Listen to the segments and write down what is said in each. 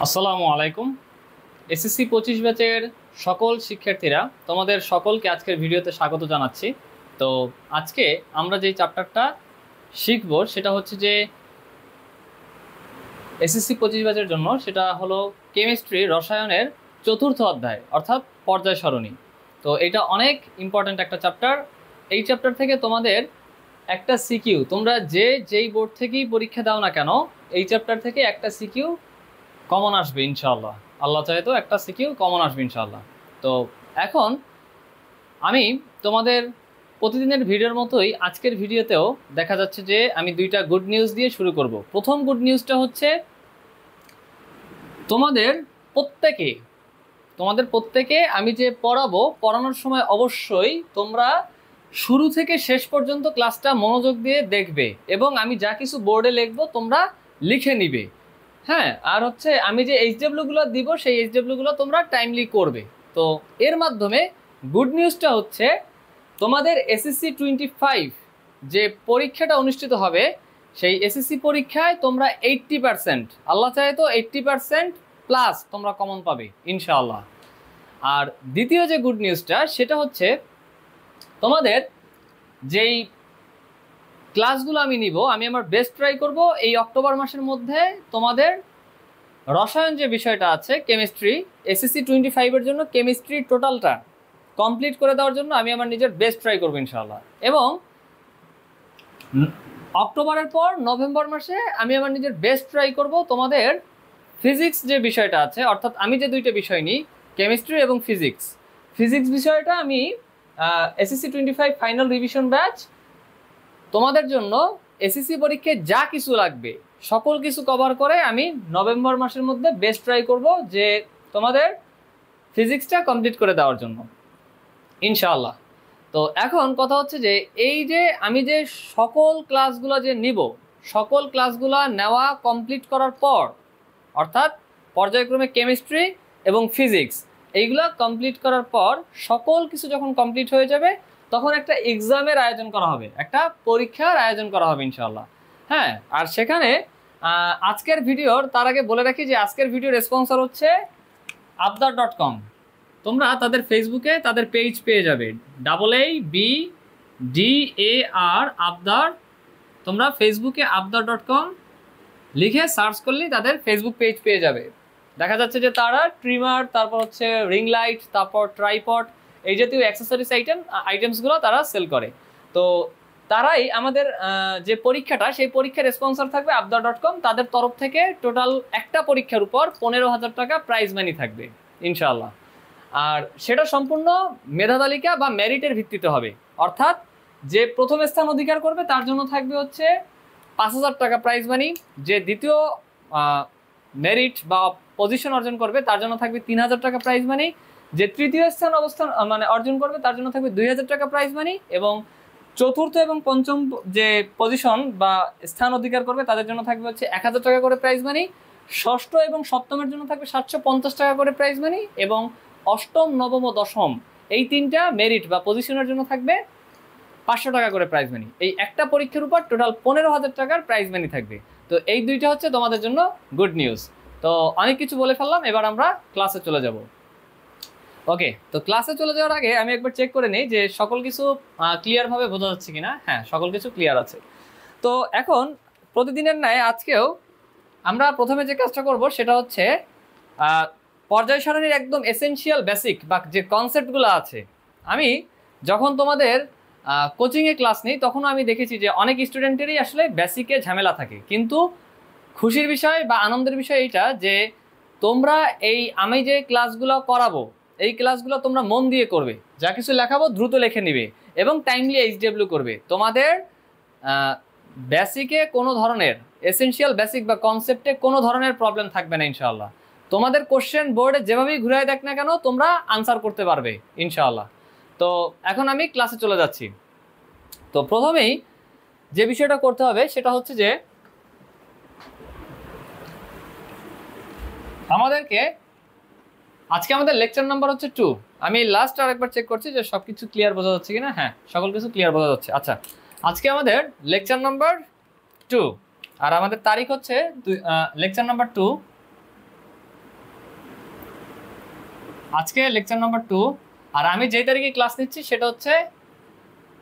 আসসালামু আলাইকুম। এসএসসি 25 ব্যাচের সকল শিক্ষার্থীরা তোমাদের সকলকে আজকের ভিডিওতে স্বাগত জানাচ্ছি। তো আজকে আমরা যে চ্যাপ্টারটা শিখব সেটা হচ্ছে যে এসএসসি 25 ব্যাচের জন্য সেটা হলো কেমিস্ট্রি রসায়নের চতুর্থ অধ্যায় অর্থাৎ পর্যায় সারণী। তো এটা অনেক ইম্পর্ট্যান্ট একটা চ্যাপ্টার। এই চ্যাপ্টার থেকে তোমাদের একটা সিকিউ, তোমরা যেই বোর্ড থেকেই পরীক্ষা দাও না কেন, এই চ্যাপ্টার থেকে একটা সিকিউ কমন আসবে ইনশাআল্লাহ। আল্লাহ চাহে তো একটা সিকিউ কমন আসবে ইনশাআল্লাহ। তো এখন আমি তোমাদের প্রতিদিনের ভিডিওর মতোই আজকের ভিডিওতেও দেখা যাচ্ছে যে আমি দুইটা গুড নিউজ দিয়ে শুরু করব। প্রথম গুড নিউজটা হচ্ছে তোমাদের প্রত্যেকে আমি যে পড়ানোর সময় অবশ্যই তোমরা শুরু থেকে শেষ পর্যন্ত ক্লাসটা মনোযোগ দিয়ে দেখবে এবং আমি যা কিছু বোর্ডে লিখবো তোমরা লিখে নিবে। হ্যাঁ, আর হচ্ছে আমি যে এইচডব্লিউগুলো দিব সেই এইচডব্লিউগুলো তোমরা টাইমলি করবে। তো এর মাধ্যমে গুড নিউজটা হচ্ছে তোমাদের এসএসসি 25 যে পরীক্ষাটা অনুষ্ঠিত হবে সেই এসএসসি পরীক্ষায় তোমরা 80%, আল্লাহ চাহে তো 80% প্লাস তোমরা কমন পাবে ইনশাআল্লাহ। আর দ্বিতীয় যে গুড নিউজটা সেটা হচ্ছে তোমাদের যেই ক্লাসগুলো আমি নিব আমি আমার বেস্ট ট্রাই করব এই অক্টোবর মাসের মধ্যে তোমাদের রসায়ন যে বিষয়টা আছে কেমিস্ট্রি এসএসসি 25 এর জন্য কেমিস্ট্রি টোটালটা কমপ্লিট করে দেওয়ার জন্য আমি আমার নিজের বেস্ট ট্রাই করবো ইনশাআল্লাহ। এবং অক্টোবরের পর নভেম্বর মাসে আমি আমার নিজের বেস্ট ট্রাই করব তোমাদের ফিজিক্স যে বিষয়টা আছে, অর্থাৎ আমি যে দুইটা বিষয় নিই কেমিস্ট্রি এবং ফিজিক্স বিষয়টা আমি এসএসসি 25 ফাইনাল রিভিশন ব্যাচ তোমাদের জন্য এসএসসি পরীক্ষায় যা কিছু লাগবে সকল কিছু কভার করে আমি নভেম্বর মাসের মধ্যে বেস্ট ট্রাই করব যে তোমাদের ফিজিক্সটা কমপ্লিট করে দেওয়ার জন্য ইনশাআল্লাহ। তো এখন কথা হচ্ছে যে এই যে আমি যে সকল ক্লাসগুলো যে নিব সকল ক্লাসগুলো নেওয়া কমপ্লিট করার পর অর্থাৎ পর্যায়ক্রমে কেমিস্ট্রি এবং ফিজিক্স এইগুলো কমপ্লিট করার পর সকল কিছু যখন কমপ্লিট হয়ে যাবে তখন একটা এক্সামের আয়োজন করা হবে, একটা পরীক্ষার আয়োজন করা হবে ইনশাআল্লাহ। হ্যাঁ, আর সেখানে আজকের ভিডিওর তার আগে বলে রাখি যে আজকের ভিডিওর স্পন্সর হচ্ছে abdar.com। তোমরা তাদের ফেসবুকে তাদের পেজ পেয়ে যাবে AABDAR আবদার। তোমরা ফেসবুকে abdar.com লিখে সার্চ করলেই তাদের ফেসবুক পেজ পেয়ে যাবে। দেখা যাচ্ছে যে তারা ট্রিমার, তারপর হচ্ছে রিং লাইট, তারপর ট্রাইপড এই জাতীয় অ্যাক্সেসরিজ আইটেমসগুলো তারা সেল করে। তো তারাই আমাদের যে পরীক্ষাটা সেই পরীক্ষার স্পন্সর থাকবে abdar.com। তাদের তরফ থেকে টোটাল একটা পরীক্ষার উপর 15,000 টাকা প্রাইজ মানি থাকবে ইনশাআল্লাহ। আর সেটা সম্পূর্ণ মেধা তালিকা বা মেরিটের ভিত্তিতে হবে, অর্থাৎ যে প্রথম স্থান অধিকার করবে তার জন্য থাকবে হচ্ছে 5,000 টাকা প্রাইজ মানি, যে দ্বিতীয় মেরিট বা পজিশন অর্জন করবে তার জন্য থাকবে 3,000 টাকা প্রাইজ মানি, যে তৃতীয় স্থান অর্জন করবে তার জন্য থাকবে 2,000 টাকা প্রাইজ মানি, এবং চতুর্থ এবং পঞ্চম যে পজিশন বা স্থান অধিকার করবে তাদের জন্য থাকবে হচ্ছে 1,000 টাকা করে প্রাইজ মানি, ষষ্ঠ এবং সপ্তমের জন্য থাকবে 750 টাকা করে প্রাইজ মানি, এবং অষ্টম, নবম ও দশম এই তিনটা মেরিট বা পজিশনের জন্য থাকবে 500 টাকা করে প্রাইজ মানি। এই একটা পরীক্ষার উপর টোটাল 15,000 টাকার প্রাইজ মানি থাকবে। তো এই দুইটা হচ্ছে তোমাদের জন্য গুড নিউজ। তো অনেক কিছু বলে ফেললাম, এবার আমরা ক্লাসে চলে যাব। ওকে, তো ক্লাসে চলে যাওয়ার আগে আমি একবার চেক করে নিই যে সকল কিছু ক্লিয়ারভাবে বোঝা যাচ্ছে কিনা। হ্যাঁ, সকল কিছু ক্লিয়ার আছে। তো এখন প্রতিদিনের ন্যায় আজকেও আমরা প্রথমে যে কাজটা করব সেটা হচ্ছে পর্যায় সারণীর একদম এসেনশিয়াল বেসিক বা যে কনসেপ্টগুলো আছে, আমি যখন তোমাদের কোচিংয়ে ক্লাস নিই তখনও আমি দেখেছি যে অনেক স্টুডেন্টেরই আসলে বেসিকে ঝামেলা থাকে। কিন্তু খুশির বিষয় বা আনন্দের বিষয় এইটা যে তোমরা আমি যে ক্লাসগুলো করাবো এই ক্লাসগুলো তোমরা মন দিয়ে করবে, যা কিছু লেখাবো দ্রুত লিখে নিবে এবং টাইমলি এইচডব্লিউ করবে। তোমাদের বেসিকে কোনো ধরনের এসেনশিয়াল বেসিক বা কনসেপ্টে কোনো ধরনের প্রবলেম থাকবে না ইনশাআল্লাহ। তোমাদের কোশ্চেন বোর্ডে যেভাবেই ঘুরাই দেখ না কেন তোমরা আনসার করতে পারবে ইনশাআল্লাহ। তো এখন আমি ক্লাসে চলে যাচ্ছি। তো প্রথমেই যে বিষয়টা করতে হবে সেটা হচ্ছে যে আজকে আমাদের লেকচার নাম্বার হচ্ছে 2। আমি লাস্ট আরেকবার চেক করছি যে সব কিছু ক্লিয়ার বোঝা যাচ্ছে কিনা। হ্যাঁ, সকল কিছু ক্লিয়ার বোঝা যাচ্ছে। আচ্ছা, আজকে আমাদের লেকচার নাম্বার 2 আর আমাদের তারিখ হচ্ছে লেকচার নাম্বার 2 আজকে লেকচার নাম্বার 2। আর আমি যেই তারিখে ক্লাস নিচ্ছি সেটা হচ্ছে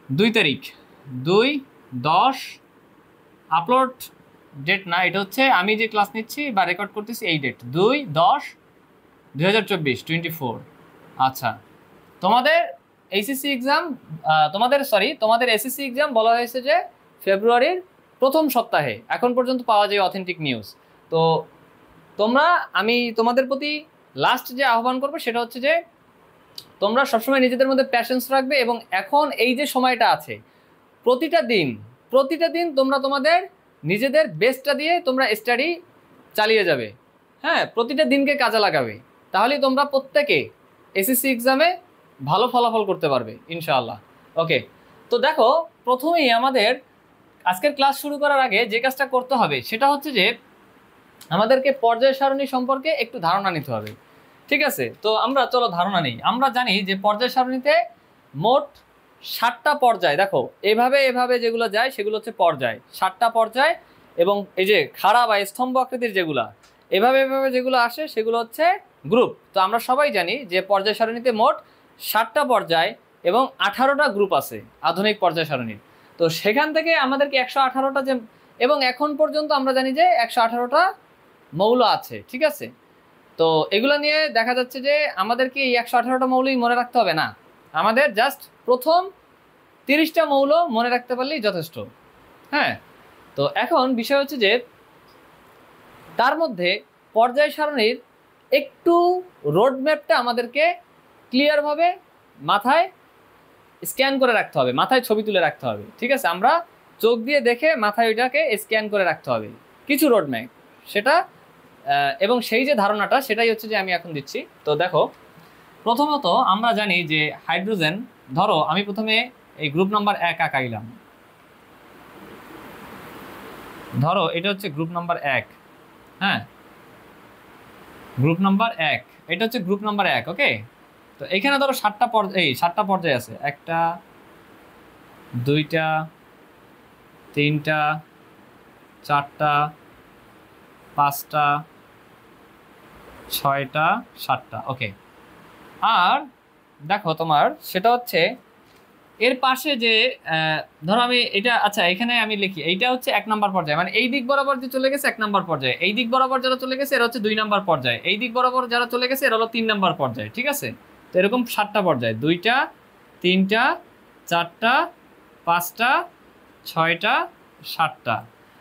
2 তারিখ, 2/10। আপলোড ডেট না, এটা হচ্ছে আমি যে ক্লাস নিচ্ছি বা রেকর্ড করতেছি এই ডেট 2/10/2024 24। আচ্ছা, তোমাদের এইচএসসি এক্সাম তোমাদের এসএসসি এক্সাম বলা হয়েছে যে ফেব্রুয়ারির প্রথম সপ্তাহে, এখন পর্যন্ত পাওয়া যায় অথেন্টিক নিউজ। তো আমি তোমাদের প্রতি লাস্ট যে আহ্বান করবো সেটা হচ্ছে যে তোমরা সবসময় নিজেদের মধ্যে প্যাশন্স রাখবে, এবং এখন এই যে সময়টা আছে প্রতিটা দিন তোমরা তোমাদের নিজেদের বেস্টটা দিয়ে তোমরা স্টাডি চালিয়ে যাবে। হ্যাঁ, প্রতিটা দিনকে কাজে লাগাবে, তাহলেই তোমরা প্রত্যেকে এসএসসি এক্সামে ভালো ফলাফল করতে পারবে ইনশাআল্লাহ। ওকে, তো দেখো প্রথমেই আমাদের আজকের ক্লাস শুরু করার আগে যে কাজটা করতে হবে সেটা হচ্ছে যে আমাদেরকে পর্যায় সারণী সম্পর্কে একটু ধারণা নিতে হবে। ঠিক আছে, তো আমরা চলো ধারণা নেই। আমরা জানি যে পর্যায় সারণীতে মোট 7টা পর্যায়, দেখো এভাবে যেগুলো যায় সেগুলো হচ্ছে পর্যায়, 7টা পর্যায়। এবং এই যে খাড়া বা স্তম্ভ আকৃতির যেগুলা এভাবে যেগুলো আসে সেগুলো হচ্ছে গ্রুপ। তো আমরা সবাই জানি যে পর্যায় সারণীতে মোট 7টা পর্যায় এবং 18টা গ্রুপ আছে আধুনিক পর্যায় সারণীর। তো সেখান থেকে আমাদেরকে 118টা যে, এবং এখন পর্যন্ত আমরা জানি যে 118টা মৌল আছে। ঠিক আছে, তো এগুলো নিয়ে দেখা যাচ্ছে যে আমাদেরকে এই 118টা মৌলই মনে রাখতে হবে না, আমাদের জাস্ট প্রথম 30টা মৌল মনে রাখতে পারলেই যথেষ্ট। হ্যাঁ, তো এখন বিষয় হচ্ছে যে তার মধ্যে পর্যায় সারণীর একটু রোডম্যাপটা আমাদেরকে ক্লিয়ারভাবে মাথায় স্ক্যান করে রাখতে হবে, মাথায় ছবি তুলে রাখতে হবে। ঠিক আছে, আমরা চোখ দিয়ে দেখে মাথায় ওইটাকে স্ক্যান করে রাখতে হবে কিছু রোডম্যাপ সেটা, এবং সেই যে ধারণাটা সেটাই হচ্ছে যে আমি এখন দিচ্ছি। তো দেখো প্রথমত আমরা জানি যে হাইড্রোজেন, ধরো আমি প্রথমে এই গ্রুপ নাম্বার 1 আঁকাইলাম, ধরো এটা হচ্ছে গ্রুপ নাম্বার 1। হ্যাঁ, গ্রুপ নাম্বার 1, এটা হচ্ছে গ্রুপ নাম্বার 1। ওকে, তো এখানে ধরো 7টা পর্যায় আছে, 1টা 2টা 3টা 4টা 5টা 6টা 7টা। ওকে, আর দেখো তোমার সেটা হচ্ছে এর পাশে যে ধরো আমি এটা, আচ্ছা এখানে আমি লিখি এইটা হচ্ছে 1 নম্বর পর্যায়, মানে এই দিক বরাবর যে চলে গেছে 1 নম্বর পর্যায়ে, এই দিক বরাবর যারা চলে গেছে এরা হচ্ছে 2 নম্বর পর্যায়ে, এই দিক বরাবর যারা চলে গেছে এরা হলো 3 নম্বর পর্যায়ে। ঠিক আছে, তো এরকম 7টা পর্যায়, 2টা 3টা 4টা 5টা 6টা 7টা।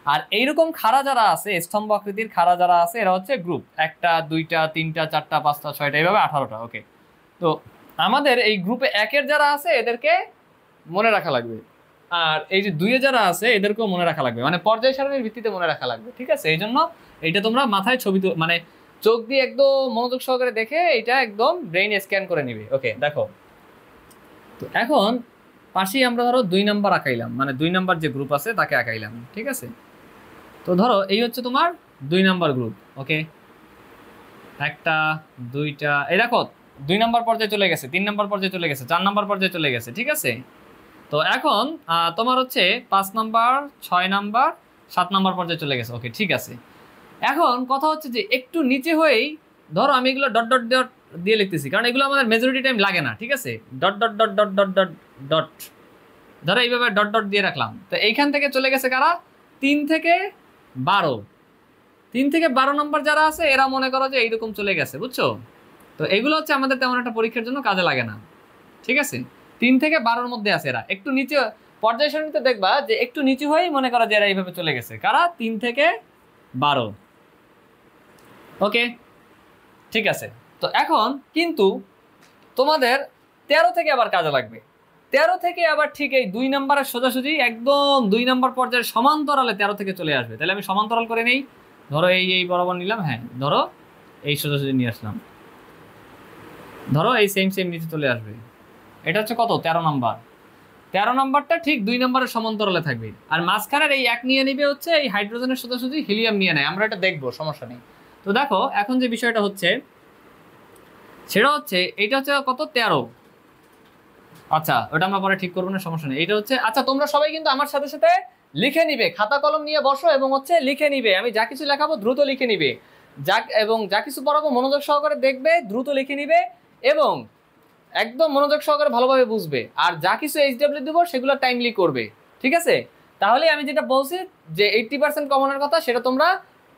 আর এইরকম খাড়া যারা আছে, স্তম্ভ আকৃতির খাড়া যারা আছে এরা হচ্ছে গ্রুপ, 1টা 2টা 3টা 4টা 5টা 6টা এইভাবে 18টা। ওকে, তো আমাদের এই গ্রুপে 1-এর যারা আছে এদেরকে মনে রাখা লাগবে, আর এই যে 2-এ যারা আছে এদেরকেও মনে রাখা লাগবে, মানে পর্যায় সারণীর ভিত্তিতে মনে রাখা লাগবে। ঠিক আছে, এই জন্য এইটা তোমরা মাথায় ছবি মানে চোখ দিয়ে একদম মনোযোগ সহকারে দেখে এটা একদম ব্রেইন স্ক্যান করে নিবে। ওকে, দেখো তো এখন পাশেই আমরা ধরো 2 নাম্বার আঁকাইলাম, মানে 2 নাম্বার যে গ্রুপ আছে তাকে আঁকাইলাম। ঠিক আছে, তো ধরো এই হচ্ছে তোমার 2 নাম্বার গ্রুপ। ওকে, 1টা 2টা, এই দেখো 2 নাম্বার পর্যায়ে চলে গেছে, 3 নাম্বার পর্যায়ে চলে গেছে, 4 নাম্বার পর্যায়ে চলে গেছে। ঠিক আছে, তো এখন তোমার হচ্ছে 5 নাম্বার 6 নাম্বার 7 নাম্বার পর্যায়ে চলে গেছে। ওকে, ঠিক আছে, এখন কথা হচ্ছে যে একটু নিচে হয়েই ধরো আমি এগুলো ডট ডট ডট দিয়ে লিখতেছি, কারণ এগুলো আমাদের মেজরিটি টাইম লাগে না। ঠিক আছে, dot dot dot dot dot dot dot, ধরো এইভাবে ডট ডট দিয়ে রাখলাম। তো এইখান থেকে চলে গেছে কারা, 3 থেকে 12, 3 থেকে 12 নম্বর যারা আছে এরা মনে করো যে এইরকম চলে গেছে, বুঝছো? তো এগুলো হচ্ছে আমাদের তেমন একটা পরীক্ষার জন্য কাজে লাগে না। ঠিক আছে, 3 থেকে 12-র মধ্যে আছে এরা, একটু নিচে পর্যায় সারণীতে দেখবা যে একটু নিচু হয়েই মনে করো যে এরা এইভাবে চলে গেছে, কারা 3 থেকে 12। ওকে, ঠিক আছে, তো এখন কিন্তু তোমাদের 13 থেকে আবার কাজে লাগবে, 13 থেকে আবার ঠিক এই 2 নাম্বারের সোজাসুজি একদম 2 নাম্বার পর্যায়ের সমান্তরালে 13 থেকে চলে আসবে। তাহলে আমি সমান্তরাল করে নেই, ধরো এই বরাবর নিলাম, হ্যাঁ ধরো এই সোজাসুজি নিয়ে আসলাম, ধরো এই সেম নিচে চলে আসবে। এটা হচ্ছে কত, 13 নাম্বার। 13 নাম্বারটা ঠিক 2 নাম্বারের সমান্তরালে থাকবে, আর মাঝখানের এই 1 নিয়ে নিবে হচ্ছে এই হাইড্রোজেনের সোজাসুজি হিলিয়াম নিয়ে নেয়, আমরা এটা দেখবো, সমস্যা নেই। তো দেখো এখন যে বিষয়টা হচ্ছে সেটা হচ্ছে এইটা হচ্ছে কত, 13। আচ্ছা ওটা আমরা পরে ঠিক করবো না, সমস্যা নেই। এটা হচ্ছে, আচ্ছা তোমরা সবাই কিন্তু আমার সাথে সাথে লিখে নিবে, খাতা কলম নিয়ে বসো এবং হচ্ছে লিখে নিবে, আমি যা কিছু লেখাবো দ্রুত লিখে নিবে, এবং যা কিছু পড়াবো মনোযোগ সহকারে দেখবে, দ্রুত লিখে নিবে এবং একদম মনোযোগ সহকারে ভালোভাবে বুঝবে, আর যা কিছু এইচডব্লিউ দেবো সেগুলো টাইমলি করবে, ঠিক আছে? তাহলে আমি যেটা বলছি যে 80% কমনের কথা, সেটা তোমরা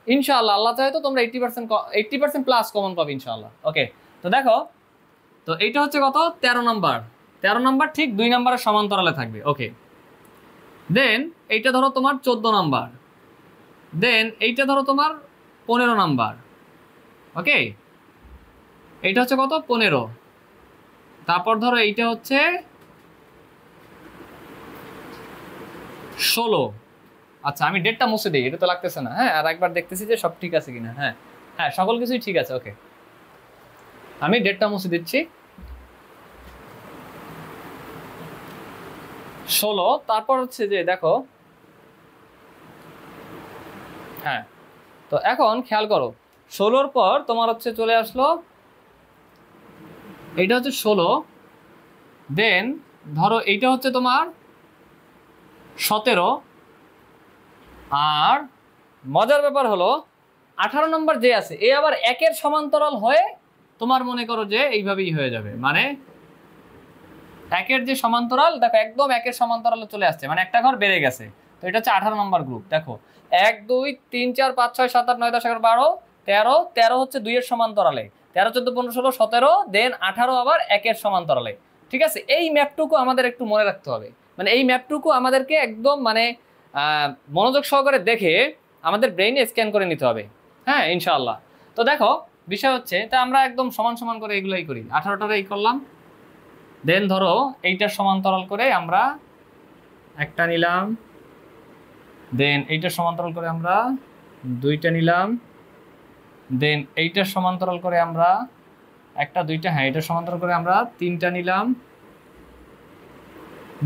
ইনশাআল্লাহ, আল্লাহ চাহে তো তোমরা 80% প্লাস কমন পাবে ইনশাআল্লাহ। ওকে, তো দেখো, তো এইটা হচ্ছে কত, 13 নাম্বার। 13 নাম্বার ঠিক 2 নাম্বারের সমান্তরালে থাকবে। ওকে, দেন এইটা ধরো তোমার 14 নাম্বার, দেন এইটা ধরো তোমার 15 নাম্বার। ওকে, এইটা হচ্ছে কত, 15। তারপর ধরো এইটা হচ্ছে 16। আচ্ছা, আমি ডেটটা মুছে দিই, এটা তো লাগতেছে না। হ্যাঁ, আর একবার দেখতেছি যে সব ঠিক আছে কিনা। হ্যাঁ হ্যাঁ, সকল কিছুই ঠিক আছে। ওকে, আমি ডেটটা মুছে দিচ্ছি। 16, তারপর হচ্ছে যে দেখো, হ্যাঁ, তো এখন খেয়াল করো, 16-র পর তোমার হচ্ছে চলে আসলো, এইটা হচ্ছে 16, দেন ধরো এইটা হচ্ছে তোমার 17, আর মজার ব্যাপার হলো 18 নম্বর যে আছে, এ আবার একের সমান্তরাল হয়ে তোমার মনে করো যে এইভাবেই হয়ে যাবে, মানে একের যে সমান্তরাল, দেখো একদম একের সমান্তরালে চলে আসছে, মানে একটা ঘর বেড়ে গেছে। তো এটা হচ্ছে 18 নম্বর গ্রুপ। দেখো 1 2 3 4 5 6 7 8 9 10 11 12 13, 13 হচ্ছে 2 এর সমান্তরালে, 13 14 15 16 17, দেন 18 আবার একের সমান্তরালে। ঠিক আছে, এই ম্যাপটুকু আমাদের একটু মনে রাখতে হবে, মানে এই ম্যাপটুকু আমাদেরকে একদম মানে মনোযোগ সহকারে দেখে আমাদের ব্রেইনে স্ক্যান করে নিতে হবে। হ্যাঁ, ইনশাআল্লাহ। তো দেখো, বিষয় হচ্ছে, তা আমরা একদম সমান সমান করে এগুলোই করি। 18টারে এই করলাম, দেন ধরো এইটার সমান্তরাল করে আমরা একটা নিলাম, দেন এইটার সমান্তরাল করে আমরা দুইটা নিলাম, দেন এইটার সমান্তরাল করে আমরা একটা দুইটা, হ্যাঁ এটার সমান্তরাল করে আমরা তিনটা নিলাম,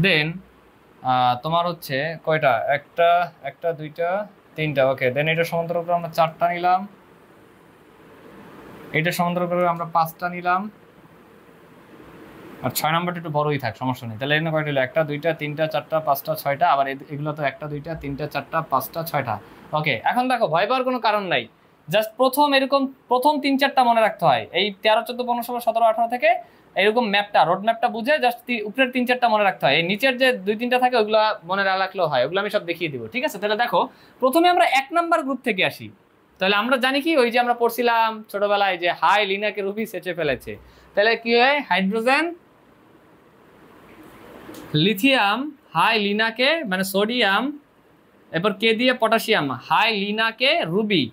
দেন তোমার হচ্ছে কয়টা, একটা একটা দুইটা তিনটা। ওকে, দেন এটার সমান্তরাল করে আমরা চারটা নিলাম, এইটার সমান্তরাল করে আমরা পাঁচটা নিলাম, আর 6 নম্বরটা একটু বড়ই থাক, সমস্যা নেই। তাহলে এখানে কয়টা হলো, একটা দুইটা তিনটা চারটা পাঁচটা ছয়টা, আবার এগুলো তো একটা দুইটা তিনটা চারটা পাঁচটা ছয়টা। ওকে, এখন দেখো ভয় পাওয়ার কোনো কারণ নাই, জাস্ট প্রথম এরকম প্রথম 3-4টা মনে রাখতে হয়, এই 13 14 15 16 17 18 থেকে এরকম ম্যাপটা, রোড ম্যাপটা বুঝে জাস্ট উপরের 3-4টা মনে রাখতে হয়, এই নিচের যে 2-3টা থাকে ওগুলো মনে না রাখলেও হয়, ওগুলো আমি সব দেখিয়ে দিব। ঠিক আছে, তাহলে দেখো প্রথমে আমরা 1 নাম্বার গ্রুপ থেকে আসি। তাহলে আমরা জানি কি, ওই যে আমরা পড়ছিলাম ছোটবেলায় যে হাই লিনাকে রুবি সেচে ফেলেছে, তাহলে কি হয়, হাইড্রোজেন লিথিয়াম হাই লিনাকে মানে সোডিয়াম, এরপর কে দিয়ে পটাশিয়াম, হাই লিনাকে রুবি।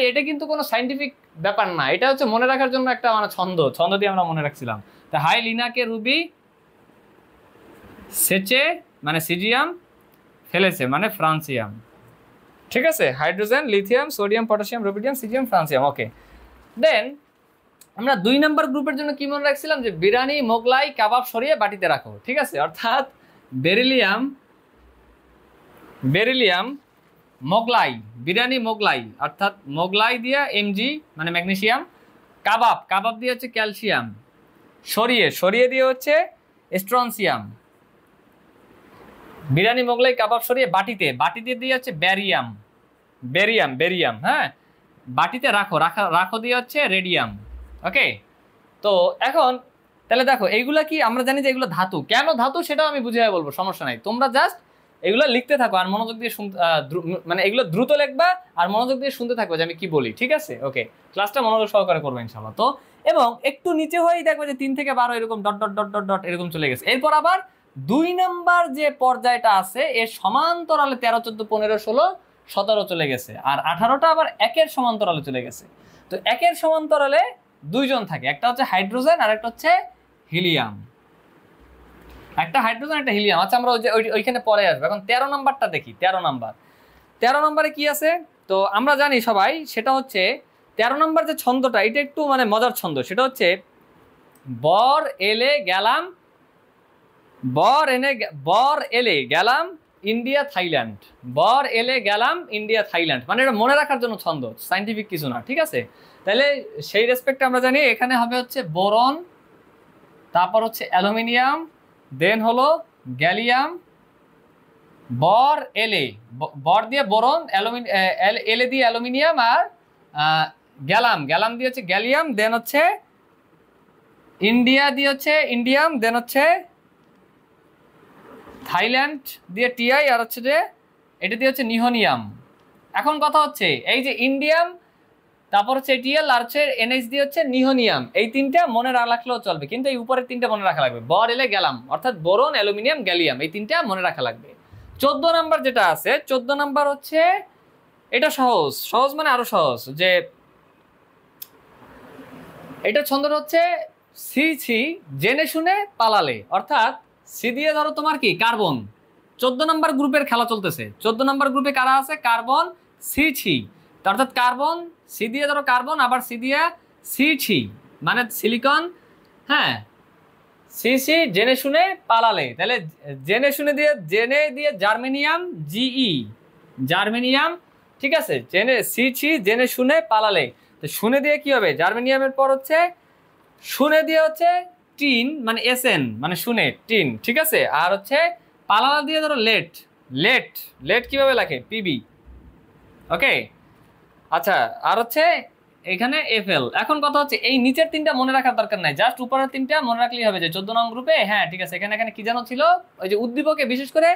এটা কিন্তু কোনো সাইন্টিফিক ব্যাপার না, এটা হচ্ছে মনে রাখার জন্য একটা মানে ছন্দ দিয়ে আমরা মনে রাখছিলাম। তা হাই লিনাকে রুবি সেচে মানে সিজিয়াম ফেলেছে মানে ফ্রান্সিয়াম। ঠিক আছে, hydrogen lithium sodium potassium rubidium caesium francium. Okay, then আমরা 2 নাম্বার গ্রুপের জন্য কি মনে রাখছিলাম, যে বিরিয়ানি মোগলাই কাবাব সরিয়ে বাটিতে রাখো। ঠিক আছে, অর্থাৎ বেরিলিয়াম মোগলাই, বিরিয়ানি মোগলাই অর্থাৎ মোগলাই দিয়ে এমজি মানে ম্যাগনেসিয়াম, কাবাব দিয়ে হচ্ছে ক্যালসিয়াম, সরিয়ে দিয়ে হচ্ছে স্ট্রনসিয়াম। বিরিয়ানি মোগলাই কাবাব সরিয়ে বাটিতে দিয়ে হচ্ছে বেরিয়াম। হ্যাঁ, বাটিতে রাখো দিয়ে হচ্ছে রেডিয়াম। ওকে, তো এখন তাহলে দেখো এইগুলা কি, আমরা জানি যে এগুলো ধাতু, কেন ধাতু সেটাও আমি বুঝিয়ে বলবো, সমস্যা নাই। তোমরা জাস্ট এগুলো লিখতে থাকো আর মনোযোগ দিয়ে শুনতে, মানে এগুলো দ্রুত লিখবা আর মনোযোগ দিয়ে শুনতে থাকবে যে আমি কি বলি। ঠিক আছে, ওকে, ক্লাসটা মনোযোগ সহকারে করবো ইনশাআল্লাহ। তো এবং একটু নিচে হয়েই দেখবে যে 3 থেকে 12 এরকম dot dot dot dot dot এরকম চলে গেছে। এরপর আবার 2 নাম্বার যে পর্যায়টা আছে এর সমান্তরালে 13 14 15 16 17 চলে গেছে, আর 18টা আবার একের সমান্তরালে চলে গেছে। তো একের সমান্তরালে 2 জন থাকে, একটা হচ্ছে হাইড্রোজেন আর একটা হচ্ছে হিলিয়াম, একটা হাইড্রোজেন একটা হিলিয়াম। আচ্ছা, আমরা ওইখানে পরে আসবো, এখন 13 নাম্বারটা দেখি। 13 নাম্বারে কি আছে, তো আমরা জানি সবাই, সেটা হচ্ছে 13 নাম্বার যে ছন্দটা, এটা একটু মানে মজার ছন্দ, সেটা হচ্ছে বর এলে গেলাম ইন্ডিয়া থাইল্যান্ড, মানে এটা মনে রাখার জন্য ছন্দ, সাইন্টিফিক কিছু না। ঠিক আছে, তাহলে সেই রেসপেক্টে আমরা জানি এখানে হবে হচ্ছে বোরন, তারপর হচ্ছে অ্যালুমিনিয়াম, দেন হলো গ্যালিয়াম, বর দিয়ে বোরন, এলে দিয়ে অ্যালুমিনিয়াম, আর গ্যালাম দিয়ে হচ্ছে গ্যালিয়াম, দেন হচ্ছে ইন্ডিয়া দিয়ে হচ্ছে ইন্ডিয়াম, দেন হচ্ছে থাইল্যান্ড দিয়ে টিআই, আর হচ্ছে যে এটা দিয়ে হচ্ছে নিহোনিয়াম। এখন কথা হচ্ছে এই যে ইন্ডিয়াম, তারপর হচ্ছে টিএল, আর হচ্ছে এনএইচ দিয়ে হচ্ছে নিহোনিয়াম, এই তিনটা মনে রাখলেও চলবে, কিন্তু এই উপরের তিনটা মনে রাখা লাগবে, বর এলে গ্যালাম, অর্থাৎ বোরন, অ্যালুমিনিয়াম, গ্যালিয়াম, এই তিনটা মনে রাখা লাগবে। 14 নাম্বার যেটা আছে, 14 নাম্বার হচ্ছে এটা সহজ, সহজ মানে আরো সহজ, যে এটা ছন্দ হচ্ছে সি ছি জেনে শুনে পালালে, অর্থাৎ সি দিয়ে ধরো তোমার কি কার্বন, 14 নাম্বার গ্রুপের খেলা চলতেছে, 14 নাম্বার গ্রুপে কারা আছে, কার্বন, সি ছি, অর্থাৎ কার্বন, সি দিয়ে ধরো কার্বন, আবার সি দিয়ে সি ছি মানে সিলিকন, হ্যাঁ, সি সি জেনে শুনে পালালে, তাহলে জেনে শুনে দিয়ে, জেনে দিয়ে জার্মেনিয়াম, জিই জার্মেনিয়াম, ঠিক আছে, জেনে সি ছি জেনে শুনে পালালে, তো শুনে দিয়ে কি হবে, জার্মেনিয়ামের পর হচ্ছে শুনে দিয়ে হচ্ছে টিন মানে এসএন মানে শুনে টিন, ঠিক আছে, আর হচ্ছে পালালা দিয়ে ধরো লেট, লেট, লেট কিভাবে লেখে, পিবি, ওকে। আচ্ছা, আর হচ্ছে এখানে এফএল। এখন কথা হচ্ছে এই নিচের তিনটা মনে রাখার দরকার নাই, জাস্ট উপরের তিনটা মনে রাখলেই হবে, যে 14 নং গ্রুপে, হ্যাঁ ঠিক আছে, এখানে এখানে কি জানো ছিল, ওই যে উদ্দীপকে বিশেষ করে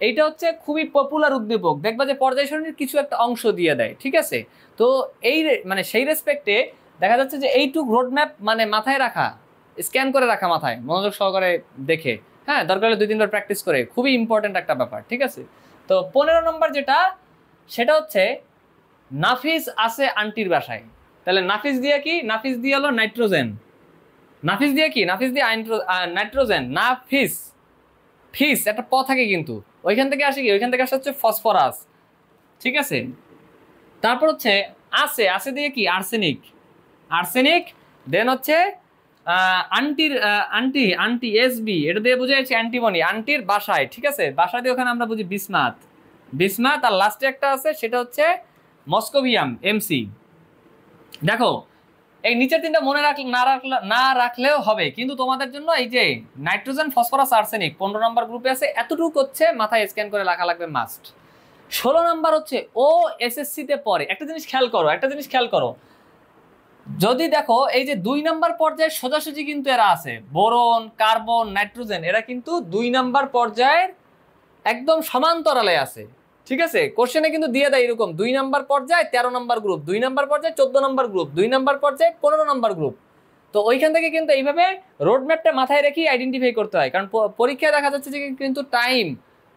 এইটা হচ্ছে খুবই পপুলার উদ্দীপক, দেখবা যে পর্যায় সারণীর কিছু একটা অংশ দিয়ে দেয়, ঠিক আছে। তো এই মানে সেই রেসপেক্টে দেখা যাচ্ছে যে এইটুক রোডম্যাপ মানে মাথায় রাখা, স্ক্যান করে রাখা মাথায়, মনোযোগ সহকারে দেখে, হ্যাঁ দরকার হলে 2-3 বার প্র্যাকটিস করে, খুবই ইম্পর্টেন্ট একটা ব্যাপার, ঠিক আছে। তো 15 নম্বর যেটা, সেটা হচ্ছে নাফিস আছে আন্টির বাসায়, তাহলে নাফিস দিয়ে কি, নাফিস দিয়ে হলো নাইট্রোজেন, নাফিস দিয়ে কি, নাফিস দিয়ে নাইট্রোজেন, নাফিস, ফিস একটা প থাকে কিন্তু, ওইখান থেকে আসে কি, ওইখান থেকে আসে হচ্ছে ফসফরাস, ঠিক আছে। তারপর হচ্ছে আছে, আছে দিয়ে কি, আর্সেনিক, আর্সেনিক, দেন হচ্ছে আন্টির আন্টি, আন্টি এসবি, এটা দিয়ে বোঝা যাচ্ছে অ্যান্টিমনি, আন্টির বাসায়, ঠিক আছে, বাসায় দিয়ে ওখানে আমরা বুঝি বিসমাথ, বিসমাথ, আর লাস্টে একটা আছে সেটা হচ্ছে মস্কোভিয়াম, এমসি। দেখো এই নিচের তিনটা মনে না রাখলেও হবে, কিন্তু তোমাদের জন্য এই যে নাইট্রোজেন, ফসফরাস, আর্সেনিক 15 নম্বর গ্রুপে আছে, এতটুকু হচ্ছে মাথায় স্ক্যান করে রাখা লাগবে মাস্ট। 16 নাম্বার হচ্ছে ও এসএসসি তে পড়ে, একটা জিনিস খেয়াল করো, একটা জিনিস খেয়াল করো, যদি দেখো এই যে 2 নাম্বার পর্যায়ে সোজাসুজি কিন্তু এরা আছে, বোরন, কার্বন, নাইট্রোজেন, এরা কিন্তু 2 নাম্বার পর্যায়ের একদম সমান্তরালে আছে, ঠিক আছে। কোশ্চেনে কিন্তু দিয়ে দেয় এরকম 2 নাম্বার পর্যায়ে 13 নাম্বার গ্রুপ, 2 নাম্বার পর্যায়ে 14 নাম্বার গ্রুপ, 2 নাম্বার পর্যায়ে 15 নাম্বার গ্রুপ। তো ওইখান থেকে কিন্তু এইভাবে রোড ম্যাপটা মাথায় রেখেই আইডেন্টিফাই করতে হয়, কারণ পরীক্ষায় দেখা যাচ্ছে যে কিন্তু টাইম,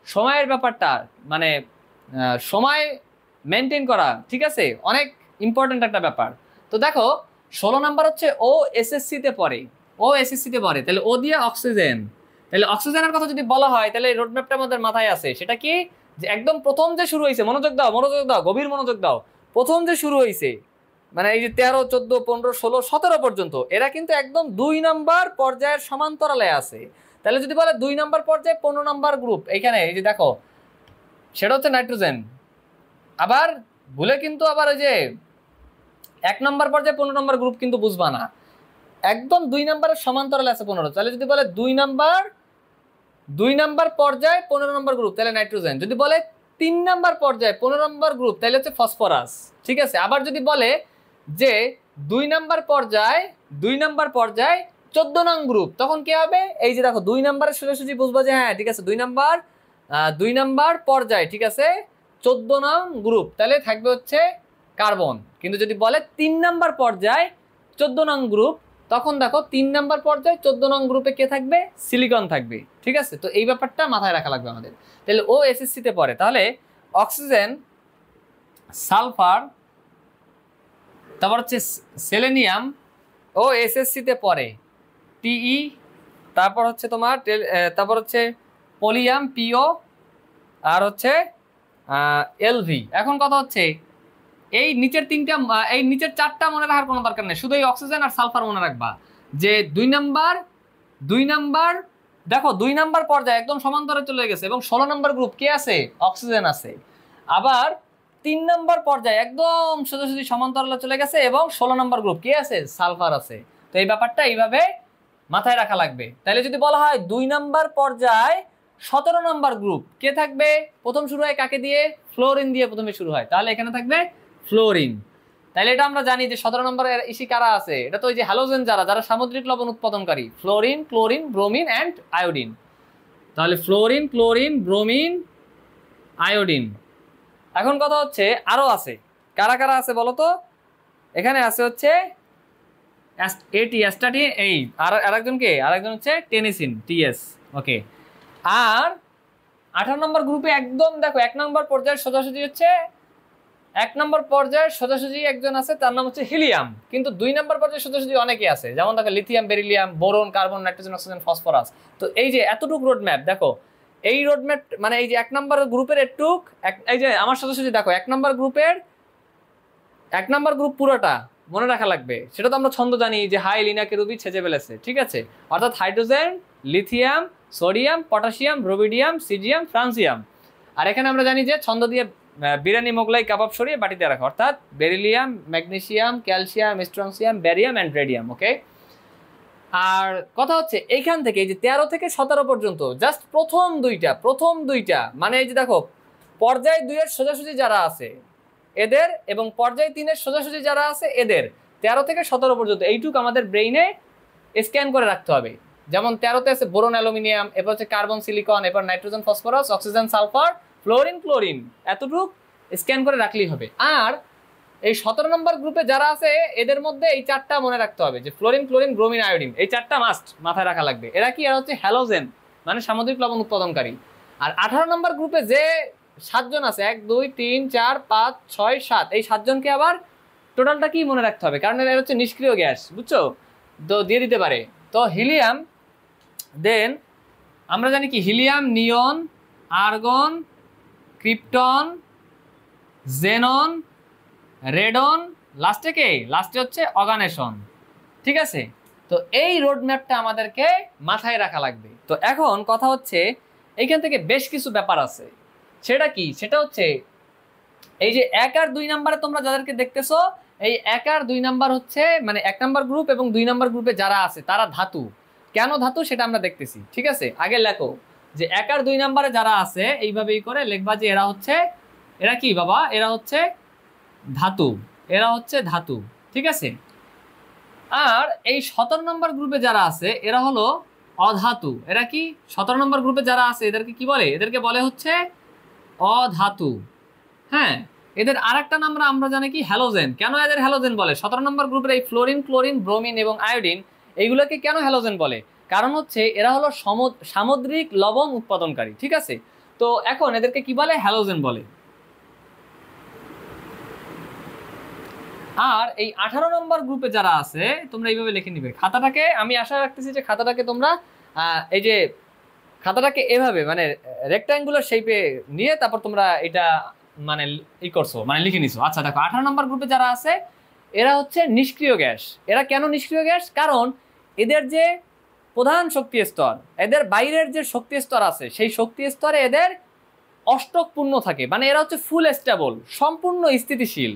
সময়ের ব্যাপারটা মানে সময় মেনটেন করা, ঠিক আছে, অনেক ইম্পর্টেন্ট একটা ব্যাপার। তো দেখো 16 নাম্বার হচ্ছে ও এসএসসি তে পড়ে, ও এসএসসি তে পড়ে, তাহলে ও দিয়ে অক্সিজেন, তাহলে অক্সিজেনের কথা যদি বলা হয় তাহলে রোড ম্যাপটা আমাদের মাথায় আছে, সেটা কি, যে একদম প্রথম যে শুরু হয়েছে, মনোযোগ দাও, মনোযোগ দাও, গভীর মনোযোগ দাও, প্রথম যে শুরু হয়েছে মানে এই যে 13, 14, 15, 16, 17 পর্যন্ত, এরা কিন্তু একদম 2 নাম্বার পর্যায়ের সমান্তরালে আছে। তাহলে যদি বলে 2 নাম্বার পর্যায়ে 15 নাম্বার গ্রুপ, এখানে এই যে দেখো সেটা হচ্ছে নাইট্রোজেন, আবার ভুলে কিন্তু আবার ওই যে 1 নাম্বার পর্যায়ে 15 নাম্বার গ্রুপ কিন্তু বুঝবা না, একদম 2 নাম্বারের সমান্তরালে আছে 15। তাহলে যদি বলে 2 নাম্বার পর্যায়ে 15 নম্বর গ্রুপ, তাহলে নাইট্রোজেন। যদি বলে 3 নাম্বার পর্যায়ে 15 নম্বর গ্রুপ, তাহলে হচ্ছে ফসফরাস, ঠিক আছে। আবার যদি বলে যে 2 নাম্বার পর্যায়ে 14 নং গ্রুপ, তখন কি হবে, এই যে দেখো 2 নাম্বারের সোজাসুজি বুঝবো যে হ্যাঁ ঠিক আছে 2 নাম্বার পর্যায়ে, ঠিক আছে 14 নং গ্রুপ, তাহলে থাকবে হচ্ছে কার্বন। কিন্তু যদি বলে 3 নাম্বার পর্যায়ে 14 নং গ্রুপ, তখন দেখো 3 নাম্বার পর্যায়ে 14 নং গ্রুপে কে থাকবে, সিলিকন থাকবে, ঠিক আছে। তো এই ব্যাপারটা মাথায় রাখা লাগবে আমাদের। তাহলে ও এসএসসি তে পড়ে, তাহলে অক্সিজেন, সালফার, তারপর হচ্ছে সেলেনিয়াম, ও এসএসসি তে পড়ে, টিই, তারপর হচ্ছে তোমার তারপর হচ্ছে পোলিয়াম, পিও, আর হচ্ছে এলভি। এখন কথা হচ্ছে এই নিচের তিনটা, এই নিচের 4টা মনে রাখার কোনো দরকার নেই, শুধু এই অক্সিজেন আর সালফার মনে রাখবা, যে 2 নাম্বার দেখো 2 নাম্বার পর্যায়ে একদম সমান্তরালে চলে গেছে, এবং 16 নাম্বার গ্রুপ কে আছে, অক্সিজেন আছে। আবার 3 নাম্বার পর্যায়ে একদম সোজাসুজি সমান্তরালে চলে গেছে, এবং 16 নাম্বার গ্রুপ কে আছে, সালফার আছে। তো এই ব্যাপারটা এইভাবে মাথায় রাখা লাগবে। তাহলে যদি বলা হয় 2 নাম্বার পর্যায়ে 17 নাম্বার গ্রুপ কে থাকবে, প্রথম শুরু হয় কাকে দিয়ে, ফ্লোরিন দিয়ে প্রথমে শুরু হয়, তাহলে এখানে থাকবে ফ্লোরিন। তাইলে এটা আমরা জানি যে 17 নম্বরের ইসি কারা আছে, এটা তো ওই যে হ্যালোজেন যারা যারা সামুদ্রিক লবণ উৎপাদনকারী, fluorine, chlorine, bromine and iodine. তাহলে ফ্লোরিন, ক্লোরিন, ব্রোমিন, আয়োডিন। এখন কথা হচ্ছে আরো আছে, কারা কারা আছে বলো তো? এখানে আছে হচ্ছে এটি অ্যাস্টাটিন, এই আরেকজন কে, আরেকজন হচ্ছে টেনিসিন, টিএস। ওকে, আর 18 নম্বর গ্রুপে একদম দেখো 1 নম্বর পর্যায়ের সোজাসুজি হচ্ছে 1 নম্বর পর্যায়ের সোজাসুজি একজন আছে, তার নাম হচ্ছে হিলিয়াম। কিন্তু 2 নম্বর পর্যায়ের সোজাসুজি অনেকে আছে, যেমন দেখো lithium, beryllium, boron, carbon, nitrogen, oxygen, phosphorus. তো এই যে এতটুকু রোড ম্যাপ দেখো, এই রোড ম্যাপ মানে এই যে 1 নম্বর গ্রুপের একটুক, এই যে আমার সোজাসুজি দেখো 1 নম্বর গ্রুপের 1 নম্বর গ্রুপ পুরোটা মনে রাখা লাগবে। সেটা তো আমরা ছন্দ জানি যে হাই লিনা কেরুবি ছেঁচে ফেলেছে, ঠিক আছে? অর্থাৎ hydrogen, lithium, sodium, potassium, rubidium, caesium, francium. আর এখানে আমরা জানি যে ছন্দ দিয়ে বিরিয়ানি, মোগলাই, কাবাব সরিয়ে বাটিতে রাখা, অর্থাৎ beryllium, magnesium, calcium, strontium, barium and radium. Okay, আর কথা হচ্ছে এইখান থেকে এই যে 13 থেকে 17 পর্যন্ত জাস্ট প্রথম দুইটা মানে এই যে দেখো পর্যায় 2 এর সোজাসুজি যারা আছে এদের, এবং পর্যায় 3 এর সোজাসুজি যারা আছে এদের, 13 থেকে 17 পর্যন্ত এইটুকু আমাদের ব্রেইনে স্ক্যান করে রাখতে হবে। যেমন 13তে আছে বোরন, অ্যালুমিনিয়াম, এরপর হচ্ছে কার্বন, সিলিকন, এরপর nitrogen, phosphorus, oxygen, sulphur, fluorine, chlorine, এতটুকু স্ক্যান করে রাখলেই হবে। আর এই 17 নম্বর গ্রুপে যারা আছে এদের মধ্যে এই 4টা মনে রাখতে হবে, যে ফ্লোরিন, ক্লোরিন, ব্রোমিন, আয়োডিন, এই 4টা মাস্ট মাথায় রাখা লাগবে। এরা কি? এরা হচ্ছে হ্যালোজেন, মানে সামুদ্রিক লবণ উৎপাদনকারী। আর 18 নম্বর গ্রুপে যে 7 জন আছে, 1 2 3 4 5 6 7, এই 7 জনকে আবার টোটালটা কি মনে রাখতে হবে, কারণ এরা হচ্ছে নিষ্ক্রিয় গ্যাস, বুঝছো তো, দিয়ে দিতে পারে। তো হিলিয়াম, দেন আমরা জানি কি হিলিয়াম, নিয়ন, আর্গন, ক্রিপ্টন, জেনন, রেডন, লাস্টে কে? লাস্টে হচ্ছে অর্গানেশন, ঠিক আছে? তো এই রোড ম্যাপটা আমাদেরকে মাথায় রাখা লাগবে। তো এখন কথা হচ্ছে এইখান থেকে বেশ কিছু ব্যাপার আছে, সেটা কি? সেটা হচ্ছে এই যে 1 আর 2 নাম্বারে তোমরা যাদেরকে দেখতেছো, এই 1 আর 2 নাম্বার হচ্ছে মানে 1 নাম্বার গ্রুপ এবং 2 নাম্বার গ্রুপে যারা আছে তারা ধাতু। কেন ধাতু সেটা আমরা দেখতেছি, ঠিক আছে? আগে লেখো যে 1 আর 2 নাম্বারে যারা আছে এইভাবেই করে লিখবা যে এরা কি বাবা? এরা হচ্ছে ধাতু, এরা হচ্ছে ধাতু, ঠিক আছে? আর এই 17 নম্বর গ্রুপে যারা আছে এরা হলো অধাতু। এরা কি? 17 নম্বর গ্রুপে যারা আছে এদেরকে কি বলে? এদেরকে বলে হচ্ছে অধাতু। হ্যাঁ, এদের আরেকটা নাম আমরা জানি কি? হ্যালোজেন। কেন এদের হ্যালোজেন বলে? 17 নম্বর গ্রুপের এই ফ্লোরিন, ক্লোরিন, ব্রোমিন এবং আয়োডিন, এইগুলোকে কেন হ্যালোজেন বলে? কারণ হচ্ছে এরা হলো সামুদ্রিক লবণ উৎপাদনকারী, ঠিক আছে? তো এখন এদেরকে কি বলে? হ্যালোজেন বলে। আর এই 18 নম্বর গ্রুপে যারা আছে তোমরা এইভাবে লিখে নিবে খাতাটাকে। আমি আশা রাখতেছি যে খাতাটাকে তোমরা এই যে খাতাটাকে এভাবে মানে রেক্ট্যাঙ্গুলার শেপে নিয়ে তারপর তোমরা এটা মানে করছো, মানে লিখে নিছো। আচ্ছা দেখো 18 নম্বর গ্রুপে যারা আছে এরা হচ্ছে নিষ্ক্রিয় গ্যাস। এরা কেন নিষ্ক্রিয় গ্যাস? কারণ এদের যে প্রধান শক্তি স্তর, এদের বাইরের যে শক্তি স্তর আছে সেই শক্তি স্তরে এদের অষ্টক পূর্ণ থাকে, মানে এরা হচ্ছে ফুল স্টেবল, সম্পূর্ণ স্থিতিশীল,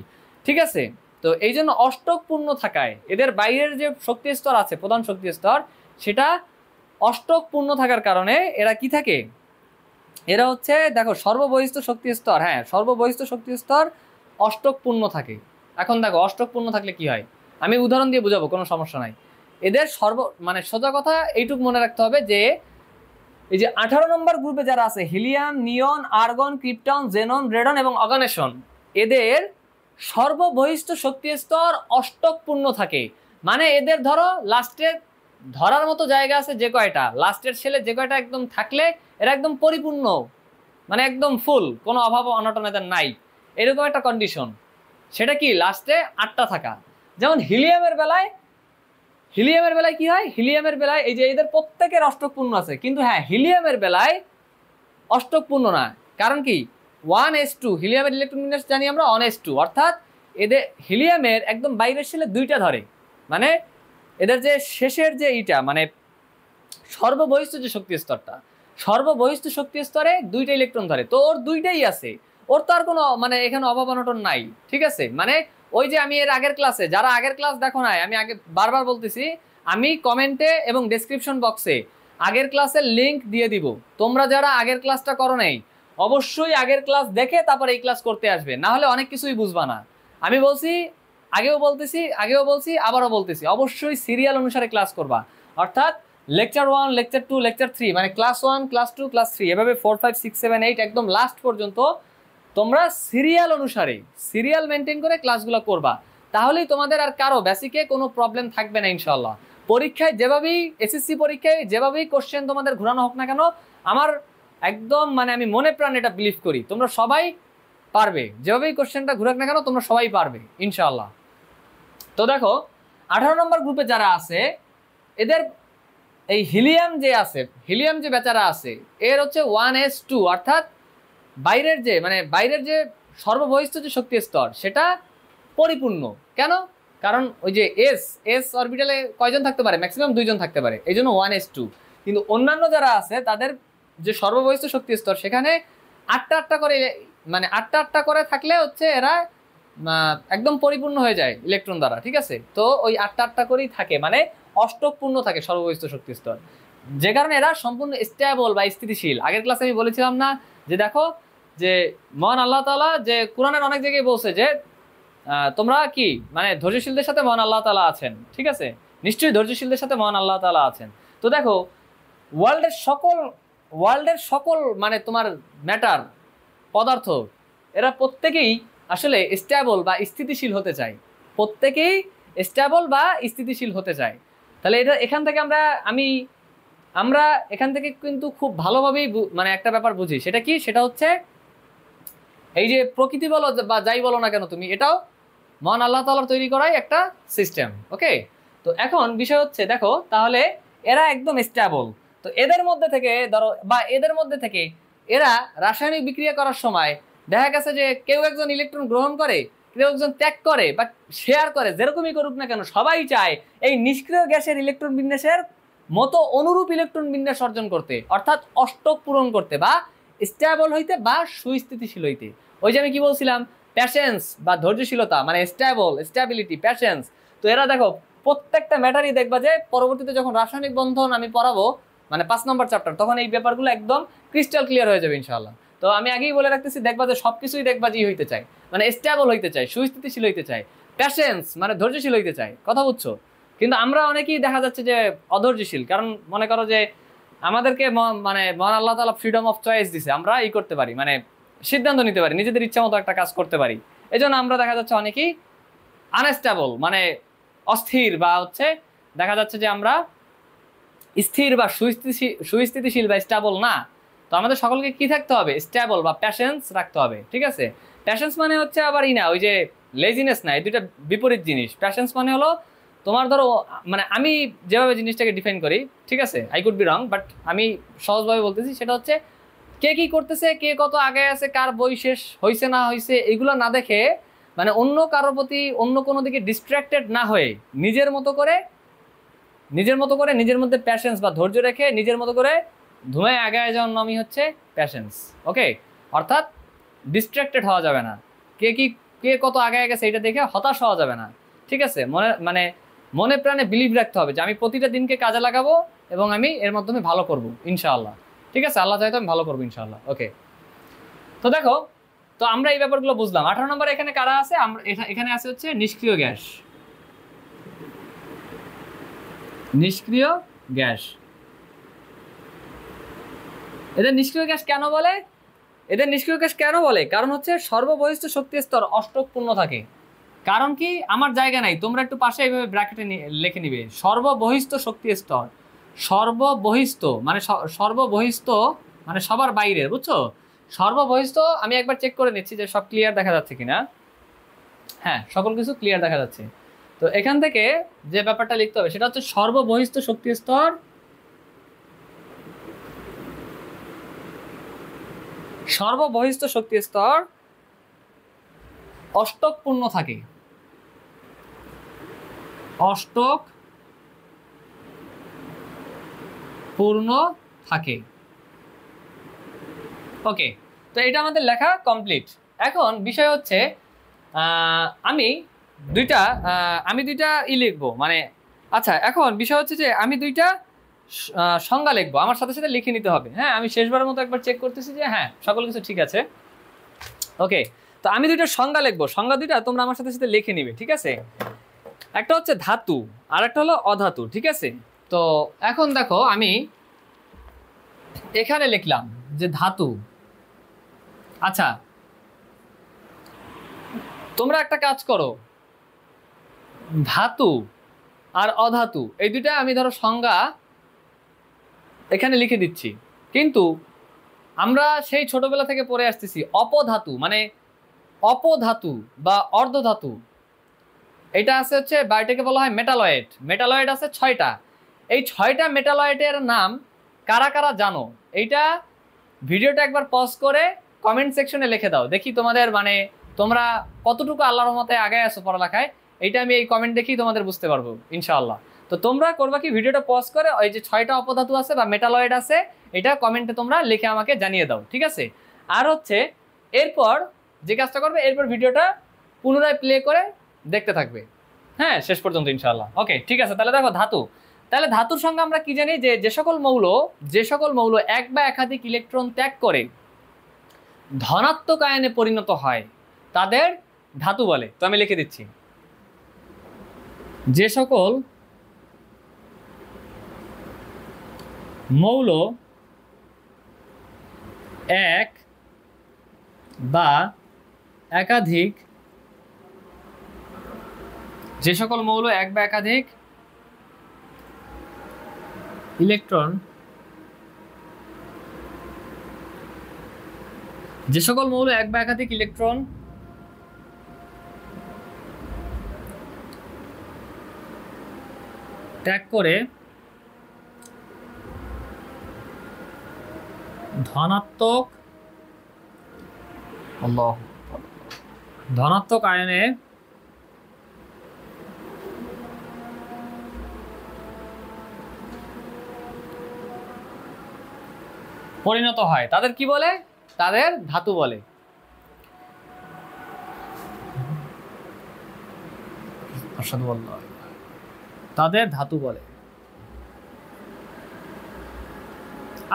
ঠিক আছে? তো এই জন্য অষ্টক পূর্ণ থাকায় এদের বাইরের যে শক্তি স্তর আছে, প্রধান শক্তি স্তর, সেটা অষ্টক পূর্ণ থাকার কারণে এরা কি থাকে? এরা হচ্ছে দেখো সর্ববহিষ্ঠ শক্তি স্তর, হ্যাঁ সর্ববহিষ্ঠ শক্তি স্তর অষ্টক পূর্ণ থাকে। এখন দেখো অষ্টক পূর্ণ থাকলে কি হয় আমি উদাহরণ দিয়ে বুঝাবো, কোনো সমস্যা নাই। এদের মানে সোজা কথা এইটুকু মনে রাখতে হবে যে এই যে 18 নম্বর গ্রুপে যারা আছে হিলিয়াম, নিয়ন, আর্গন, ক্রিপ্টন, জেনন, রেডন এবং অর্গানেশন, এদের সর্ববহিষ্ঠ শক্তি স্তর অষ্টক পূর্ণ থাকে। মানে এদের ধরো লাস্টের ধরার মতো জায়গা আছে যে কয়টা, লাস্টের ছেলে যে কয়টা একদম থাকলে এরা একদম পরিপূর্ণ, মানে একদম ফুল, কোনো অভাব অনটন এদের নাই, এরকম একটা কন্ডিশন। সেটা কি? লাস্টে 8টা থাকা। যেমন হিলিয়ামের বেলায় কি হয়? হিলিয়ামের বেলায় এই যে এদের প্রত্যেকের অষ্টকপূর্ণ আছে, কিন্তু হ্যাঁ হিলিয়ামের বেলায় অষ্টকপূর্ণ না। কারণ কি? 1s2, হিলিয়ামের ইলেকট্রন বিন্যাস জানি আমরা 1s2, অর্থাৎ এদের হিলিয়ামের একদম বাইরের ছেলে 2টা ধরে, মানে এদের যে শেষের যে এইটা মানে সর্ববহিষ্ঠ যে শক্তি স্তরটা, সর্ববহিষ্ঠ শক্তি স্তরে 2টা ইলেকট্রন ধরে, তো ওর 2টাই আছে, ওর তো আর কোনো মানে এখানে অভাব অনটন নাই, ঠিক আছে? মানে ওই যে আমি এর আগের ক্লাসে, যারা আগের ক্লাস দেখো নাই, আমি আগে বারবার বলতেছি, আমি কমেন্টে এবং ডেসক্রিপশন বক্সে আগের ক্লাসের লিঙ্ক দিয়ে দিব। তোমরা যারা আগের ক্লাসটা করো নাই অবশ্যই আগের ক্লাস দেখে তারপর এই ক্লাস করতে আসবে, না হলে অনেক কিছুই বুঝবা না। আমি বলছি আগেও বলছি আবারও বলতেছি, অবশ্যই সিরিয়াল অনুসারে ক্লাস করবা। অর্থাৎ লেকচার 1, লেকচার 2, লেকচার 3, মানে ক্লাস 1, ক্লাস 2, ক্লাস 3, এভাবে 4, 5, 6, 7, 8 একদম লাস্ট পর্যন্ত তোমরা সিরিয়াল অনুসারে সিরিয়াল মেনটেন করে ক্লাসগুলো করবা। তাহলেই তোমাদের আর কারো বেসিকে কোনো প্রবলেম থাকবে না ইনশাল্লাহ। পরীক্ষায় যেভাবেই, এসএসসি পরীক্ষায় যেভাবেই কোশ্চেন তোমাদের ঘোরানো হোক না কেন, আমার একদম মানে আমি মনে প্রাণ এটা বিলিভ করি তোমরা সবাই পারবে। যেভাবেই কোশ্চেনটা ঘুরাক না কেন তোমরা সবাই পারবে ইনশাল্লাহ। তো দেখো 18 নম্বর গ্রুপে যারা আছে এদের এই হিলিয়াম যে বেচারা আছে এর হচ্ছে 1s2, অর্থাৎ বাইরের যে সর্ববহিষ্ঠ যে শক্তি স্তর সেটা পরিপূর্ণ। কেন? কারণ ওই যে এস অরবিটালে কয়জন থাকতে পারে? ম্যাক্সিমাম 2 জন থাকতে পারে, এই জন্য 1s2। কিন্তু অন্যান্য যারা আছে তাদের যে সর্ববহিষ্ঠ শক্তি স্তর সেখানে 8টা করে, মানে 8টা করে থাকলে হচ্ছে এরা একদম পরিপূর্ণ হয়ে যায় ইলেকট্রন দ্বারা, ঠিক আছে? তো ওই 8টা করেই থাকে, মানে অষ্টকপূর্ণ থাকে সর্ববহিষ্ঠ শক্তি স্তর, যে কারণে এরা সম্পূর্ণ স্টেবল বা স্থিতিশীল। আগের ক্লাসে আমি বলেছিলাম না যে দেখো যে মহান আল্লাহ তাআলা যে কোরআনের অনেক জায়গায় বলছে যে তোমরা কি মানে ধৈর্যশীলদের সাথে মহান আল্লাহ তাআলা আছেন, ঠিক আছে? নিশ্চয়ই ধৈর্যশীলদের সাথে মহান আল্লাহ তাআলা আছেন। তো দেখো ওয়ার্ল্ডের সকল মানে তোমার ম্যাটার পদার্থ এরা প্রত্যেকেই আসলে স্টেবল বা স্থিতিশীল হতে চায়, প্রত্যেকেই স্টেবল বা স্থিতিশীল হতে চায়। তাহলে এটা এখান থেকে আমরা এখান থেকে কিন্তু খুব ভালোভাবেই মানে একটা ব্যাপার বুঝি, সেটা কি? সেটা হচ্ছে এই যে প্রকৃতি বলো বা যাই বলো না কেন তুমি, এটাও মহান আল্লাহ তাআলার তৈরি করাই একটা সিস্টেম। ওকে, তো এখন বিষয় হচ্ছে দেখো তাহলে এরা একদম স্টেবল। তো এদের মধ্যে থেকে এরা রাসায়নিক বিক্রিয়া করার সময় দেখা গেছে যে কেউ একজন ইলেকট্রন গ্রহণ করে, কেউ একজন ত্যাগ করে বা শেয়ার করে, যেরকমই করুক না কেন সবাই চায় এই নিষ্ক্রিয় গ্যাসের ইলেকট্রন বিন্যাসের মতো অনুরূপ ইলেকট্রন বিন্যাস অর্জন করতে, অর্থাৎ অষ্টক পূরণ করতে বা স্টেবল হইতে বা সুস্থিতিশীল হইতে। ওই যে আমি কি বলছিলাম, প্যাশেন্স বা ধৈর্যশীলতা, মানে স্টেবিলিটি, প্যাশেন্স। তো এরা দেখো প্রত্যেকটা ম্যাটারই দেখবা যে পরবর্তীতে যখন রাসায়নিক বন্ধন আমি পড়াবো মানে 5 নম্বর চ্যাপ্টার, তখন এই ব্যাপারগুলো একদম ক্রিস্টাল ক্লিয়ার হয়ে যাবে ইনশাআল্লাহ। তো আমি আগেই বলে রাখতেছি, দেখবা যে সবকিছুই দেখবা যে হইতে চায়, মানে স্টেবল হইতে চায়, সুস্থিতিশীল হইতে চায়, প্যাশেন্স মানে ধৈর্যশীল হইতে চায়। কথা বুঝছো? কিন্তু আমরা অনেকেই দেখা যাচ্ছে যে অধৈর্যশীল, কারণ মনে করো যে আমাদেরকে মানে মহান আল্লাহ তাআলা ফ্রিডম অফ চয়েস দিছে, আমরা করতে পারি, মানে সিদ্ধান্ত নিতে পারি, নিজেদের ইচ্ছা মতো একটা কাজ করতে পারি। এই জন্য আমরা দেখা যাচ্ছে অনেকেই আনস্টেবল, মানে অস্থির, বা হচ্ছে দেখা যাচ্ছে যে আমরা স্থির বা সুস্থিতিশীল বা স্টেবল না। তো আমাদের সকলকে কি থাকতে হবে? স্টেবল বা প্যাশেন্স রাখতে হবে, ঠিক আছে? প্যাশেন্স মানে হচ্ছে আবার না ওই যে লেজিনেস না, এই দুইটা বিপরীত জিনিস। প্যাশেন্স মানে হলো তোমার ধরো, মানে আমি যেভাবে জিনিসটাকে ডিফাইন করি, ঠিক আছে, I could be wrong, but আমি সহজভাবে বলতেছি, সেটা হচ্ছে কে কি করতেছে, কে কত আগে আছে, কার বই শেষ হয়েছে না হয়েছে, এগুলো না দেখে, মানে অন্য কারোর প্রতি অন্য কোনো দিকে ডিস্ট্র্যাক্টেড না হয়ে নিজের মতো করে নিজের মধ্যে প্যাশেন্স বা ধৈর্য রেখে নিজের মতো করে ধুমায় আগায় যাওয়ার নামই হচ্ছে প্যাশেন্স। ওকে, অর্থাৎ ডিস্ট্র্যাক্টেড হওয়া যাবে না, কে কত আগায় গেছে এটা দেখে হতাশ হওয়া যাবে না, ঠিক আছে? মনে প্রাণে বিলিভ রাখতে হবে যে আমি প্রতিটা দিনকে কাজে লাগাবো এবং আমি এর মাধ্যমে ভালো করব ইনশাআল্লাহ, ঠিক আছে? আল্লাহ চাইতো আমি ভালো করবো ইনশাআল্লাহ। ওকে, তো দেখো, তো আমরা এই ব্যাপারগুলো বুঝলাম। 18 নম্বরে এখানে কারা আছে? এখানে আছে হচ্ছে নিষ্ক্রিয় গ্যাস। এদের নিষ্ক্রিয় গ্যাস কেন বলে? কারণ হচ্ছে সর্ববহিষ্ঠ শক্তি স্তর অষ্টক পূর্ণ থাকে। কারণ কি? আমার জায়গা নাই, তোমরা একটু পাশে এইভাবে ব্র্যাকেটে লিখে নিবে, সর্ববহিষ্ঠ শক্তি স্তর। সর্ববহিষ্ঠ মানে সবার বাইরে, বুঝছো? সর্ববহিষ্ঠ আমি একবার চেক করে নিচ্ছি যে সব ক্লিয়ার দেখা যাচ্ছে কিনা। হ্যাঁ, সকল কিছু ক্লিয়ার দেখা যাচ্ছে। তো এখান থেকে যে ব্যাপারটা লিখতে হবে সেটা হচ্ছে সর্ববহিষ্ঠ শক্তি স্তর অষ্টক পূর্ণ থাকে। ওকে, তো এটা আমাদের লেখা কমপ্লিট। এখন বিষয় হচ্ছে আমি দুইটা লিখবো, মানে আচ্ছা, এখন বিষয় হচ্ছে যে আমি দুইটা সংজ্ঞা লিখবো, আমার সাথে সাথে লিখে নিতে হবে। হ্যাঁ, আমি শেষবারের মতো একবার চেক করতেছি যে হ্যাঁ সকল কিছু ঠিক আছে। ওকে, তো আমি দুইটা সংজ্ঞা লিখবো, সংজ্ঞা দুইটা তোমরা আমার সাথে সাথে লিখে নিবে, ঠিক আছে? একটা হচ্ছে ধাতু আর একটা হলো অধাতু, ঠিক আছে? তো এখন দেখো আমি এখানে লিখলাম যে ধাতু। আচ্ছা তোমরা একটা কাজ করো, ধাতু আর অধাতু এই দুইটা আমি ধরো সংজ্ঞা এখানে লিখে দিচ্ছি, কিন্তু আমরা সেই ছোটবেলা থেকে পড়ে আসতেছি অপধাতু, মানে অপধাতু বা অর্ধধাতু। এটা আছে হচ্ছে বা এটাকে বলা হয় মেটালয়েড। মেটালয়েড আছে 6টা। এই 6টা মেটালয়েডের নাম কারা কারা জানো? এইটা ভিডিওটা একবার পজ করে কমেন্ট সেকশনে লিখে দাও, দেখি তোমাদের মানে তোমরা কতটুকু আল্লাহর রহমতে আগে আছো পড়ালেখায়। এইটা আমি এই কমেন্ট দেখেই তোমাদের বুঝতে পারবো ইনশাআল্লাহ। তো তোমরা করবা কি, ভিডিওটা পজ করে ওই যে 6টা অপধাতু আছে বা মেটালয়েড আছে এটা কমেন্টে তোমরা লিখে আমাকে জানিয়ে দাও, ঠিক আছে? আর হচ্ছে এরপর যে কাজটা করবে, এরপর ভিডিওটা পুনরায় প্লে করে দেখতে থাকবে, হ্যাঁ, শেষ পর্যন্ত ইনশাআল্লাহ। ওকে, ঠিক আছে। তাহলে দেখো ধাতু, তাহলে ধাতুর সঙ্গে আমরা কি জানি, যে সকল মৌল এক বা একাধিক ইলেকট্রন ত্যাগ করে ধনাত্মক আয়নে পরিণত হয় তাদের ধাতু বলে। তো আমি লিখে দিচ্ছি, যে সকল মৌল এক বা একাধিক ইলেকট্রন ত্যাগ করে ধনাত্মক আয়নে পরিণত হয় তাদের কি বলে? তাদের ধাতু বলে। তাদের ধাতু বলে।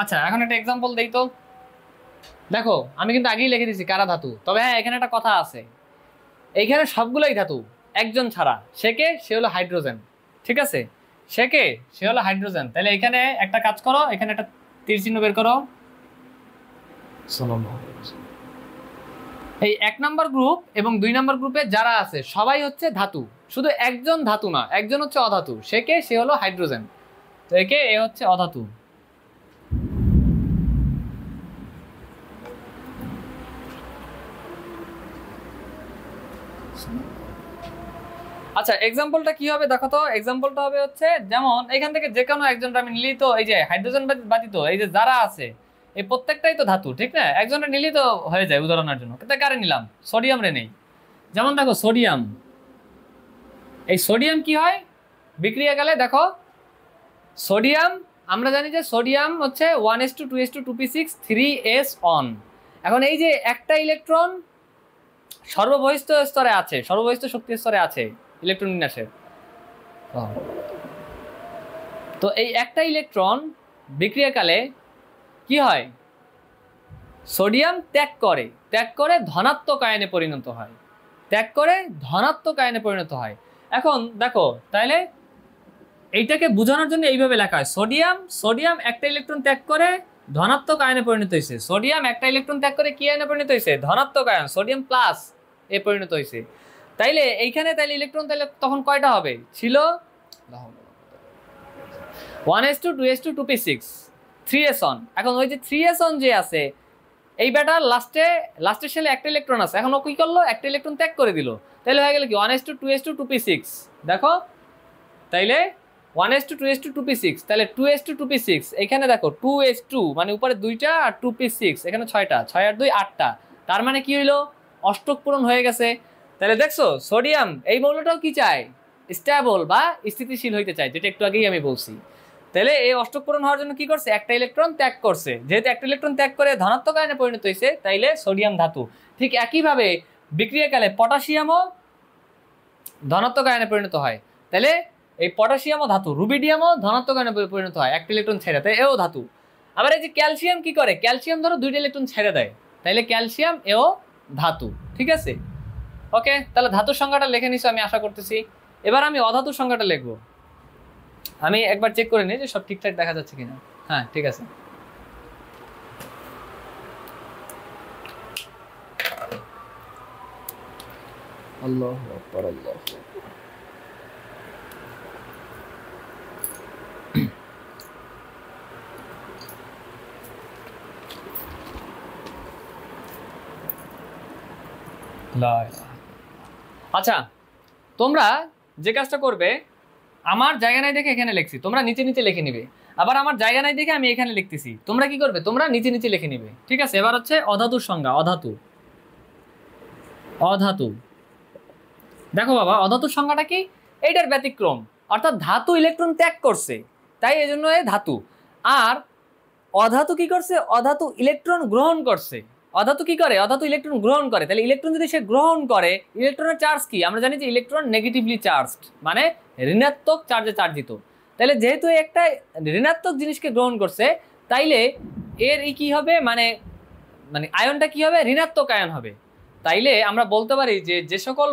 আচ্ছা এখন একটা এক্সাম্পল দেই তো। দেখো আমি কিন্তু আগেই লিখে দিয়েছি কারা ধাতু, তবে হ্যাঁ এখানে একটা কথা আছে, এইখানে সবগুলোই ধাতু একজন ছাড়া। সে কে? সে হলো হাইড্রোজেন, ঠিক আছে? সে কে? সে হলো হাইড্রোজেন। তাহলে এখানে একটা কাজ করো, এখানে একটা তীর চিহ্ন বের করো। এই 1 নম্বর গ্রুপ এবং 2 নম্বর গ্রুপে যারা আছে সবাই হচ্ছে ধাতু, শুধু একজন ধাতু না, একজন হচ্ছে অধাতু। সে কে? সে হলো হাইড্রোজেন। তো এ হচ্ছে অধাতু। আচ্ছা এক্সাম্পলটা কি হবে দেখো তো। এক্সাম্পলটা হবে হচ্ছে যেমন এখান থেকে যে কোনো একজনটা আমি নিলি, তো এই যে হাইড্রোজেন ব্যতীত এই যে যারা আছে এই প্রত্যেকটাই তো ধাতু, ঠিক না? একজনটা নিলি তো হয়ে যায় উদাহরণের জন্য। কিন্তু কারে নিলাম? সোডিয়াম রে নেই। যেমন দেখো সোডিয়াম, এই সোডিয়াম কি হয় বিক্রিয়াকালে? দেখো সোডিয়াম আমরা জানি যে সোডিয়াম হচ্ছে 1s2 2s2 2p6 3s on. এখন এই যে একটা ইলেকট্রন সর্ববহিষ্ঠ স্তরে আছে, সর্ববহিষ্ঠ শক্তি স্তরে আছে ইলেকট্রন বিন্যাসের। তো এই একটা ইলেকট্রন বিক্রিয়াকালে কি হয়? সোডিয়াম ত্যাগ করে ধনাত্মক আয়নে পরিণত হয়। এখন দেখো তাহলে এইটাকে বোঝানোর জন্য এইভাবে লেখা হয়, সোডিয়াম একটা ইলেকট্রন ত্যাগ করে ধনাত্মক আয়নে পরিণত হয়েছে। সোডিয়াম একটা ইলেকট্রন ত্যাগ করে কি আয়নে পরিণত হয়েছে? ধনাত্মক আয়ন, সোডিয়াম প্লাস এ পরিণত হয়েছে। তাইলে এইখানে তাইলে ইলেকট্রন তাইলে তখন কয়টা হবে? ছিল 1s2 2s2 2p6 3s on. এখন ওই যে 3s অন যে আছে এই ব্যাটার লাস্টের শেলে একটা ইলেকট্রন আছে, এখন ও কি করলো? একটা ইলেকট্রন ত্যাগ করে দিল। তাইলে হয়ে গেল কি 1s2 2s2 2p6। দেখো তাইলে 1s2 2s2 2p6, তাহলে 2s2 2p6 এখানে দেখো 2s2 মানে উপরে 2টা আর 2p6 এখানে 6টা, 6 আর 2 8টা। তার মানে কি হইলো? অষ্টক পূরণ হয়ে গেছে। তাহলে দেখছো সোডিয়াম এই মৌলটাও কি চায়? স্টেবল বা স্থিতিশীল হইতে চায়, যেটা একটু আগেই আমি বলছি। তাহলে এই অষ্টক পূরণ হওয়ার জন্য কি করছে? একটা ইলেকট্রন ত্যাগ করছে। যেহেতু একটা ইলেকট্রন ত্যাগ করে ধনাত্মক আয়নে পরিণত হয়েছে, তাইলে সোডিয়াম ধাতু। ঠিক একইভাবে বিক্রিয়াকালে পটাশিয়ামও ধনাত্মক আয়নে পরিণত হয়। তাহলে এই পটাশিয়ামও ধাতু, রুবিডিয়ামও ধনাত্মক আয়নে পরিণত হয় একটা ইলেকট্রন ছেড়ে, তাই এও ধাতু। আবার এই যে ক্যালসিয়াম কি করে? ক্যালসিয়াম ধরো 2টা ইলেকট্রন ছেড়ে দেয়, তাইলে ক্যালসিয়াম এও ধাতু, ঠিক ঠিক আছে? ওকে, তাহলে ধাতুর সংখ্যাটা লিখে নিছো আমি আশা করতেছি। এবার আমি অধাতুর সংখ্যাটা লিখবো। আমি একবার চেক করে নিই যে সব ঠিকঠাক দেখা যাচ্ছে কিনা। হ্যাঁ, ঠিক আছে। আল্লাহু আকবার, আল্লাহু আকবার। আচ্ছা, তোমরা যে কাজটা করবে, আমার জায়গা নাই দেখে এখানে লিখছি, তোমরা নিচে নিচে লিখে নিবে। আবার আমার জায়গা নাই দেখে আমি এখানে লিখতেছি, তোমরা কি করবে, তোমরা নিচে নিচে লিখে নিবে। ঠিক আছে? এবার হচ্ছে অধাতুর সংজ্ঞা। অধাতু, অধাতু। দেখো বাবা, অধাতুর সংজ্ঞাটা কি? এইটার ব্যতিক্রম, অর্থাৎ ধাতু ইলেকট্রন ত্যাগ করছে, তাই এই জন্য ধাতু। আর অধাতু কি করছে? অধাতু ইলেকট্রন গ্রহণ করছে। অধাতু কি করে? অধাতু ইলেকট্রন গ্রহণ করে। তাহলে ইলেকট্রন যদি সে গ্রহণ করে, ইলেকট্রনের চার্জ কি? আমরা জানি যে ইলেকট্রন নেগেটিভলি চার্জড, মানে ঋণাত্মক চার্জে চার্জিত। তাহলে যেহেতু একটা ঋণাত্মক জিনিসকে গ্রহণ করছে, তাইলে এর কি হবে, মানে মানে আয়নটা কি হবে? ঋণাত্মক আয়ন হবে। তাইলে আমরা বলতে পারি যে যে সকল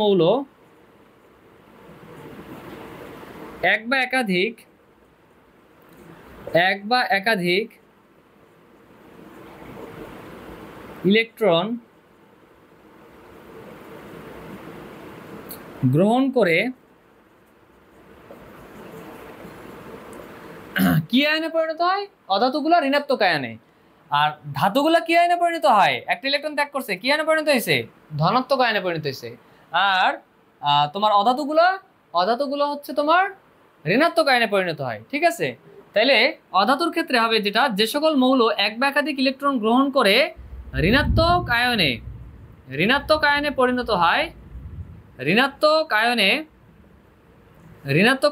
মৌল এক বা একাধিক ইলেকট্রন গ্রহণ করে কি আয়নে পরিণত হয়? অধাতুগুলো ঋণাত্মক আয়নে। আর ধাতুগুলো কি আয়নে পরিণত হয়? একটা ইলেকট্রন ত্যাগ করছে, কি আয়নে পরিণত হয়েছে? ধনাত্মক আয়নে পরিণত হয়েছে। আর তোমার অধাতুগুলো হচ্ছে তোমার ঋণাত্মক আয়নে পরিণত হয়। ঠিক আছে? তাইলে অধাতুর ক্ষেত্রে হবে যেটা, যে সকল মৌল এক বা একাধিক ইলেকট্রন গ্রহণ করে ঋণাত্মক আয়নে পরিণত হয়, ঋণাত্মক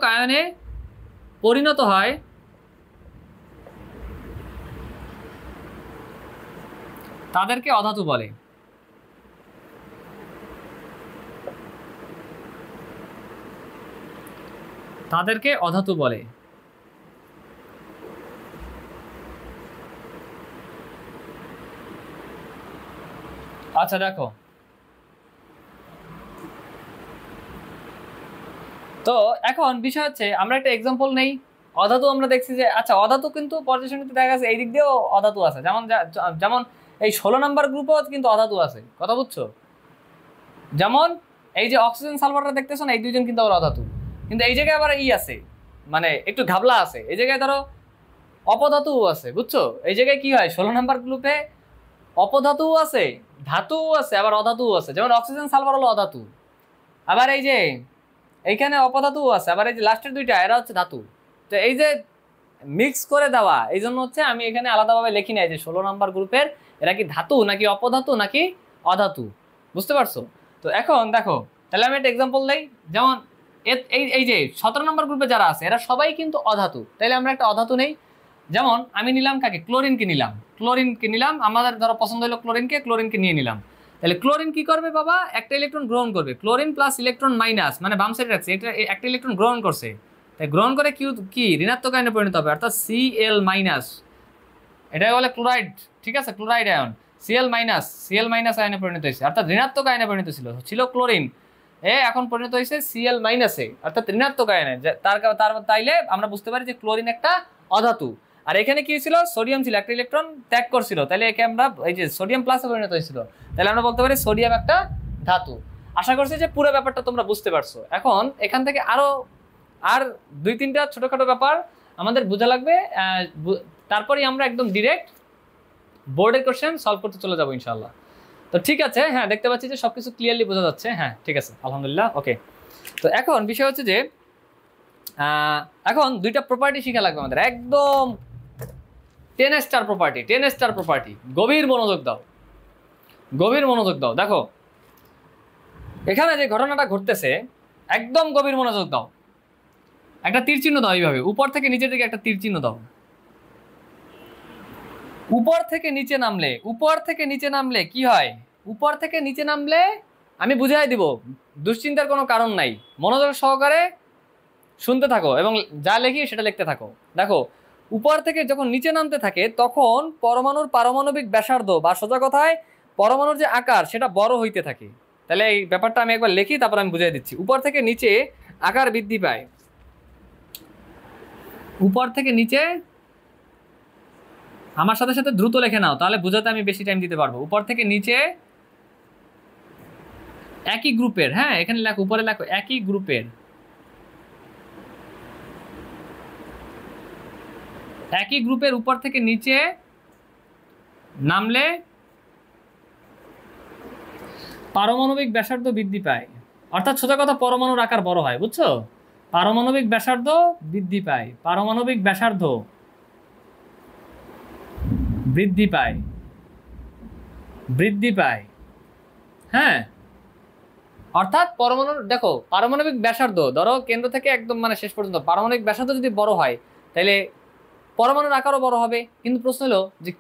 আয়নে পরিণত হয়, তাদেরকে অধাতু বলে। আচ্ছা দেখো, তো এখন বিষয় হচ্ছে আমরা একটা এক্সাম্পল নেই। অধাতু আমরা দেখছি যে, আচ্ছা অধাতু কিন্তু পর্যায়সারণীতে দেখা গেছে এই দিক দিয়েও অধাতু আছে, যেমন এই 16 নাম্বার গ্রুপেও কিন্তু অধাতু আছে, কথা বুঝছো? যেমন এই যে অক্সিজেন সালফারটা দেখতেছো না, এই দুইজন কিন্তু আবার অধাতু। কিন্তু এই জায়গায় আবার আছে, মানে একটু ঘাবলা আছে। এই জায়গায় ধরো অপধাতু আছে, বুঝছো? এই জায়গায় কি হয়, 16 নাম্বার গ্রুপে অপধাতু আছে, ধাতু আছে, আবার অধাতু আছে। যেমন অক্সিজেন সালফার হলো অধাতু, আবার এই যে এইখানে অপধাতু আছে, আবার এই যে লাস্টের দুইটা এরা হচ্ছে ধাতু। তো এই যে মিক্স করে দেওয়া, এই জন্য হচ্ছে আমি এখানে আলাদাভাবে লিখি নাই যে 16 নাম্বার গ্রুপের এরা কি ধাতু নাকি অপধাতু নাকি অধাতু, বুঝতে পারছো? তো এখন দেখো, তাহলে আমি একটা এক্সাম্পল দেই। যেমন এই যে 17 নম্বর গ্রুপে যারা আছে এরা সবাই কিন্তু অধাতু। তাইলে আমরা একটা অধাতু নেই। যেমন আমি নিলাম কাকে? ক্লোরিনকে নিলাম। আমাদের ধরো পছন্দ হলো ক্লোরিনকে নিয়ে নিলাম। তাহলে ক্লোরিন কি করবে বাবা? একটা ইলেকট্রন গ্রহণ করবে। ক্লোরিন প্লাস ইলেকট্রন মাইনাস, মানে বাম সাইডে রাখছে, এটা একটা ইলেকট্রন গ্রহণ করছে। তাই গ্রহণ করে কি ঋণাত্মক আয়নে পরিণত হবে, অর্থাৎ Cl মাইনাস, এটাই বলে ক্লোরাইড। ঠিক আছে? ক্লোরাইড আয়ন Cl মাইনাস আয়নে পরিণত হয়েছে, অর্থাৎ ঋণাত্মক আয়নে পরিণত ছিল ক্লোরিন, এখন পরিণত হয়েছে Cl মাইনাসে, অর্থাৎ ঋণাত্মক আয়নে। তাইলে আমরা বুঝতে পারি যে ক্লোরিন একটা অধাতু। আর এখানে কি ছিল? সোডিয়াম ছিল, একটা ইলেকট্রন ত্যাগ করছিল, তাহলে একে আমরা এই যে সোডিয়াম প্লাসে পরিণত হয়েছিল, তাহলে আমরা বলতে পারি সোডিয়াম একটা ধাতু। আশা করছি যে পুরো ব্যাপারটা তোমরা বুঝতে পারছো। এখন এখান থেকে আর 2-3টা ছোটখাটো ব্যাপার আমাদের বোঝা লাগবে, তারপরেই আমরা একদম ডিরেক্ট বোর্ডের কোশ্চেন সলভ করতে চলে যাবো ইনশাআল্লাহ। তো ঠিক আছে, হ্যাঁ দেখতে পাচ্ছি যে সবকিছু ক্লিয়ারলি বোঝা যাচ্ছে। হ্যাঁ ঠিক আছে, আলহামদুলিল্লাহ। ওকে, তো এখন বিষয় হচ্ছে যে এখন 2টা প্রপার্টি শিখা লাগবে আমাদের, একদম 10 স্টার প্রপার্টি। গভীর মনোযোগ দাও। দেখো এখানে যে ঘটনাটা ঘটতেছে, একদম গভীর মনোযোগ দাও। একটা তীর চিহ্ন দাও, এইভাবে উপর থেকে নিচের দিকে একটা তীর চিহ্ন দাও। উপর থেকে নিচে নামলে কি হয়? উপর থেকে নিচে নামলে আমি বুঝাই দিব, দুশ্চিন্তার কোনো কারণ নাই, মনোযোগ সহকারে শুনতে থাকো এবং যা লিখি সেটা লিখতে থাকো। দেখো উপর থেকে যখন নিচে নামতে থাকে তখন পরমাণুর পারমাণবিক ব্যাসার্ধ বা সোজা কথায় পরমাণুর যে আকার সেটা বড় হইতে থাকে। তাহলে এই ব্যাপারটা আমি একবার লিখি, তারপর আমি বুঝিয়ে দিচ্ছি। উপর থেকে নিচে আকার বৃদ্ধি পায়, উপর থেকে নিচে, আমার সাথে সাথে দ্রুত লিখে নাও তাহলে বোঝাতে আমি বেশি টাইম দিতে পারবো। উপর থেকে নিচে একই গ্রুপের, হ্যাঁ এখানে লেখো, উপরে লেখো একই গ্রুপের, একই গ্রুপের উপর থেকে নিচে নামলে পারমাণবিক ব্যাসার্ধ বৃদ্ধি পায়। অর্থাৎ সোজা কথা পরমাণুর আকার বড় হয়, বুঝছো? পারমাণবিক ব্যাসার্ধ বৃদ্ধি পায়, পারমাণবিক ব্যাসার্ধ বৃদ্ধি পায়, বৃদ্ধি পায়, হ্যাঁ। অর্থাৎ পরমাণুর দেখো পারমাণবিক ব্যাসার্ধ ধরো কেন্দ্র থেকে একদম মানে শেষ পর্যন্ত পারমাণবিক ব্যাসার্ধ যদি বড় হয় তাহলে পরমাণুর আকারও বড় হবে। কিন্তু প্রশ্ন হলো যে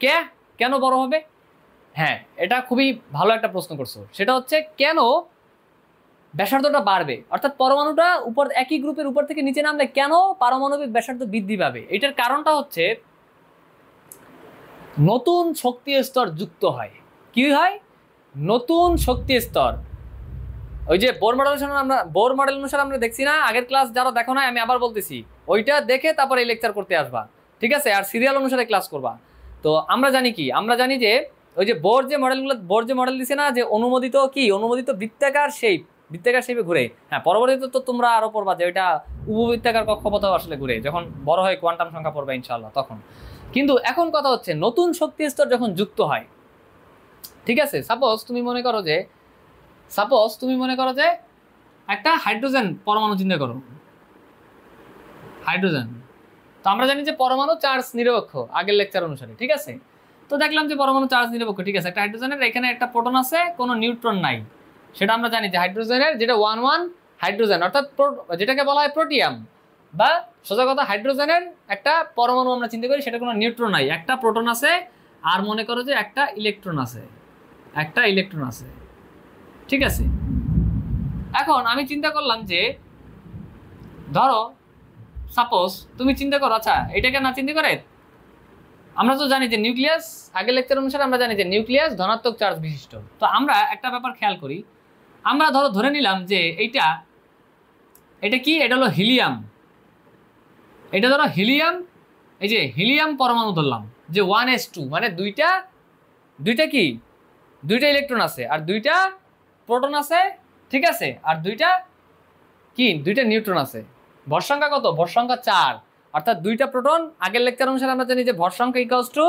কেন বড় হবে? হ্যাঁ, এটা খুবই ভালো একটা প্রশ্ন করছো। সেটা হচ্ছে কেন ব্যাসার্ধটা বাড়বে, অর্থাৎ পরমাণুটা উপর একই গ্রুপের উপর থেকে নিচে নামলে কেন পারমাণবিক ব্যাসার্ধ বৃদ্ধি পাবে? এটার কারণটা হচ্ছে নতুন শক্তি স্তর যুক্ত হয়। কি হয়? নতুন শক্তি স্তর। ওই যে বোর মডেল অনুসারে আমরা দেখছি না, আগের ক্লাস যারা দেখো না, আমি আবার বলতেছি ওইটা দেখে তারপর এই লেকচার করতে আসবা, ঠিক আছে? আর সিরিয়াল অনুসারে ক্লাস করবা। তো আমরা জানি কি, আমরা জানি যে ওই যে বোর যে মডেল দিছে না, যে অনুমোদিত বৃত্তাকার শেপে ঘুরে। হ্যাঁ, পরবর্তীতে তো তোমরা আরো পড়বা যে ওইটা উপবৃত্তাকার কক্ষপথ আসলে ঘুরে, যখন বড় হয় কোয়ান্টাম সংখ্যা পড়বা ইনশাআল্লাহ তখন। কিন্তু এখন কথা হচ্ছে নতুন শক্তি স্তর যখন যুক্ত হয়, ঠিক আছে? সাপোজ তুমি মনে করো যে একটা হাইড্রোজেন পরমাণু চিন্তা করো, হাইড্রোজেন। তো আমরা জানি যে পরমাণু চার্জ নিরপেক্ষ আগের লেকচার অনুসারে, ঠিক আছে? তো দেখলাম যে পরমাণু চার্জ নিরপেক্ষ, ঠিক আছে। একটা হাইড্রোজেনের এখানে একটা প্রোটন আছে, কোনো নিউট্রন নাই, সেটা আমরা জানি যে হাইড্রোজেনের যেটা 1 হাইড্রোজেন, অর্থাৎ যেটাকে বলা হয় প্রোটিয়াম, বা সোজা কথা হাইড্রোজেনের একটা পরমাণু আমরা চিন্তা করি, সেটা কোনো নিউট্রন নাই, একটা প্রোটন আছে, আর মনে করো যে একটা ইলেকট্রন আছে, ঠিক আছে? এখন আমি চিন্তা করলাম যে ধরো সাপোজ তুমি চিন্তা করো, আচ্ছা এটাকে না চিন্তা করে আমরা তো জানি যে নিউক্লিয়াস, আগের লেকচার অনুসারে আমরা জানি যে নিউক্লিয়াস ধনাত্মক চার্জ বিশিষ্ট। তো আমরা একটা ব্যাপার খেয়াল করি, আমরা ধরে নিলাম যে এটা কি, এটা হলো হিলিয়াম, এটা ধরো হিলিয়াম, এই যে হিলিয়াম পরমাণু ধরলাম যে 1s2, মানে দুইটা কি, দুইটা ইলেকট্রন আছে আর দুইটা প্রোটন আছে, ঠিক আছে? আর দুইটা নিউট্রন আছে। ভর সংখ্যা কত? ভর সংখ্যা 4, অর্থাৎ দুইটা প্রোটন। আগের লেকচার অনুসারে আমরা জানি যে ভর সংখ্যা ইকুয়ালস টু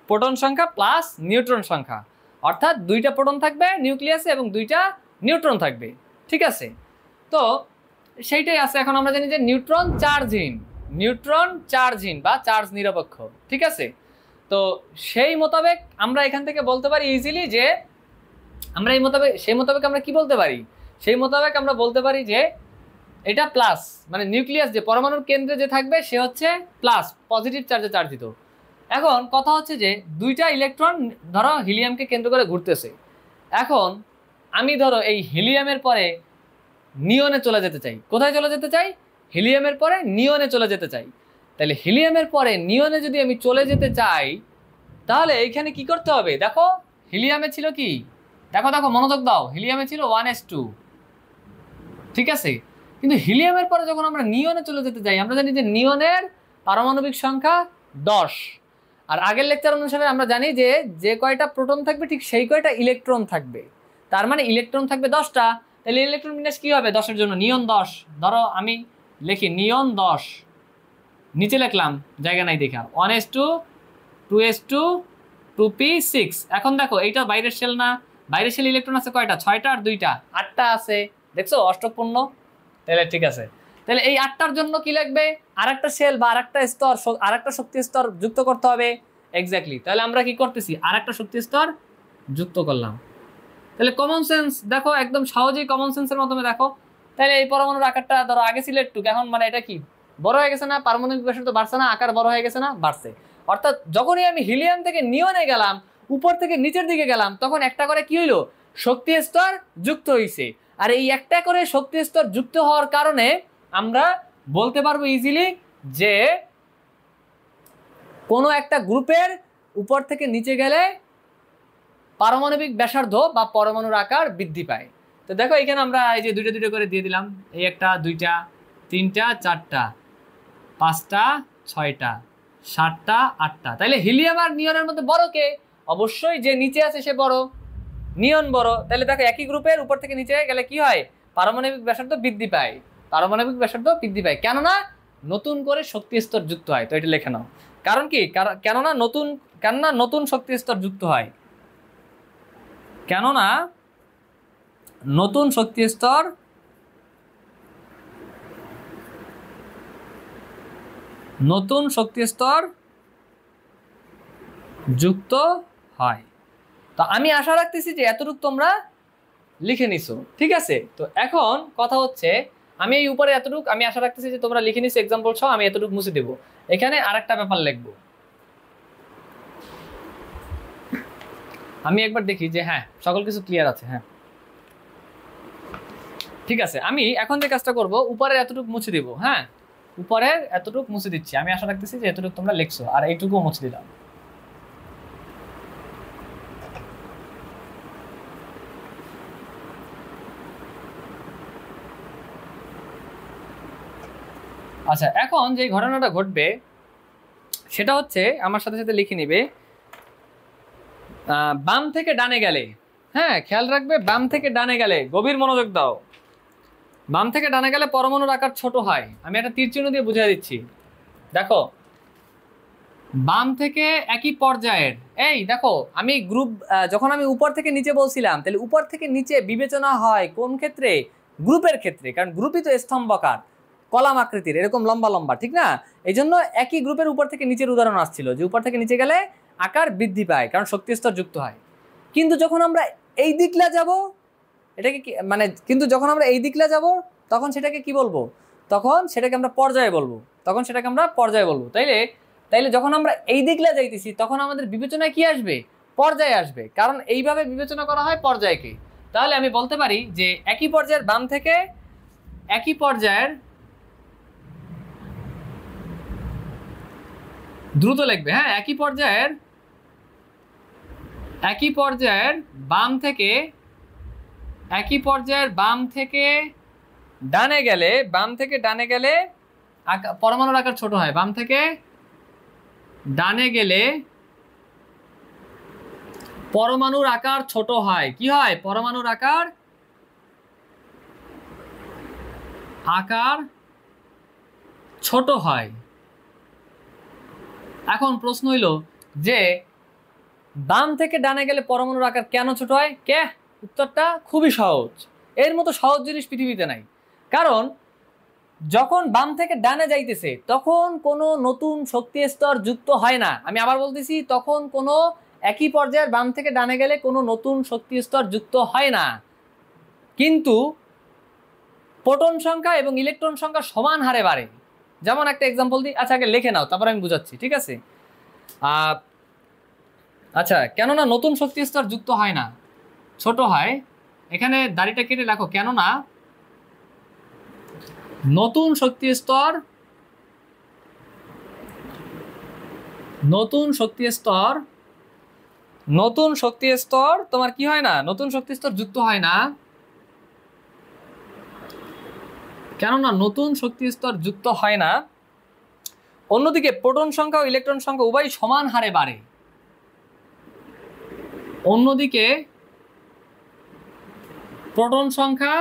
প্রোটন সংখ্যা প্লাস নিউট্রন সংখ্যা, অর্থাৎ দুইটা প্রোটন থাকবে নিউক্লিয়াসে এবং দুইটা নিউট্রন থাকবে, ঠিক আছে? তো সেইটাই আছে। এখন আমরা জানি যে নিউট্রন চার্জহীন বা চার্জ নিরপেক্ষ, ঠিক আছে? তো সেই মোতাবেক আমরা এখান থেকে বলতে পারি ইজিলি যে আমরা সেই মোতাবেক আমরা কি বলতে পারি? সেই মোতাবেক আমরা বলতে পারি যে এটা প্লাস, মানে নিউক্লিয়াস যে পরমাণুর কেন্দ্রে যে থাকবে সে হচ্ছে প্লাস, পজিটিভ চার্জে চার্জিত। এখন কথা হচ্ছে যে দুইটা ইলেকট্রন ধরো হিলিয়ামকে কেন্দ্র করে ঘুরতেছে। এখন আমি ধরো এই হিলিয়ামের পরে নিয়নে চলে যেতে চাই। কোথায় চলে যেতে চাই? হিলিয়ামের পরে নিয়নে চলে যেতে চাই। তাহলে হিলিয়ামের পরে নিয়নে যদি আমি চলে যেতে চাই তাহলে এইখানে কি করতে হবে? দেখো হিলিয়ামে ছিল কি, দেখো মনোযোগ দাও, হিলিয়ামে ছিল 1s2, ঠিক আছে? কিন্তু হিলিয়ামের পরে যখন আমরা নিয়নে চলে যেতে চাই, আমরা জানি যে নিয়নের পারমাণবিক সংখ্যা 10, আর আগের লেকচার অনুসারে আমরা জানি যে যে কয়টা প্রোটন থাকবে ঠিক সেই কয়টা ইলেকট্রন থাকবে, তার মানে ইলেকট্রন থাকবে 10টা। তাহলে ইলেকট্রন বিন্যাস কি হবে? 10-এর জন্য নিয়ন 10, ধরো আমি লিখি নিয়ন 10, নিচে লিখলাম জায়গা নাই দেখা, 1s2, 2s2, 2p6। এখন দেখো এইটা বাইরের শেল না, বাইরের শেল ইলেকট্রন আছে কয়টা? 6টা, আর 2টা 8টা আছে, দেখছো অষ্টকপূর্ণ। তাহলে ঠিক আছে, তাহলে এই 8টার জন্য কি লাগবে? আরেকটা শেল বা আরেকটা শক্তি স্তর যুক্ত করতে হবে। এক্স্যাক্টলি, তাহলে আমরা কি করতেছি? আরেকটা শক্তি স্তর যুক্ত করলাম। তাহলে কমন সেন্স দেখো, একদম সহজেই কমন সেন্সের মাধ্যমে দেখো। তাহলে এই পরমাণুর আকারটা ধরো আগে ছিল একটু, এখন মানে এটা কি বড় হয়ে গেছে না? পারমাণবিক ব্যাসার্ধ তো বাড়ছে না, আকার বড় হয়ে গেছে না? বাড়ছে। অর্থাৎ যখনই আমি হিলিয়াম থেকে নিয়নে গেলাম, উপর থেকে নিচের দিকে গেলাম, তখন একটা করে কি হইলো? শক্তি স্তর যুক্ত হইছে। আর এই একটা করে শক্তি স্তর যুক্ত হওয়ার কারণে আমরা বলতে পারবো ইজিলি যে কোনো একটা গ্রুপের উপর থেকে নিচে গেলে পারমাণবিক ব্যাসার্ধ বা পরমাণুর আকার বৃদ্ধি পায়। তো দেখো এখানে আমরা এই যে দুইটা দুইটা করে দিয়ে দিলাম, এই একটা, দুইটা, তিনটা, চারটা, পাঁচটা, ছয়টা, সাতটা, আটটা। তাইলে হিলিয়াম আর নিয়নের মধ্যে বড় কে? অবশ্যই যে নিচে আছে সে বড়, নিয়ন বড়। তাহলে দেখো একই গ্রুপের উপর থেকে নিচে গেলে কি হয়? পারমাণবিক ব্যাসার্ধ বৃদ্ধি পায়, পারমাণবিক ব্যাসার্ধ বৃদ্ধি পায়। কেননা নতুন করে শক্তি স্তর যুক্ত হয়। তো এটা লিখে নাও। কারণ কি? কেননা নতুন শক্তি স্তর যুক্ত হয়, কেননা নতুন শক্তি স্তর যুক্ত হয়। তো আমি আশা রাখতেছি যে এতটুকু তোমরা লিখে নিছো, ঠিক আছে? তো এখন কথা হচ্ছে, আমি এই উপরে এতটুকু আমি আশা রাখতেছি যে তোমরা লিখে নিছো এক্সাম্পল সহ। আমি এতটুকু মুছে দেবো। এখানে আরেকটা ব্যাপার লিখবো। আমি একবার দেখি যে হ্যাঁ সকল কিছু ক্লিয়ার আছে। হ্যাঁ ঠিক আছে, আমি এখন যে কাজটা করব, উপরের এতটুকু মুছে দিব। হ্যাঁ উপরের এতটুকু মুছে দিচ্ছি। আমি আশা রাখতেছি যে এতটুকু তোমরা লিখছো, আর এইটুকু মুছে দিলাম। আচ্ছা, এখন যে ঘটনাটা ঘটবে সেটা হচ্ছে, আমার সাথে সাথে লিখে নিবে, বাম থেকে ডানে গেলে, হ্যাঁ খেয়াল রাখবে, বাম থেকে ডানে গেলে, গভীর মনোযোগ দাও, বাম থেকে ডানে গেলে পরমাণুর আকার ছোট হয়। আমি একটা তীর চিহ্ন দিয়ে বুঝিয়ে দিচ্ছি। দেখো বাম থেকে একই পর্যায়ের, এই দেখো আমি গ্রুপ, যখন আমি উপর থেকে নিচে বলছিলাম, তাহলে উপর থেকে নিচে বিবেচনা হয় কোন ক্ষেত্রে? গ্রুপের ক্ষেত্রে। কারণ গ্রুপই তো স্তম্ভাকার, কলাম আকৃতির, এরকম লম্বা লম্বা, ঠিক না? এই জন্য একই গ্রুপের উপর থেকে নিচের উদাহরণ আসছিল, যে উপর থেকে নিচে গেলে আকার বৃদ্ধি পায়, কারণ শক্তি স্তর যুক্ত হয়। কিন্তু যখন আমরা এই দিকলা যাব, এটাকে কি মানে, কিন্তু যখন আমরা এই দিকলা যাব তখন সেটাকে কি বলবো? তখন সেটাকে আমরা পর্যায়ে বলবো, তাইলে যখন আমরা এই দিকলা যাইতেছি তখন আমাদের বিবেচনায় কি আসবে? পর্যায়ে আসবে, কারণ এইভাবে বিবেচনা করা হয় পর্যায়কে। তাহলে আমি বলতে পারি যে একই পর্যায়ের বাম থেকে, একই পর্যায়ের, দ্রুত লিখবে, হ্যাঁ একই পর্যায়ের বাম থেকে, একই পর্যায়ের বাম থেকে ডানে গেলে পরমাণুর আকার ছোট হয়। বাম থেকে ডানে গেলে পরমাণুর আকার ছোট হয়। কি হয়? পরমাণুর আকার ছোট হয়। এখন প্রশ্ন হইল যে বাম থেকে ডানে গেলে পরমাণুর আকার কেন ছোট হয়? উত্তরটা খুবই সহজ। এর মতো সহজ জিনিস পৃথিবীতে নাই। কারণ যখন বাম থেকে ডানে যাইতেছে তখন কোনো নতুন শক্তি স্তর যুক্ত হয় না। আমি আবার বলতেছি, তখন কোনো একই পর্যায়ের বাম থেকে ডানে গেলে কোনো নতুন শক্তি স্তর যুক্ত হয় না। কিন্তু প্রোটন সংখ্যা এবং ইলেকট্রন সংখ্যা সমান হারে বাড়ে। যেমন একটা এক্সাম্পল দিই, আচ্ছা আগে লিখে নাও, তারপর আমি বুঝাচ্ছি, ঠিক আছে? আচ্ছা, কেননা নতুন শক্তি স্তর যুক্ত হয় না, ছোট হয়। এখানে দাড়িটা কেটে রাখো। কেননা নতুন শক্তি স্তর তোমার কি হয় না? নতুন শক্তি স্তর যুক্ত হয় না। কেননা নতুন শক্তি স্তর যুক্ত হয় না। অন্যদিকে প্রোটন সংখ্যা ও ইলেকট্রন সংখ্যা উভয় সমান হারে বাড়ে। অন্যদিকে প্রোটন সংখ্যা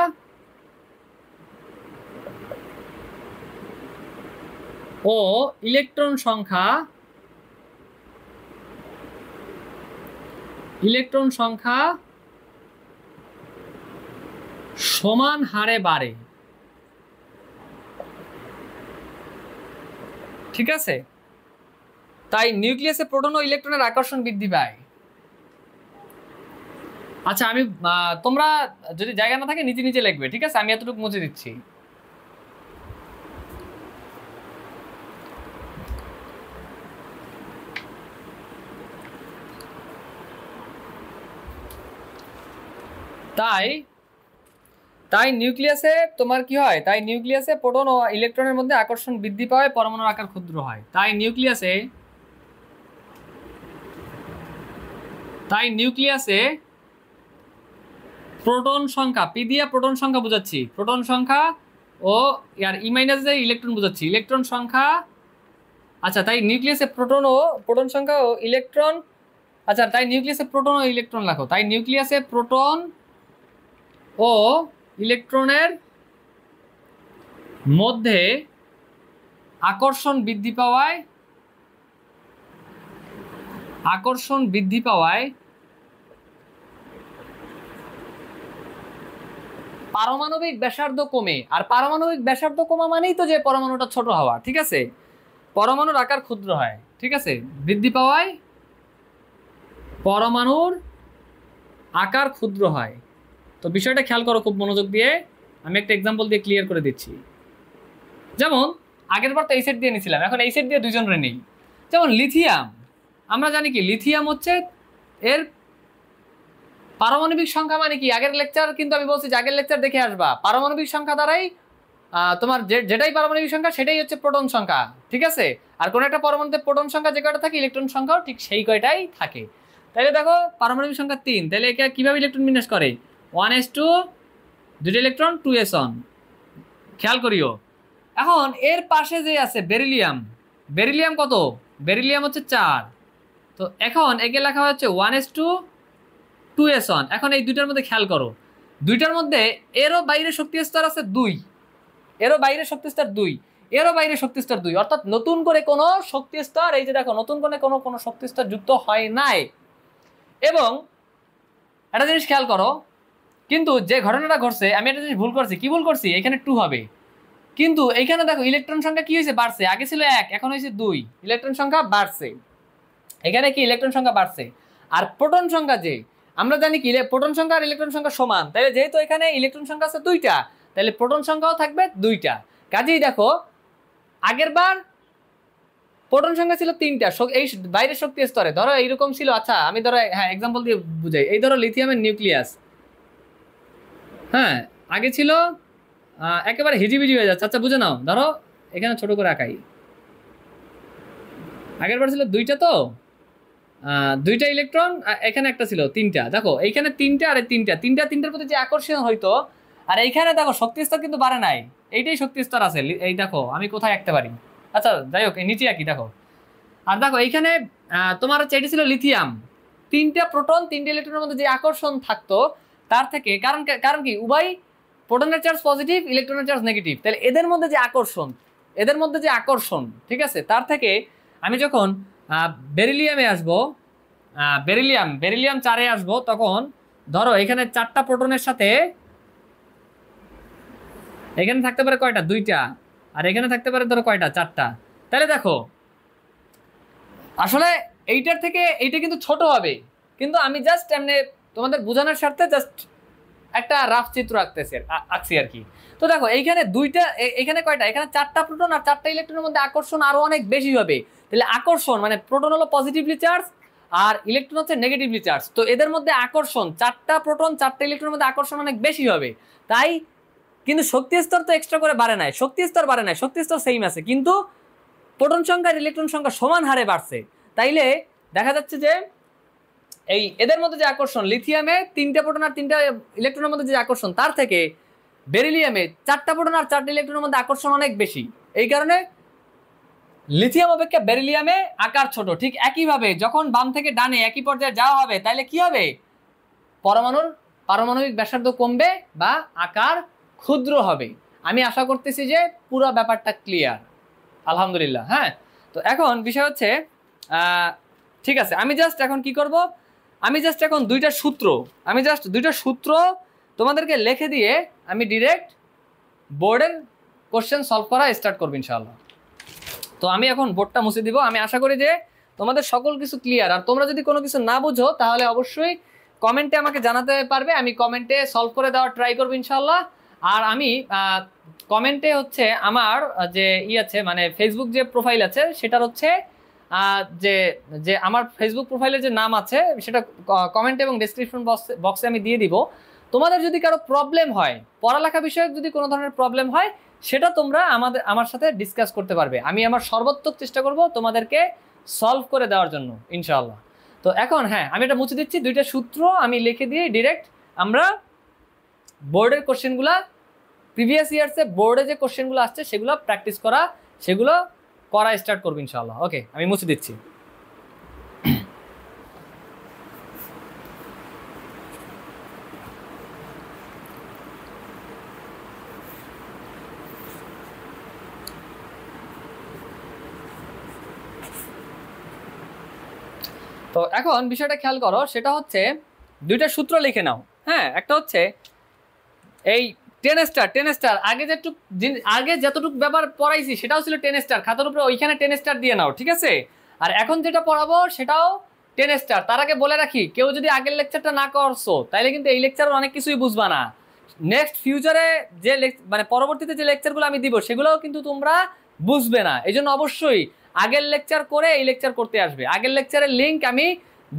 ও ইলেকট্রন সংখ্যা সমান হারে বাড়ে, ঠিক আছে? তাই নিউক্লিয়াসে প্রোটন ও ইলেকট্রনের আকর্ষণ বৃদ্ধি পায়। আচ্ছা, আমি তোমরা যদি জায়গা না থাকে নিচে নিচে লিখবে, ঠিক আছে? আমি এতটুকু মুছে দিচ্ছি। তাই নিউক্লিয়াসে তোমার কি হয়? তাই নিউক্লিয়াসে প্রোটন ও ইলেকট্রনের মধ্যে আকর্ষণ বৃদ্ধি পায়, পরমাণুর আকার ক্ষুদ্র হয়। তাই নিউক্লিয়াসে তাই নিউক্লিয়াসে প্রোটন সংখ্যা, পি দিয়ে প্রোটন সংখ্যা বোঝাচ্ছি, প্রোটন সংখ্যা ও আর ই মাইনাস দিয়ে ইলেকট্রন বোঝাচ্ছি, ইলেকট্রন সংখ্যা। আচ্ছা, তাই নিউক্লিয়াসে প্রোটন সংখ্যা ও ইলেকট্রন, আচ্ছা তাই নিউক্লিয়াসে প্রোটন ও ইলেকট্রন রাখো। তাই নিউক্লিয়াসে প্রোটন ও ইলেকট্রনের মধ্যে আকর্ষণ বৃদ্ধি পাওয়ায় পারমাণবিক ব্যাসার্ধ কমে। আর পারমাণবিক ব্যাসার্ধ কমা মানেই তো যে পরমাণুটা ছোট হওয়া, ঠিক আছে, পরমাণুর আকার ক্ষুদ্র হয়, ঠিক আছে, বৃদ্ধি পাওয়ায় পরমাণুর আকার ক্ষুদ্র হয়। তো বিষয়টা খেয়াল করো খুব মনোযোগ দিয়ে, আমি একটা এক্সাম্পল দিয়ে ক্লিয়ার করে দিচ্ছি। যেমন আগের বার তো এই সেট দিয়ে নিয়েছিলাম, এখন এই সেট দিয়ে দুজনের নেই। যেমন লিথিয়াম, আমরা জানি কি লিথিয়াম হচ্ছে এর পারমাণবিক সংখ্যা মানে কি, আগের লেকচার কিন্তু আমি বলছি যে আগের লেকচার দেখে আসবা, পারমাণবিক সংখ্যা দ্বারাই তোমার যেটাই পারমাণবিক সংখ্যা সেটাই হচ্ছে প্রোটন সংখ্যা, ঠিক আছে। আর কোন একটা পরমাণুতে প্রোটন সংখ্যা যে কয়টা থাকে, ইলেকট্রন সংখ্যাও ঠিক সেই কয়টাই থাকে। তাহলে দেখো পারমাণবিক সংখ্যা 3, তাহলে একে কিভাবে ইলেকট্রন বিন্যাস করে, 1s2, 2 ইলেকট্রন 2s1, খেয়াল করিও। এখন এর পাশে যে আছে বেরিলিয়াম, বেরিলিয়াম কত, বেরিলিয়াম হচ্ছে 4, তো এখন একে লেখা হচ্ছে 1s2, 2s1। এখন এই দুইটার মধ্যে খেয়াল করো, দুইটার মধ্যে এরও বাইরে শক্তি স্তর আছে 2, এরও বাইরে শক্তি স্তর 2, এরও বাইরে শক্তি স্তর 2, অর্থাৎ নতুন করে কোনো শক্তি স্তর, এই যে দেখো নতুন করে কোনো শক্তি স্তর যুক্ত হয় নাই। এবং একটা জিনিস খেয়াল করো, কিন্তু যে ঘটনাটা ঘটছে, আমি একটা জিনিস ভুল করছি, কি ভুল করছি, এখানে 2 হবে, কিন্তু এইখানে দেখো ইলেকট্রন সংখ্যা কি হয়েছে, বাড়ছে, আগে ছিল 1 এখন হয়েছে 2, ইলেকট্রন সংখ্যা বাড়ছে, এখানে কি ইলেকট্রন সংখ্যা বাড়ছে। আর প্রোটন সংখ্যা, যে আমরা জানি কি প্রোটন সংখ্যা আর ইলেকট্রন সংখ্যা সমান, তাহলে যেহেতু এখানে ইলেকট্রন সংখ্যা আছে 2টা, তাহলে প্রোটন সংখ্যাও থাকবে 2টা। কাজেই দেখো আগের বার প্রোটন সংখ্যা ছিল 3টা, এই বাইরের শক্তি স্তরে ধরো এইরকম ছিল। আচ্ছা আমি ধরো হ্যাঁ এক্সাম্পল দিয়ে বুঝাই, এই ধরো লিথিয়ামের নিউক্লিয়াস, হ্যাঁ আগে ছিল একেবারে হিজিবিজি হয়ে যাচ্ছে। আচ্ছা বুঝে নাও, ধরো এখানে ছোট করে আঁকাই, আগের বার ছিল 2টা, তো 2টা ইলেকট্রন, এখানে একটা ছিল 3টা, দেখো এইখানে 3টা আর 3টার প্রতি যে আকর্ষণ হইতো, আর এইখানে দেখো শক্তি স্তর কিন্তু বাড়ে নাই, এইটাই শক্তি স্তর আছে, এই দেখো আমি কোথায় আঁকতে পারি, আচ্ছা যাই হোক নিচে আঁকি দেখো। আর দেখো এইখানে তোমার হচ্ছে এটি ছিল লিথিয়াম, 3টা প্রোটন 3টা ইলেকট্রনের মধ্যে যে আকর্ষণ থাকতো তার থেকে, কারণ কি উভয় প্রোটনের চার্জ পজিটিভ, ইলেকট্রনের চার্জ নেগেটিভ, তাহলে এদের মধ্যে যে আকর্ষণ, ঠিক আছে, তার থেকে আমি যখন বেরিলিয়ামে আসবো, বেরিলিয়াম 4-এ আসবো, তখন ধরো এখানে 4টা প্রোটনের সাথে এখানে থাকতে পারে কয়টা, 2টা, আর এখানে থাকতে পারে ধরো কয়টা, 4টা। তাহলে দেখো আসলে এইটার থেকে এইটা কিন্তু ছোট হবে, কিন্তু আমি জাস্ট এমনি তোমাদের বোঝানোর স্বার্থে জাস্ট একটা রাফ চিত্র আঁকছি আর কি। তো দেখো এইখানে 2টা, এখানে কয়টা, এখানে 4টা প্রোটন আর 4টা ইলেকট্রনের মধ্যে আকর্ষণ আরো অনেক বেশি হবে। তাহলে আকর্ষণ মানে প্রোটন হলো পজিটিভলি চার্জ আর ইলেকট্রন হচ্ছে নেগেটিভলি চার্জ, তো এদের মধ্যে আকর্ষণ 4টা প্রোটন 4টা ইলেকট্রনের মধ্যে আকর্ষণ অনেক বেশি হবে। তাই কিন্তু শক্তি স্তর তো এক্সট্রা করে বাড়ে নাই, শক্তি স্তর সেম আছে, কিন্তু প্রোটন সংখ্যা আর ইলেকট্রন সংখ্যা সমান হারে বাড়ছে। তাইলে দেখা যাচ্ছে যে এই এদের মধ্যে যে আকর্ষণ, লিথিয়ামে 3টা প্রোটন আর 3টা ইলেকট্রনের মধ্যে যে আকর্ষণ, তার থেকে বেরিলিয়ামে 4টা প্রোটন আর 4টা ইলেকট্রনের মধ্যে আকর্ষণ অনেক বেশি, এই কারণে লিথিয়াম অপেক্ষা বেরিলিয়ামে আকার ছোট। ঠিক একইভাবে যখন বাম থেকে ডানে একই পর্যায়ে যাওয়া হবে, তাহলে কি হবে, পারমাণবিক ব্যাসার্ধ কমবে বা আকার ক্ষুদ্র হবে। আমি আশা করতেছি যে পুরো ব্যাপারটা ক্লিয়ার, আলহামদুলিল্লাহ। হ্যাঁ, তো এখন বিষয় হচ্ছে ঠিক আছে, আমি জাস্ট এখন কি করব, আমি জাস্ট এখন দুইটা সূত্র তোমাদেরকে লিখে দিয়ে আমি ডিরেক্ট বোর্ডের কোশ্চেন সলভ করা স্টার্ট করব ইনশাআল্লাহ। তো আমি এখন বোর্ডটা মুছে দিব। আমি আশা করি যে তোমাদের সকল কিছু ক্লিয়ার। আর তোমরা যদি কোনো কিছু না বুঝো তাহলে অবশ্যই কমেন্টে আমাকে জানাতে পারবে, আমি কমেন্টে সলভ করে দেওয়ার ট্রাই করবো ইনশাআল্লাহ। আর আমি কমেন্টে হচ্ছে আমার যে আছে মানে ফেসবুক যে প্রোফাইল আছে সেটার হচ্ছে যে আমার ফেসবুক প্রোফাইলের যে নাম আছে সেটা কমেন্ট এবং ডেসক্রিপশন বক্সে আমি দিয়ে দিব। তোমাদের যদি কারো প্রবলেম হয়, পড়ালেখা বিষয়ক যদি কোনো ধরনের প্রবলেম হয়, সেটা তোমরা আমার সাথে ডিসকাস করতে পারবে। আমি আমার সর্বোত্তম চেষ্টা করব তোমাদেরকে সলভ করে দেওয়ার জন্য ইনশাআল্লাহ। তো এখন হ্যাঁ আমি এটা মুছে দিচ্ছি, দুইটা সূত্র আমি লিখে দিয়ে ডিরেক্ট আমরা বোর্ডের কোশ্চেনগুলা প্রিভিয়াস ইয়ার্সে বোর্ডে যে কোশ্চেনগুলো আসছে সেগুলো প্র্যাকটিস করা, সেগুলো করা স্টার্ট করবো ইনশাআল্লাহ। ওকে, আমি মুছে দিচ্ছি। তো এখন বিষয়টা খেয়াল করো, সেটা হচ্ছে দুইটা সূত্র লিখে নাও। হ্যাঁ, একটা হচ্ছে এই 10 স্টার আগে যতটুকু ব্যাপার পড়াইছি সেটাও ছিল 10 স্টার, খাতার উপরে ওইখানে 10 স্টার দিয়ে নাও, ঠিক আছে? আর এখন যেটা পড়াবো সেটাও 10 স্টার। তার আগে বলে রাখি, কেউ যদি আগের লেকচারটা না করছো তাইলে কিন্তু এই লেকচারের অনেক কিছুই বুঝবা না। নেক্সট ফিউচারে যে মানে পরবর্তীতে যে লেকচারগুলো আমি দিব সেগুলোও কিন্তু তোমরা বুঝবে না। এই জন্য অবশ্যই আগের লেকচার করে এই লেকচার করতে আসবে। আগের লেকচারের লিঙ্ক আমি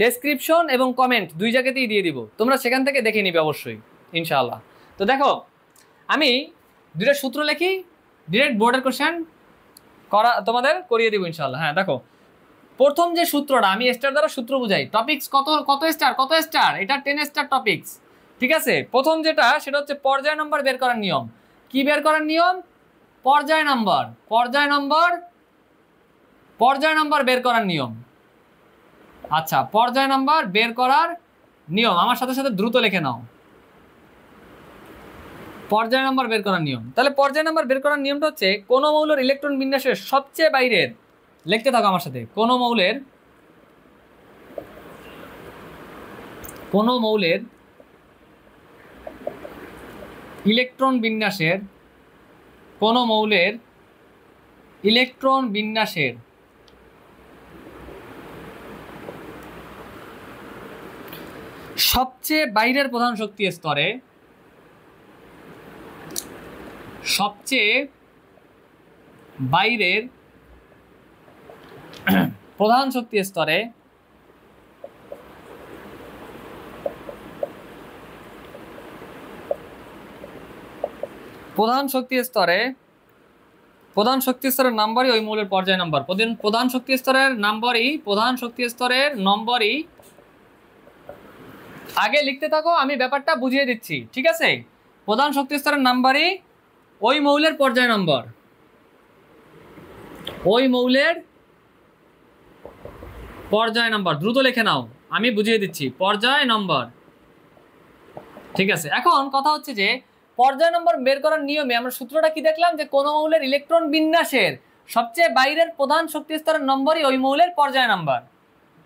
ডেসক্রিপশন এবং কমেন্ট দুই জায়গাতেই দিয়ে দিব, তোমরা সেখান থেকে দেখে নিবে অবশ্যই ইনশাআল্লাহ। তো দেখো আমি দুইটা সূত্র লিখি, ডিরেক্ট বোর্ডের কোশ্চেন করা তোমাদের করিয়ে দিব ইনশাআল্লাহ। হ্যাঁ দেখো, প্রথম যে সূত্রটা আমি স্টার দ্বারা সূত্র বুঝাই, টপিকস কত স্টার, এটা 10 স্টার টপিকস, ঠিক আছে? প্রথম যেটা সেটা হচ্ছে পর্যায় নম্বর বের করার নিয়ম। কি বের করার নিয়ম? পর্যায় নম্বর বের করার নিয়ম। আচ্ছা, পর্যায় নম্বর বের করার নিয়ম আমার সাথে সাথে দ্রুত লিখে নাও। পর্যায় নম্বর বের করার নিয়ম, তাহলে পর্যায় নম্বর বের করার নিয়মটা হচ্ছে কোন মৌলের ইলেকট্রন বিন্যাসের সবচেয়ে বাইরের, লিখতে থাকো আমার সাথে, কোন মৌলের ইলেকট্রন বিন্যাসের সবচেয়ে বাইরের প্রধান শক্তি স্তরে প্রধান শক্তি স্তরে নাম্বারই ওই মৌলের পর্যায় নাম্বার। প্রধান শক্তি স্তরের নম্বরই আগে লিখতে থাকো, আমি ব্যাপারটা বুঝিয়ে দিচ্ছি, ঠিক আছে? প্রধান শক্তি স্তরের নাম্বারই ওই মৌলের পর্যায় নম্বর, দ্রুত লিখে নাও, আমি বুঝিয়ে দিচ্ছি, পর্যায় নম্বর, ঠিক আছে? এখন কথা হচ্ছে যে পর্যায় নম্বর বের করার নিয়মে আমরা সূত্রটা কি দেখলাম, যে কোন মৌলের ইলেকট্রন বিন্যাসের সবচেয়ে বাইরের প্রধান শক্তি স্তরের নম্বরই ওই মৌলের পর্যায় নাম্বার।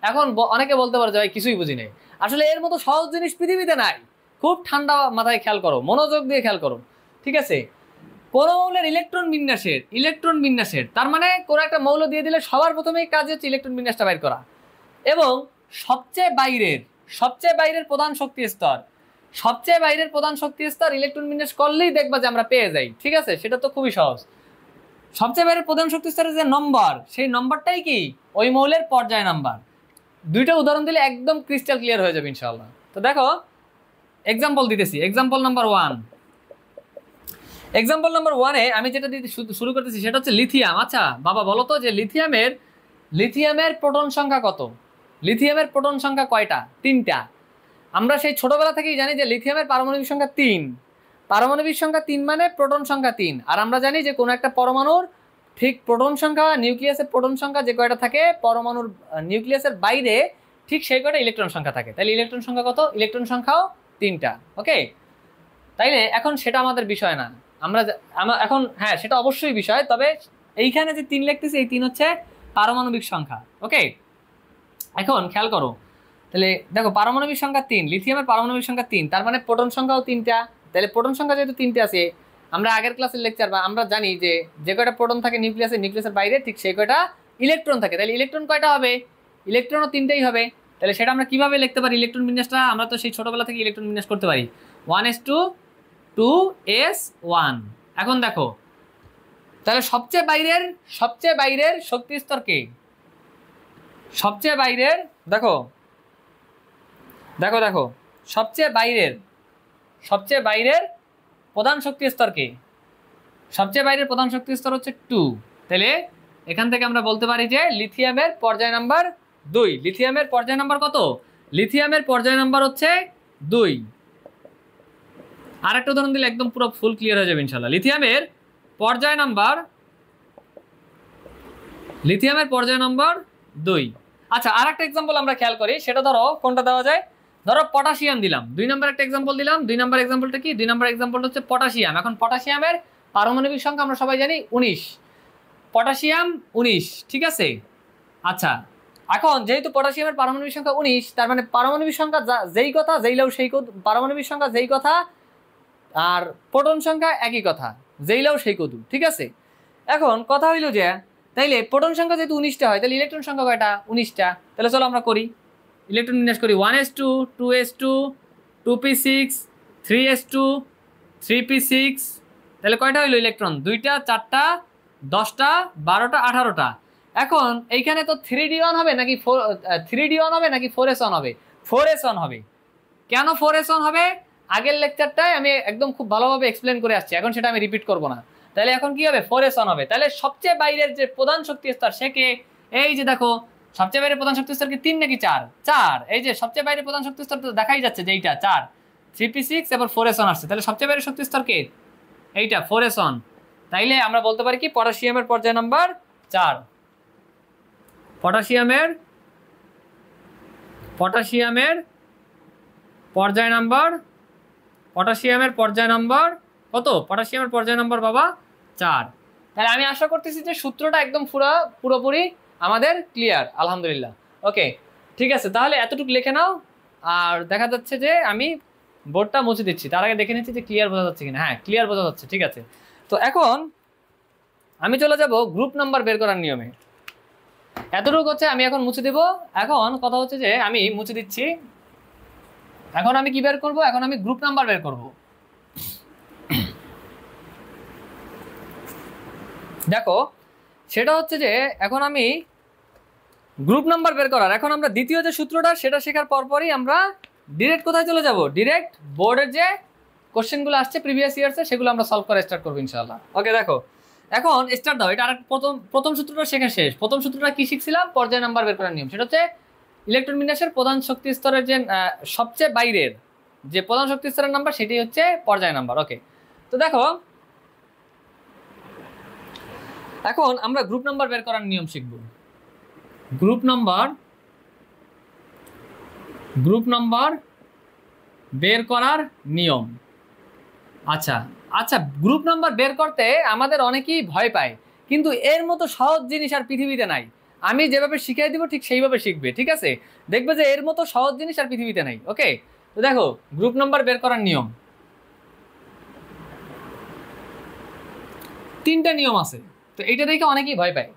এখন অনেকে বলতে পারে যে ভাই কিছুই বুঝি নাই, আসলে এর মতো সহজ জিনিস পৃথিবীতে নাই। খুব ঠান্ডা মাথায় খেয়াল করো, মনোযোগ দিয়ে খেয়াল করো, ঠিক আছে? কোন মৌলের ইলেকট্রন বিন্যাসের তার মানে কোন একটা মৌল দিয়ে দিলে সবার প্রথমেই কাজ হচ্ছে ইলেকট্রন বিন্যাসটা বাইর করা, এবং সবচেয়ে বাইরের প্রধান শক্তি স্তর ইলেকট্রন বিন্যাস করলেই দেখবা যে আমরা পেয়ে যাই, ঠিক আছে? সেটা তো খুবই সহজ। সবচেয়ে বাইরের প্রধান শক্তি স্তরের যে নম্বর, সেই নম্বরটাই কি ওই মৌলের পর্যায় নাম্বার। দুইটা উদাহরণ দিলে একদম ক্রিস্টাল ক্লিয়ার হয়ে যাবে ইনশাআল্লাহ। তো দেখো এক্সাম্পল দিতেছি, এক্সাম্পল নাম্বার 1 আমি যেটা দিতে শুরু করতেছি সেটা হচ্ছে লিথিয়াম। আচ্ছা বাবা বলো তো যে লিথিয়ামের প্রোটন সংখ্যা কত? লিথিয়ামের প্রোটন সংখ্যা কয়টা? 3টা। আমরা সেই ছোটবেলা থেকেই জানি যে লিথিয়ামের পারমাণবিক সংখ্যা 3। পারমাণবিক সংখ্যা 3 মানে প্রোটন সংখ্যা 3। আর আমরা জানি যে কোনো একটা পরমাণুর ঠিক প্রোটন সংখ্যা, নিউক্লিয়াসের প্রোটন সংখ্যা যে কয়টা থাকে পরমাণুর নিউক্লিয়াসের বাইরে, ঠিক সেই কয়টা ইলেকট্রন সংখ্যা থাকে। তাহলে ইলেকট্রন সংখ্যা কত? ইলেকট্রন সংখ্যাও 3টা। ওকে, তাইলে এখন সেটা আমাদের বিষয় না, আমরা এখন হ্যাঁ সেটা অবশ্যই বিষয়, তবে এইখানে যে 3 লিখতেছি এই 3 হচ্ছে পারমাণবিক সংখ্যা। ওকে, এখন খেয়াল করো, তাহলে দেখো পারমাণবিক সংখ্যা 3, লিথিয়ামের পারমাণবিক সংখ্যা 3, তার মানে প্রোটন সংখ্যাও 3টা। তাহলে প্রোটন সংখ্যা যেহেতু 3টে আছে, আমরা আগের ক্লাসের লেকচার বা আমরা জানি যে কয়টা প্রোটন থাকে নিউক্লিয়াসের বাইরে, ঠিক সেই কয়টা ইলেকট্রন থাকে। তাহলে ইলেকট্রন কয়টা হবে? ইলেকট্রনও 3টাই হবে। তাহলে সেটা আমরা কিভাবে লিখতে পারি ইলেকট্রন বিন্যাসটা? আমরা তো সেই ছোটবেলা থেকে ইলেকট্রন বিন্যাস করতে পারি, 1s2 2s1। এখন দেখো তাহলে সবচেয়ে বাইরের শক্তি স্তর কে? সবচেয়ে বাইরের দেখো সবচেয়ে বাইরের প্রধান শক্তি স্তর কে? সবচেয়ে বাইরের প্রধান শক্তি স্তর হচ্ছে 2। তাহলে এখান থেকে আমরা বলতে পারি যে লিথিয়ামের পর্যায় নাম্বার 2। লিথিয়ামের পর্যায় নাম্বার কত? লিথিয়ামের পর্যায় নাম্বার হচ্ছে 2। আরেকটা উদাহরণ দিলে একদম পুরো ফুল ক্লিয়ার হয়ে যাবে ইনশাআল্লাহ। লিথিয়ামের পর্যায় নাম্বার 2। আচ্ছা, আরেকটা एग्जांपल আমরা খেয়াল করি, সেটা ধরো কোনটা দেওয়া যায়, ধরো পটাশিয়াম দিলাম, 2 নম্বর একটা एग्जांपल দিলাম। 2 নম্বর एग्जांपलটা কি? 2 নম্বর एग्जांपल হচ্ছে পটাশিয়াম। এখন পটাশিয়ামের পারমাণবিক সংখ্যা আমরা সবাই জানি 19। পটাশিয়াম 19, ঠিক আছে। আচ্ছা, এখন যেহেতু পটাশিয়ামের পারমাণবিক সংখ্যা 19, তার মানে পারমাণবিক সংখ্যা যেই কথা যেইলাও সেই পারমাণবিক সংখ্যা যেই কথা আর প্রোটন সংখ্যা একই কথা, যেইলাও সেই কদু, ঠিক আছে। এখন কথা হইল যে তাইলে প্রোটন সংখ্যা যেহেতু 19টা হয়, তাহলে ইলেকট্রন সংখ্যা কয়টা? 19টা। তাহলে চলো আমরা করি, ইলেকট্রন বিন্যাস করি। 1s2 2s2 2p6 3s2 3p6। তাহলে কয়টা হইলো ইলেকট্রন? 2টা 4টা 10টা 12টা 18টা। এখন এইখানে তো 3d1 হবে নাকি 3d1 হবে নাকি 4s1 হবে? 4s1 হবে। কেন 4s1 হবে? আগের লেকচারটায় আমি একদম খুব ভালোভাবে এক্সপ্লেন করে আসছি, এখন সেটা আমি রিপিট করব না। তাহলে এখন কি হবে? 4s1 হবে। তাহলে সবচেয়ে বাইরের যে প্রধান শক্তি স্তর সে কে? এই যে দেখো, সবচেয়ে বাইরের প্রধান শক্তি স্তর কি 3 নাকি 4? 4। এই যে সবচেয়ে বাইরের প্রধান শক্তি স্তর তো দেখাই যাচ্ছে যে এইটা 4, 3p6 এবার 4s1 আসছে। তাহলে সবচেয়ে বাইরের শক্তি স্তর কে? এইটা 4s1। তাইলে আমরা বলতে পারি কি পটাশিয়ামের পর্যায় নাম্বার 4। পটাশিয়ামের পর্যায় নাম্বার কত? পটাশিয়ামের পর্যায় নাম্বার বাবা 4। তাহলে আমি আশা করতেছি যে সূত্রটা একদম পুরোপুরি আমাদের ক্লিয়ার, আলহামদুলিল্লাহ। ওকে, ঠিক আছে, তাহলে এতটুকু লিখে নাও। আর দেখা যাচ্ছে যে আমি বোর্ডটা মুছে দিচ্ছি, তার আগে দেখে নিচ্ছি যে ক্লিয়ার বোঝা যাচ্ছে কিনা। হ্যাঁ, ক্লিয়ার বোঝা যাচ্ছে, ঠিক আছে। তো এখন আমি চলে যাব গ্রুপ নাম্বার বের করার নিয়মে। এতটুকু হচ্ছে আমি এখন মুছে দেব। এখন কথা হচ্ছে যে আমি মুছে দিচ্ছি। এখন আমি কি বের করব? এখন আমি গ্রুপ নাম্বার বের করব। দেখো, সেটা হচ্ছে যে এখন আমি গ্রুপ নাম্বার বের করার, এখন আমরা দ্বিতীয় যে সূত্রটা সেটা শেখার পরপরই আমরা ডিরেক্ট কোথায় চলে যাব? ডিরেক্ট বোর্ডের যে কোশ্চেনগুলো আসছে প্রিভিয়াস ইয়ার্সে সেগুলো আমরা সলভ করা স্টার্ট করবো ইনশাআল্লাহ। ওকে, দেখো এখন স্টার্ট দাও। এটা আর প্রথম সূত্রটা শেখা শেষ। প্রথম সূত্রটা কি শিখছিলাম? পর্যায় নাম্বার বের করার নিয়ম। সেটা হচ্ছে ইলেকট্রন বিন্যাসের প্রধান শক্তি স্তরের যে সবচেয়ে বাইরের যে প্রধান শক্তি স্তরের নাম্বার সেটি হচ্ছে পর্যায় নাম্বার। ওকে, তো দেখো এখন আমরা গ্রুপ নাম্বার বের করার নিয়ম শিখব। গ্রুপ নাম্বার বের করার নিয়ম। আচ্ছা, গ্রুপ নাম্বার বের করতে আমাদের অনেকেই ভয় পায়, কিন্তু এর মতো সহজ জিনিস আর পৃথিবীতে নাই। আমি যেভাবে শিখিয়ে দিব ঠিক সেইভাবে শিখবে, ঠিক আছে। দেখবে যে এর মতো সহজ জিনিস আর পৃথিবীতে নাই। ওকে, তো দেখো গ্রুপ নাম্বার বের করার নিয়ম, 3টা নিয়ম আছে। তো এইটা দেখে অনেকেই ভয় পায়,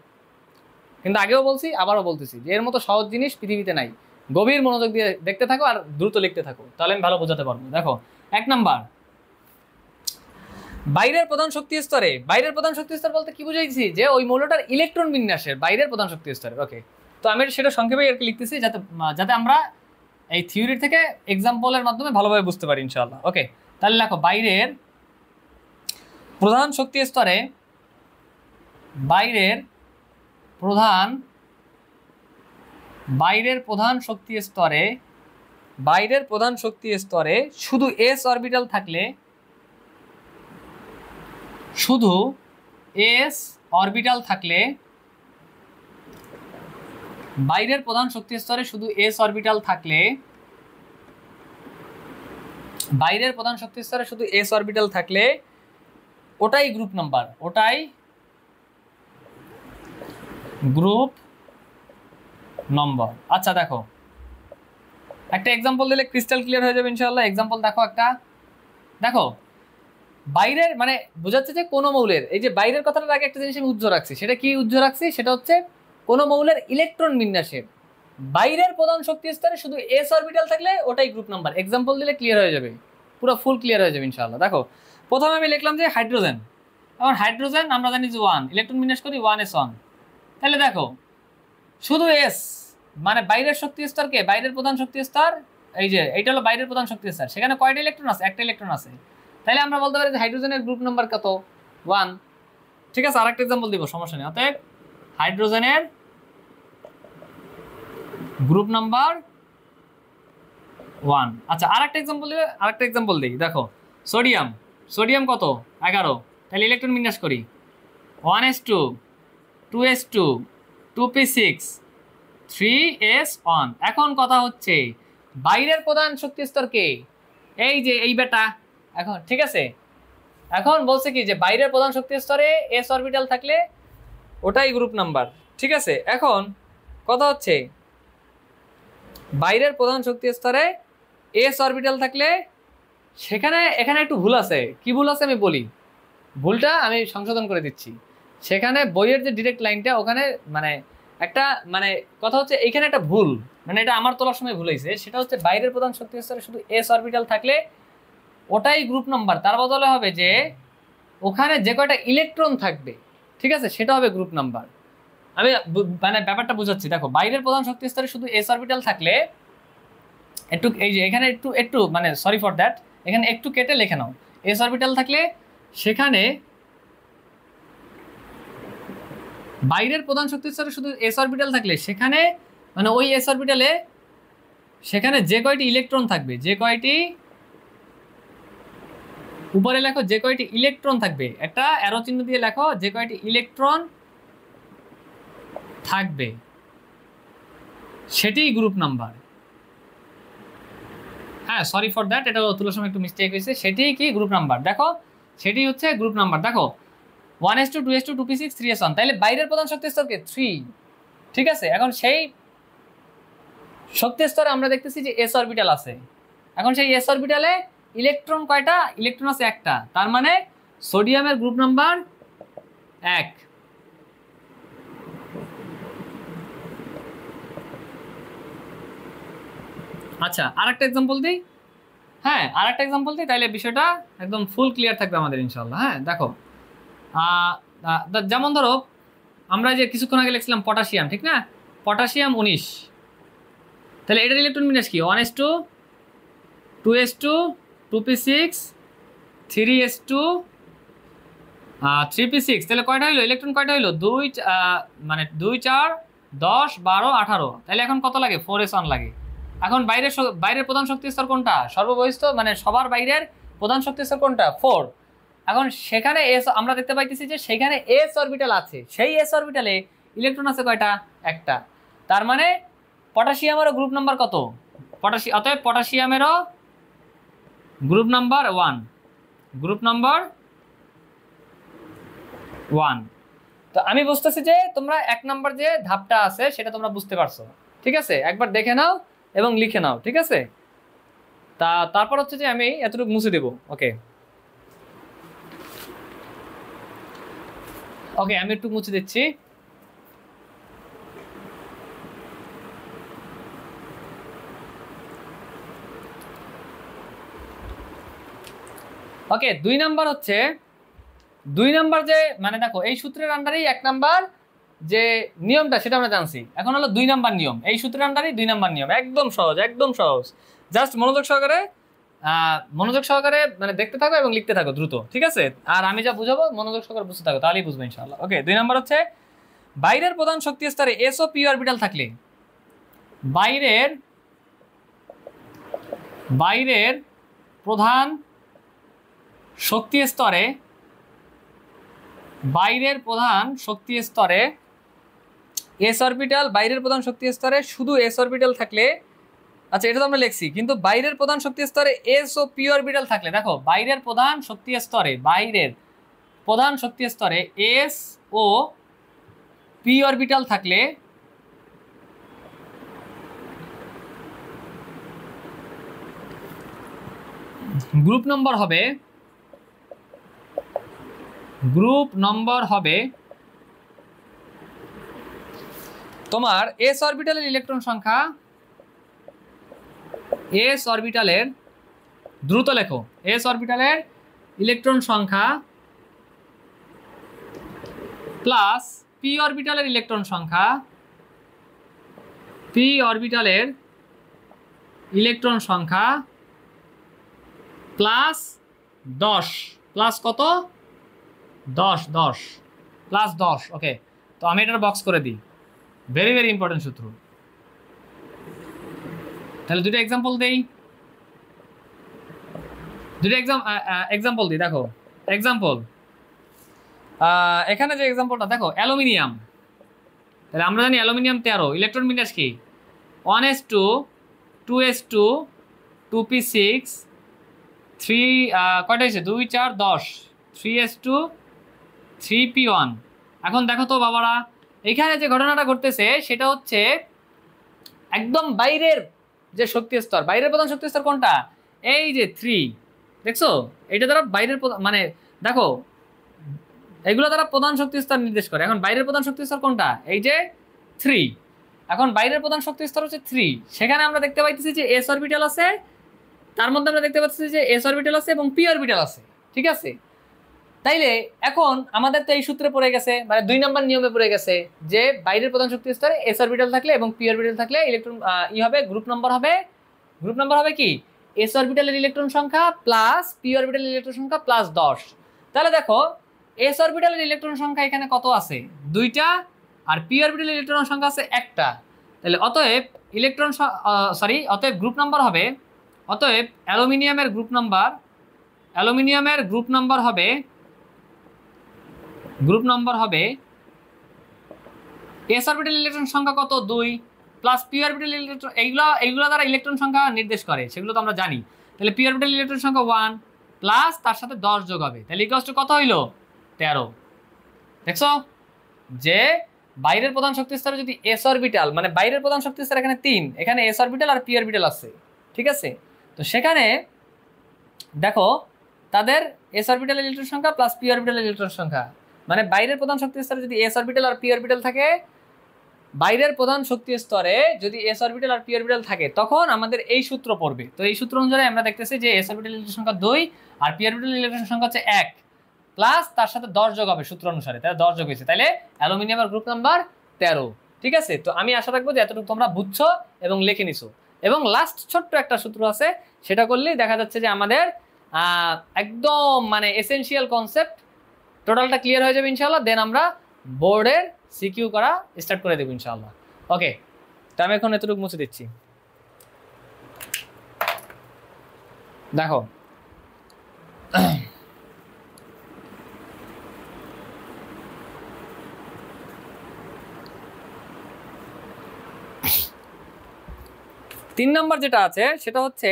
কিন্তু আগেও বলছি আবারও বলতেছি যে এর মতো সহজ জিনিস পৃথিবীতে নাই। গভীর মনোযোগ দিয়ে দেখতে থাকো আর দ্রুত লিখতে থাকো, তাহলে আমি ভালো বোঝাতে পারবো। দেখো 1 নাম্বার, বাইরের প্রধান শক্তি স্তরে। বাইরের প্রধান শক্তি স্তর বলতে কি বুঝাইছি? যে ওই মৌলটার ইলেকট্রন বিন্যাসের বাইরের প্রধান শক্তি স্তরে। ওকে, তো আমি সেটা সংক্ষেপে আর কি লিখতেছি যাতে আমরা এই থিওরি থেকে এক্সাম্পলের মাধ্যমে ভালোভাবে বুঝতে পারি ইনশাআল্লাহ। ওকে, তাহলে দেখো বাইরের প্রধান শক্তি স্তরে, বাইরের প্রধান শক্তি স্তরে শুধু s অরবিটাল থাকলে, বাইরের প্রধান শক্তি স্তরে শুধু s অরবিটাল থাকলে, ওটাই গ্রুপ নাম্বার, আচ্ছা দেখো একটা এক্সাম্পল দিলে ক্রিস্টাল ক্লিয়ার হয়ে যাবে ইনশাআল্লাহ। এক্সাম্পল দেখো একটা, দেখো বাইরের মানে বোঝাচ্ছে যে কোন মৌলের, এই যে বাইরের কথাটার আগে একটা জিনিস আমি উজ্জ্ব রাখছি। সেটা কি উজ্জ্ব রাখছি? সেটা হচ্ছে কোন মৌলের ইলেকট্রন বিন্যাসের বাইরের প্রধান শক্তি স্তরে শুধু s অরবিটাল থাকলে ওটাই গ্রুপ নাম্বার। এক্সাম্পল দিলে ক্লিয়ার হয়ে যাবে, পুরো ফুল ক্লিয়ার হয়ে যাবে ইনশাআল্লাহ। দেখো প্রথমে আমি লিখলাম যে হাইড্রোজেন। এখন হাইড্রোজেন আমরা জানি যে 1 ইলেকট্রন বিন্যাস করি 1s1। তাহলে দেখো শুধু s মানে বাইরের শক্তি স্তরকে, বাইরের প্রধান শক্তি স্তর, এই যে এইটা হলো বাইরের প্রধান শক্তি স্তর, সেখানে কয়টা ইলেকট্রন আছে? একটা ইলেকট্রন আছে। তাহলে আমরা বলতে পারি যে হাইড্রোজেনের গ্রুপ নাম্বার কত? 1। ঠিক আছে, আরেকটা এক্সাম্পল দিব, সমস্যা নেই। অতএব হাইড্রোজেনের গ্রুপ নাম্বার 1। আচ্ছা আরেকটা এক্সাম্পল দিই, দেখো সোডিয়াম কত 11, তাহলে ইলেকট্রন বিন্যাস করি 1s2 2s2 2p6 3s1। এখন কথা হচ্ছে বাইরের প্রধান শক্তি স্তর কে, এই যে এই বেটা। এখন ঠিক আছে, এখন বলছে কি যে বাইরের প্রধান শক্তি স্তরে এস অরবিটাল থাকলে ওটাই গ্রুপ নাম্বার, ঠিক আছে। এখন কথা হচ্ছে বাইরের প্রধান শক্তি স্তরে এস অরবিটাল থাকলে এখানে একটু ভুল আছে। কি ভুল আছে আমি বলি, ভুলটা আমি সংশোধন করে দিচ্ছি। সেখানে বইয়ের যে ডিরেক্ট লাইনটা ওখানে মানে কথা হচ্ছে এইখানে একটা ভুল, মানে এটা আমার তোলার সময় ভুল হয়েছে। সেটা হচ্ছে বাইরের প্রধান শক্তি স্তরে শুধু এস অরবিটাল থাকলে ওটাই গ্রুপ নাম্বার, তার বদলে হবে যে ওখানে যে কয়টা ইলেকট্রন থাকবে, ঠিক আছে, সেটা হবে গ্রুপ নাম্বার। আমি মানে ব্যাপারটা বুঝাচ্ছি। দেখো বাইরের প্রধান শক্তি স্তরে শুধু এস অরবিটাল থাকলে একটু এই যে এখানে একটু মানে সরি ফর দ্যাট, এখানে একটু কেটে লিখে নাও। এস অরবিটাল থাকলে সেখানে বাইরের প্রধান শক্তি স্তরে শুধু এস অরবিটাল থাকলে সেখানে মানে ওই এস অরবিটালে সেখানে যে কয়টি ইলেকট্রন থাকবে, যে কয়টি উপরে লেখো যে কয়টি ইলেকট্রন থাকবে, একটা অ্যারো চিহ্ন দিয়ে লেখো যে কয়টি ইলেকট্রন থাকবে সেটিই গ্রুপ নাম্বার। হ্যাঁ সরি ফর দ্যাট, এটা তুলার সময় একটু মিস্টেক হয়েছে। সেটিই কি গ্রুপ নাম্বার, দেখো সেটি হচ্ছে গ্রুপ নাম্বার। দেখো 1s2 2s2 2p6 3s1, তাহলে বাইরের প্রধান শক্তি স্তরকে 3, ঠিক আছে। এখন সেই শক্তি স্তরে আমরা দেখতেছি যে এস অরবিটাল আছে। এখন সেই এস অরবিটালে ইলেকট্রন কয়টা, ইলেকট্রন আছে একটা, তার মানে সোডিয়ামের গ্রুপ নাম্বার 1। আচ্ছা আরেকটা এক্সাম্পল দিই, হ্যাঁ আরেকটা এক্সাম্পল দিই, তাহলে বিষয়টা একদম ফুল ক্লিয়ার থাকবে আমাদের ইনশাল্লাহ। হ্যাঁ দেখো যেমন ধরো আমরা যে কিছুক্ষণ আগে লিখছিলাম পটাশিয়াম, ঠিক না, পটাশিয়াম 19, তাহলে এটার ইলেকট্রন বিন্যাস কি 1s2 2s2 2p6 3s2 3p6, তাহলে কয়টা হইলো ইলেকট্রন, কয়টা হইলো 2 মানে 2 4 10 12 18, তাহলে এখন কত লাগে 4s1 লাগে। এখন বাইরের প্রধান শক্তি স্তর কোনটা, সর্ববহিস্থ মানে সবার বাইরের প্রধান শক্তি স্তর কোনটা 4। এখন সেখানে এস আমরা দেখতে পাইতেছি যে সেখানে এস অরবিটাল আছে, সেই এস অরবিটালে ইলেকট্রন আছে কয়টা, একটা, তার মানে পটাশিয়ামেরও গ্রুপ নাম্বার কত, অতএব পটাশিয়ামেরও গ্রুপ নাম্বার 1, গ্রুপ নাম্বার 1। তো আমি বুঝতেছি যে তোমরা 1 নাম্বার যে ধাপটা আছে সেটা তোমরা বুঝতে পারছো, ঠিক আছে। একবার দেখে নাও এবং লিখে নাও, ঠিক আছে। তারপর হচ্ছে যে আমি এতটুকু মুছে দেব। ওকে আমি একটু মুছে দিচ্ছি। ওকে 2 নাম্বার হচ্ছে 2 নাম্বার যে মানে দেখো এই সূত্রের আন্ডারেই 1 নাম্বার যে নিয়মটা সেটা আমরা জানছি। এখন হলো 2 নাম্বার নিয়ম, এই সূত্রের আন্ডারেই 2 নাম্বার নিয়ম, একদম সহজ, একদম সহজ। জাস্ট মনোযোগ সহকারে মানে দেখতে থাকো এবং লিখতে থাকো দ্রুত, ঠিক আছে। আর আমি যা বুঝাবো মনোযোগ সহকারে বুঝতে থাকো, তাহলেই বুঝবে ইনশাআল্লাহ। ওকে 2 নাম্বার হচ্ছে বাইরের প্রধান শক্তি স্তরে এস ও পি অরবিটাল থাকলে বাইরের প্রধান শক্তি স্তরে এস অরবিটাল, বাইরের প্রধান শক্তি স্তরে শুধু এস অরবিটাল থাকলে, আচ্ছা এটা তো আমরা লিখছি, কিন্তু বাইরের প্রধান শক্তি স্তরে এস ও পি অরবিটাল থাকলে, দেখো বাইরের প্রধান শক্তি স্তরে এস ও পি অরবিটাল থাকলে গ্রুপ নম্বর হবে তোমার এস অরবিটালের ইলেকট্রন সংখ্যা, এস অরবিটালের দ্রুত লেখো, এস অরবিটালের ইলেকট্রন সংখ্যা প্লাস পি অরবিটালের ইলেকট্রন সংখ্যা, পি অরবিটালের ইলেকট্রন সংখ্যা প্লাস 10, প্লাস কত 10 প্লাস 10। ওকে তো আমি এটার বক্স করে দিই, ভেরি ভেরি ইম্পর্টেন্ট সূত্র। তাহলে দুটো এক্সাম্পল দিই, দুটো এক্সাম্পল দিই। দেখো এক্সাম্পল, এখানে যে এক্সাম্পলটা দেখো অ্যালুমিনিয়াম, তাহলে আমরা জানি অ্যালুমিনিয়াম 13, ইলেকট্রন বিন্যাস কি 1s2 2s2 2p6 3 কয়টা হয়েছে 2 4 10 3s2 3p1। এখন দেখো তো বাবারা, এখানে যে ঘটনাটা ঘটতেছে সেটা হচ্ছে একদম বাইরের যে শক্তি স্তর, বাইরের প্রধান শক্তি স্তর কোনটা, এই যে 3, দেখছো এটা দ্বারা বাইরের মানে দেখো এগুলো দ্বারা প্রধান শক্তি স্তর নির্দেশ করে। এখন বাইরের প্রধান শক্তি স্তর কোনটা, এই যে 3। এখন বাইরের প্রধান শক্তি স্তর হচ্ছে 3, সেখানে আমরা দেখতে পাইতেছি যে s অরবিটাল আছে, তার মধ্যে আমরা দেখতে পাচ্ছি যে s অরবিটাল আছে এবং p অরবিটাল আছে, ঠিক আছে। তাইলে এখন আমাদের তো এই সূত্রে পড়ে গেছে, মানে 2 নম্বর নিয়মে পড়ে গেছে যে বাইরের প্রধান শক্তি স্তরে s অরবিটাল থাকলে এবং p অরবিটাল থাকলে ইলেকট্রন হবে গ্রুপ নম্বর হবে কি s অরবিটালের ইলেকট্রন সংখ্যা প্লাস p অরবিটালের ইলেকট্রন সংখ্যা প্লাস 10। তাহলে দেখো s অরবিটালের ইলেকট্রন সংখ্যা এখানে কত আছে, 2টা, আর p অরবিটালের ইলেকট্রন সংখ্যা আছে 1টা। তাহলে অতএব অতএব গ্রুপ নাম্বার হবে, অতএব অ্যালুমিনিয়ামের গ্রুপ নাম্বার হবে s অরবিটাল ইলেকট্রন সংখ্যা কত 2 প্লাস p অরবিটাল ইলেকট্রন, এইগুলো দ্বারা ইলেকট্রন সংখ্যা নির্দেশ করে, সেগুলো তো আমরা জানি। তাহলে p অরবিটাল ইলেকট্রন সংখ্যা 1 প্লাস তার সাথে 10 যোগ হবে, তাহলে ইকুয়ালস টু কত হইলো 13। দেখছো যে বাইরের প্রধান শক্তি স্তরে যদি s অরবিটাল, মানে বাইরের প্রধান শক্তি স্তর এখানে 3, এখানে s অরবিটাল আর p অরবিটাল আছে, ঠিক আছে। তো সেখানে দেখো তাদের s অরবিটালের ইলেকট্রন সংখ্যা প্লাস p অরবিটালের ইলেকট্রন সংখ্যা, মানে বাইরের প্রধান শক্তি স্তরে যদি s অরবিটাল আর p অরবিটাল থাকে, বাইরের প্রধান শক্তি স্তরে যদি s অরবিটাল আর p অরবিটাল থাকে, তখন আমাদের এই সূত্র পড়বে। তো এই সূত্র অনুযায়ী আমরা দেখতেছি যে s অরবিটাল ইলেকট্রন সংখ্যা 2 আর p অরবিটাল ইলেকট্রন সংখ্যা হচ্ছে 1 প্লাস তার সাথে 10 যোগ হবে সূত্র অনুসারে, তাহলে 10 যোগ হয়েছে, তাহলে অ্যালুমিনিয়ামের গ্রুপ নাম্বার 13, ঠিক আছে। তো আমি আশা রাখবো যে এতটুকু তোমরা বুঝছো এবং লিখে নিছো। এবং লাস্ট ছোট্ট একটা সূত্র আছে, সেটা করলেই দেখা যাচ্ছে যে আমাদের একদম মানে এসেনশিয়াল কনসেপ্ট টোটালটা ক্লিয়ার হয়ে যাবে ইনশাআল্লাহ। দেন আমরা বোর্ডের সিকিউ করা স্টার্ট করে দেবো ইনশাআল্লাহ। ওকে, তো আমি এখন এতটুকু মুছে দিচ্ছি। দেখো তিন নাম্বার যেটা আছে সেটা হচ্ছে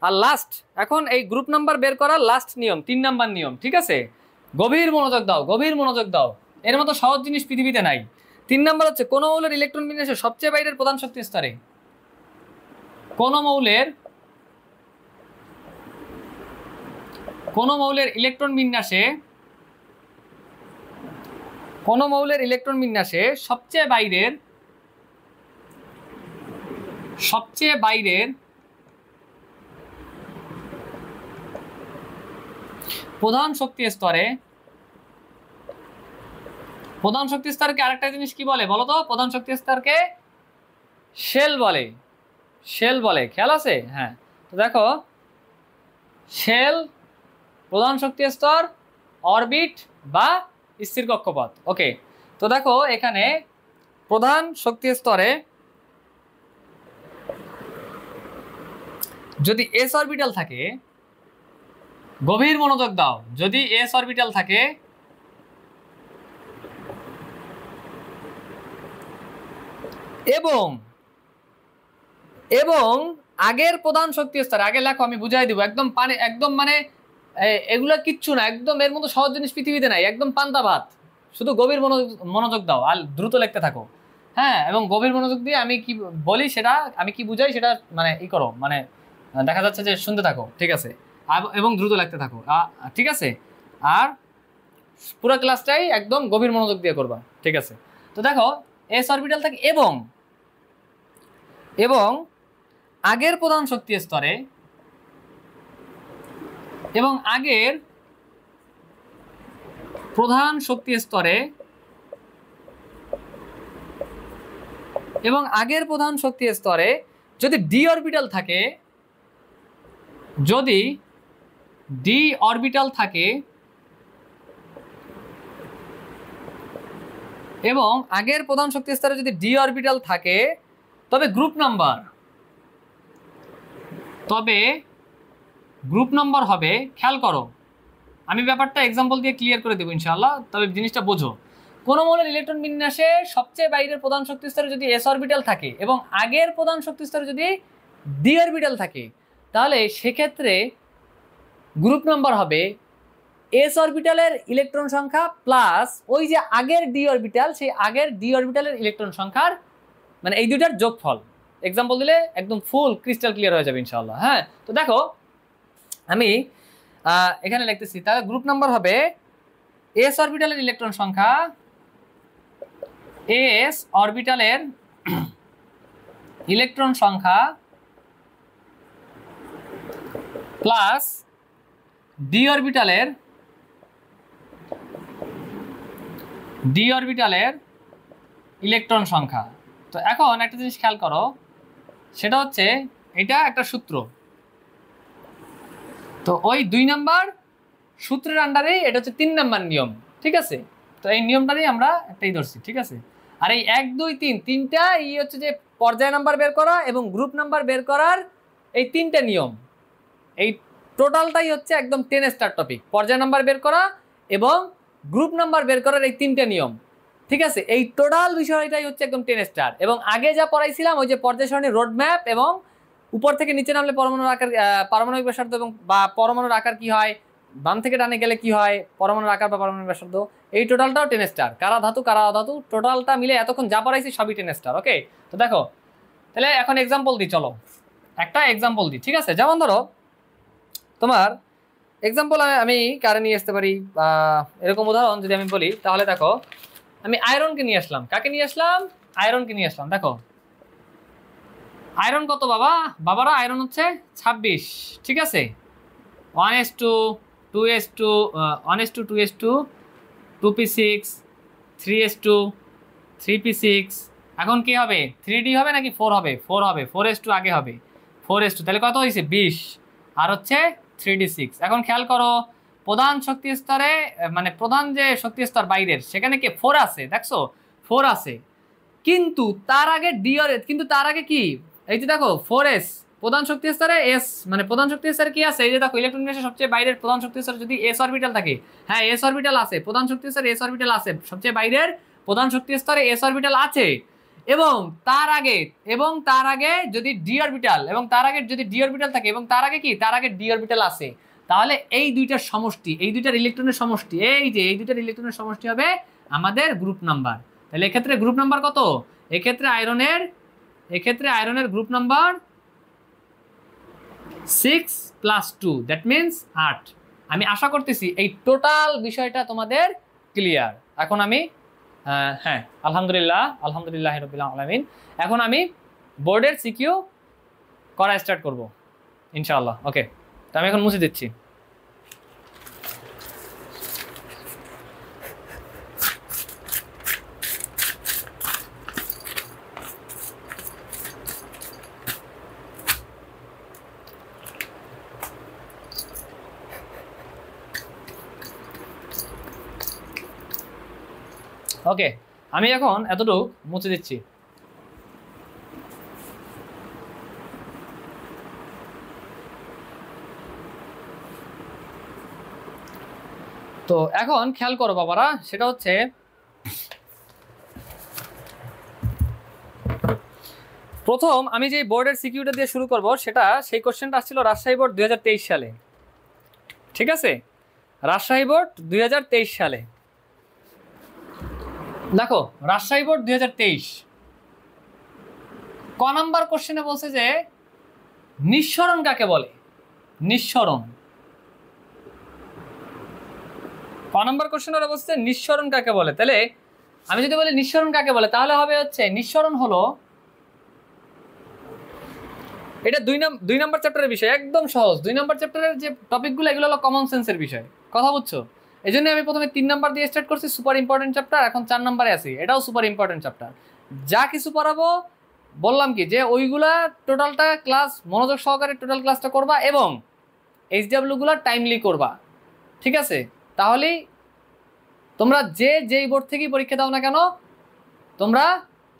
আর লাস্ট, এখন এই গ্রুপ নাম্বার বের করার লাস্ট নিয়ম 3 নাম্বার নিয়ম, ঠিক আছে। গভীর মনোযোগ দাও, এর মতো সহজ জিনিস পৃথিবীতে নাই। 3 নাম্বার হচ্ছে কোন মৌলের ইলেকট্রন বিন্যাসে সবচেয়ে বাইরের প্রধান শক্তি স্তরে, কোন মৌলের ইলেকট্রন বিন্যাসে সবচেয়ে বাইরের প্রধান শক্তি স্তরকে আরেকটা জিনিস কি বলে বলো তো, প্রধান শক্তি স্তরকে শেল বলে, খেয়াল আছে? হ্যাঁ, তো দেখো শেল, প্রধান শক্তি স্তর, অরবিট বা স্থির কক্ষপথ। ওকে, তো দেখো এখানে প্রধান শক্তি স্তরে যদি s অরবিটাল থাকে, গভীর মনোযোগ দাও, যদি s অরবিটাল থাকে এবং আগের প্রধান শক্তি স্তর, আগে লেখো আমি বুঝাই দিব, একদম মানে এগুলো কিচ্ছু না, একদম এর মতো সহজ জিনিস পৃথিবীতে নাই, একদম পান্তা ভাত। শুধু গভীর মনোযোগ দাও আর দ্রুত লিখতে থাকো, হ্যাঁ। এবং গভীর মনোযোগ দিয়ে আমি কি বলি সেটা, আমি কি বুঝাই সেটা মানে করো, মানে দেখা যাচ্ছে যে শুনতে থাকো, ঠিক আছে, এবং দ্রুত লিখতে থাকো, ঠিক আছে। আর পুরো ক্লাসটাই একদম গভীর মনোযোগ দিয়ে করবা, ঠিক আছে। তো দেখো s অরবিটাল থাকে এবং আগের প্রধান শক্তি স্তরে যদি d অরবিটাল থাকে, এবং আগের প্রধান শক্তি স্তরে যদি d অরবিটাল থাকে, তবে গ্রুপ নাম্বার তবে গ্রুপ নম্বর হবে, খেয়াল করো আমি ব্যাপারটা এক্সাম্পল দিয়ে ক্লিয়ার করে দেবো ইনশাআল্লাহ, তবে জিনিসটা বোঝো। কোনো মৌলের ইলেকট্রন বিন্যাসে সবচেয়ে বাইরের প্রধান শক্তি স্তরে যদি এস অরবিটাল থাকে এবং আগের প্রধান শক্তি স্তরে যদি ডি অরবিটাল থাকে, তাহলে সেক্ষেত্রে গ্রুপ নাম্বার হবে এস অরবিটালের ইলেকট্রন সংখ্যা প্লাস ওই যে আগের ডি অরবিটাল, সেই আগের ডি অরবিটালের ইলেকট্রন সংখ্যার মানে এই দুইটার যোগফল। এক্সাম্পল দিলে একদম ফুল ক্রিস্টাল ক্লিয়ার হয়ে যাবে ইনশাআল্লাহ। হ্যাঁ, তো দেখো আমি এখানে লিখতেছি, তাহলে গ্রুপ নাম্বার হবে এস অরবিটালের ইলেকট্রন সংখ্যা, এস অরবিটালের ইলেকট্রন সংখ্যা প্লাস ডি অরবিটালের ইলেকট্রন সংখ্যা। তো এখন একটা জিনিস খেয়াল করো, সেটা হচ্ছে এটা একটা সূত্র, তো ওই 2 নাম্বার সূত্রের আন্ডারে এটা হচ্ছে 3 নাম্বার নিয়ম, ঠিক আছে? তো এই নিয়মটারই আমরা একটাই ধরছি, ঠিক আছে? আর এই 1 2 3 তিনটা হচ্ছে যে পর্যায় নাম্বার বের করা এবং গ্রুপ নাম্বার বের করার এই 3টে নিয়ম, এই টোটালটাই হচ্ছে একদম 10 স্টার টপিক। পর্যায় নাম্বার বের করা এবং গ্রুপ নাম্বার বের করার এই 3টে নিয়ম, ঠিক আছে? এই টোটাল বিষয়টাই হচ্ছে একদম 10 স্টার। এবং আগে যা পড়াইছিলাম ওই যে পর্যায় সারণীর রোড ম্যাপ এবং উপর থেকে নিচে নামলে পরমাণুর আকার, পারমাণবিক ব্যাসার্ধ এবং বা পরমাণুর আকার কি হয়, বাম থেকে ডানে গেলে কি হয়, পরমাণুর আকার বা পারমাণবিক ব্যাসার্ধ, এই টোটালটাও 10 স্টার। কারা ধাতু কারা অধাতু টোটালটা মিলে এতক্ষণ যা পড়াইছি সবই 10 স্টার। ওকে, তো দেখো তাহলে এখন এক্সাম্পল দিই, চলো একটা এক্সাম্পল দিই, ঠিক আছে? যেমন ধরো তোমার এক্সাম্পল আমি কারে নিয়ে আসতে পারি, এরকম উদাহরণ যদি আমি বলি, তাহলে দেখো আমি আয়রনকে নিয়ে আসলাম। কাকে নিয়ে আসলাম? আয়রনকে নিয়ে আসলাম। দেখো আয়রন কত বাবারা? আয়রন হচ্ছে 26, ঠিক আছে? 1s2 2s2 1s2 2s2 2p6 3s2 3p6। এখন কি হবে? 3d হবে নাকি 4 হবে? 4 হবে। 4s2 আগে হবে, 4s2, তাহলে কত হয়েছে? 20 আর হচ্ছে 3d6। এখন খেয়াল করো প্রধান শক্তি স্তরে মানে প্রধান যে শক্তি স্তর বাইরের সেখানে কি 4 আছে, দেখছো 4 আছে, কিন্তু তার আগে ডি আর কিন্তু তার আগে কি এই যে দেখো 4s প্রধান শক্তি স্তরে এস মানে প্রধান শক্তি স্তরে কি আছে? এই যে দেখো ইলেকট্রন বিন্যাসে সবচেয়ে বাইরের প্রধান শক্তি স্তরে যদি এস অরবিটাল থাকে, হ্যাঁ এস অরবিটাল আছে, প্রধান শক্তি স্তরে এস অরবিটাল আছে, সবচেয়ে বাইরের প্রধান শক্তি স্তরে এস অরবিটাল আছে, এবং তার আগে যদি ডি অরবিটাল এবং তার আগে যদি ডি অরবিটাল থাকে এবং তার আগে কি তার আগে ডি অরবিটাল আছে, তাহলে এই দুইটার সমষ্টি, এই দুইটার ইলেকট্রনের সমষ্টি, এই যে এই দুইটার ইলেকট্রনের সমষ্টি হবে আমাদের গ্রুপ নাম্বার। তাহলে এক্ষেত্রে গ্রুপ নাম্বার কত? এক্ষেত্রে আয়রনের গ্রুপ নাম্বার 6 + 2, দ্যাট মিনস 8। আমি আশা করতেছি এই টোটাল বিষয়টা তোমাদের ক্লিয়ার। এখন আমি হ্যাঁ আলহামদুলিল্লাহ রাব্বিল আলামিন, এখন আমি বোর্ডের সিকিউ করা স্টার্ট করব ইনশাআল্লাহ। ওকে, তো আমি এখন মুছে দিচ্ছি। ওকে, আমি এখন এতটুকু মুছে দিচ্ছি। তো এখন খেয়াল করো বাবারা, সেটা হচ্ছে প্রথম আমি যে বোর্ডের সিকিউরিটি দিয়ে শুরু করব, সেই কোশ্চেনটা আসছিল রাজশাহী বোর্ড 2023 সালে, ঠিক আছে? রাজশাহী বোর্ড 2023 সালে। দেখো রাজশাহী বোর্ড 2023 ক নাম্বার কোশ্চেনে বলছে যে নিঃসরণ কাকে বলে? নিঃসরণ ক নাম্বার কোশ্চেন ওরা বলছে নিঃসরণ কাকে বলে। তাহলে আমি যদি বলি নিঃসরণ কাকে বলে, তাহলে হবে হচ্ছে নিঃসরণ হলো, এটা 2 নাম্বার চ্যাপ্টারের বিষয়, একদম সহজ। 2 নাম্বার চ্যাপ্টারের যে টপিকগুলো এগুলো হলো কমন সেন্সের বিষয়, কথা বুঝছো? এই জন্য আমি প্রথমে 3 নাম্বার দিয়ে স্টার্ট করছি, সুপার ইম্পর্টেন্ট চ্যাপ্টার, এখন 4 নাম্বারে আছি, এটাও সুপার ইম্পর্টেন্ট চ্যাপ্টার। যা কিছু পড়াবো বললাম কি যে ওইগুলা টোটালটা ক্লাস মনোযোগ সহকারে টোটাল ক্লাসটা করবা এবং এইচডাব্লিউগুলো টাইমলি করবা, ঠিক আছে? তাহলেই তোমরা যেই বোর্ড থেকেই পরীক্ষা দাও না কেন, তোমরা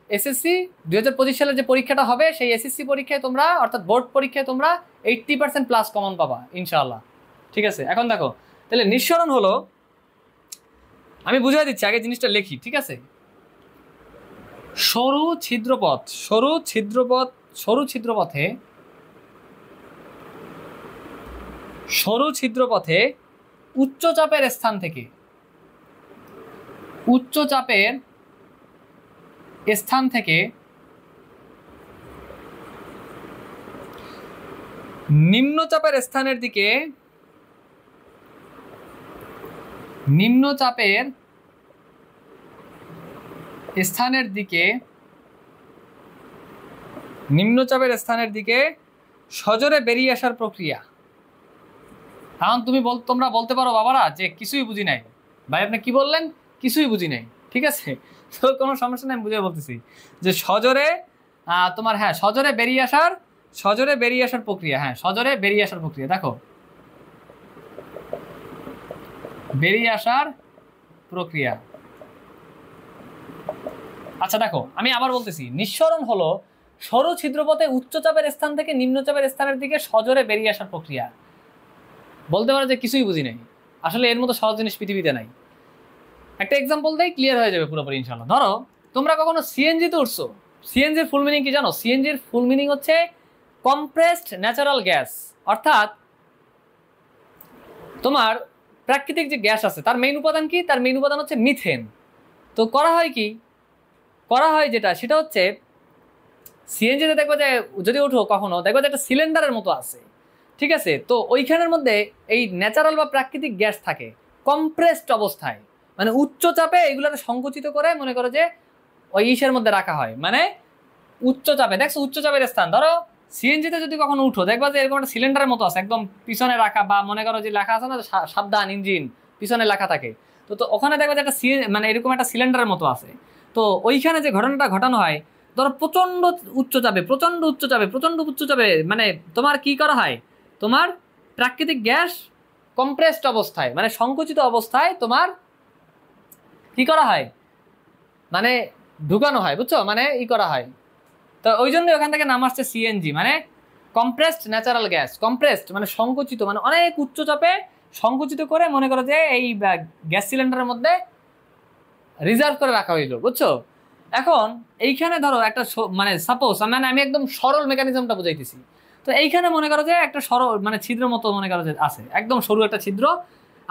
এসএসসি 2025 সালের যে পরীক্ষাটা হবে সেই এসএসসি পরীক্ষায় তোমরা অর্থাৎ বোর্ড পরীক্ষায় তোমরা 80% প্লাস কমন পাবা ইনশাআল্লাহ। ঠিক আছে, এখন দেখো তাহলে নিঃসরণ হলো, আমি বুঝিয়ে দিচ্ছি, আগে জিনিসটা লিখি। ঠিক আছে, সরু ছিদ্রপথ, সরু ছিদ্রপথে উচ্চ চাপের স্থান থেকে নিম্নচাপের স্থানের দিকে সজোরে বেরিয়ে আসার প্রক্রিয়া। এখন তোমরা বলতে পারো বাবারা যে কিছুই বুঝি নাই, ভাই আপনি কি বললেন, কিছুই বুঝি নাই। ঠিক আছে, তো কোনো সমস্যা নেই, আমি বুঝে বলতেছি যে সজোরে সজোরে বেরিয়ে আসার প্রক্রিয়া। হ্যাঁ, সজোরে বেরিয়ে আসার প্রক্রিয়া। দেখো, বেরিয়ে আসার প্রক্রিয়া। আচ্ছা দেখো, আমি আবার বলতেছি, নিঃসরণ হলো সরু ছিদ্রপথে উচ্চচাপের স্থান থেকে নিম্নচাপের স্থানের দিকে সজোরে বেরিয়ে আসার প্রক্রিয়া। বলতে পারো যে কিছুই বুঝি নাই, আসলে এর মতো সহজ জিনিস পৃথিবীতে নাই। একটা এক্সাম্পল দেই, ক্লিয়ার হয়ে যাবে পুরোপুরি ইনশাআল্লাহ। ধরো তোমরা কখনো সিএনজিতে উঠছো, সিএনজির ফুল মিনিং কি জানো? সিএনজির ফুল মিনিং হচ্ছে কম্প্রেসড ন্যাচারাল গ্যাস, অর্থাৎ তোমার প্রাকৃতিক যে গ্যাস আছে তার মেইন উপাদান কি? তার মেইন উপাদান হচ্ছে মিথেন। তো করা হয় যেটা, সেটা হচ্ছে সিএনজিতে দেখবো যে যদি ওঠো কখনো, দেখবো যে একটা সিলিন্ডারের মতো আছে। ঠিক আছে, তো ওইখানের মধ্যে এই ন্যাচারাল বা প্রাকৃতিক গ্যাস থাকে কম্প্রেসড অবস্থায়, মানে উচ্চ চাপে এগুলোকে সংকুচিত করে মনে করো যে ওই ইসের মধ্যে রাখা হয়, মানে উচ্চ চাপে। দেখছো উচ্চ চাপের স্থান, ধরো সিএনজিতে যদি কখনো উঠো দেখবা যে এরকম একটা সিলিন্ডারের মতো আছে একদম পিছনে রাখা, বা মনে করো যে লেখা আছে না সাবধান ইঞ্জিন, পিছনে লেখা থাকে। তো ওখানে দেখবা যে একটা মানে এরকম একটা সিলিন্ডারের মতো আছে। তো ওইখানে যে ঘটনাটা ঘটানো হয়, ধরো প্রচন্ড উচ্চ চাপে মানে তোমার কি করা হয়, তোমার প্রাকৃতিক গ্যাস কম্প্রেসড অবস্থায় মানে সংকুচিত অবস্থায় তোমার কি করা হয়, মানে ঢুকানো হয়, বুঝছো, মানে করা হয়। তো ওই জন্য ওখান থেকে নাম আসছে সিএনজি, মানে কম্প্রেসড ন্যাচারাল গ্যাস। কম্প্রেসড মানে সংকুচিত, মানে অনেক উচ্চ চাপে সংকুচিত করে মনে করো যে এই গ্যাস সিলিন্ডারের মধ্যে রিজার্ভ করে রাখা হইলো, বুঝছো। এখন এইখানে ধরো একটা মানে সাপোজ আমি একদম সরল মেকানিজমটা বুঝাইতেছি। তো এইখানে মনে করো যে একটা সরল মানে ছিদ্র মতো মনে করো যে আছে, একদম সরু একটা ছিদ্র।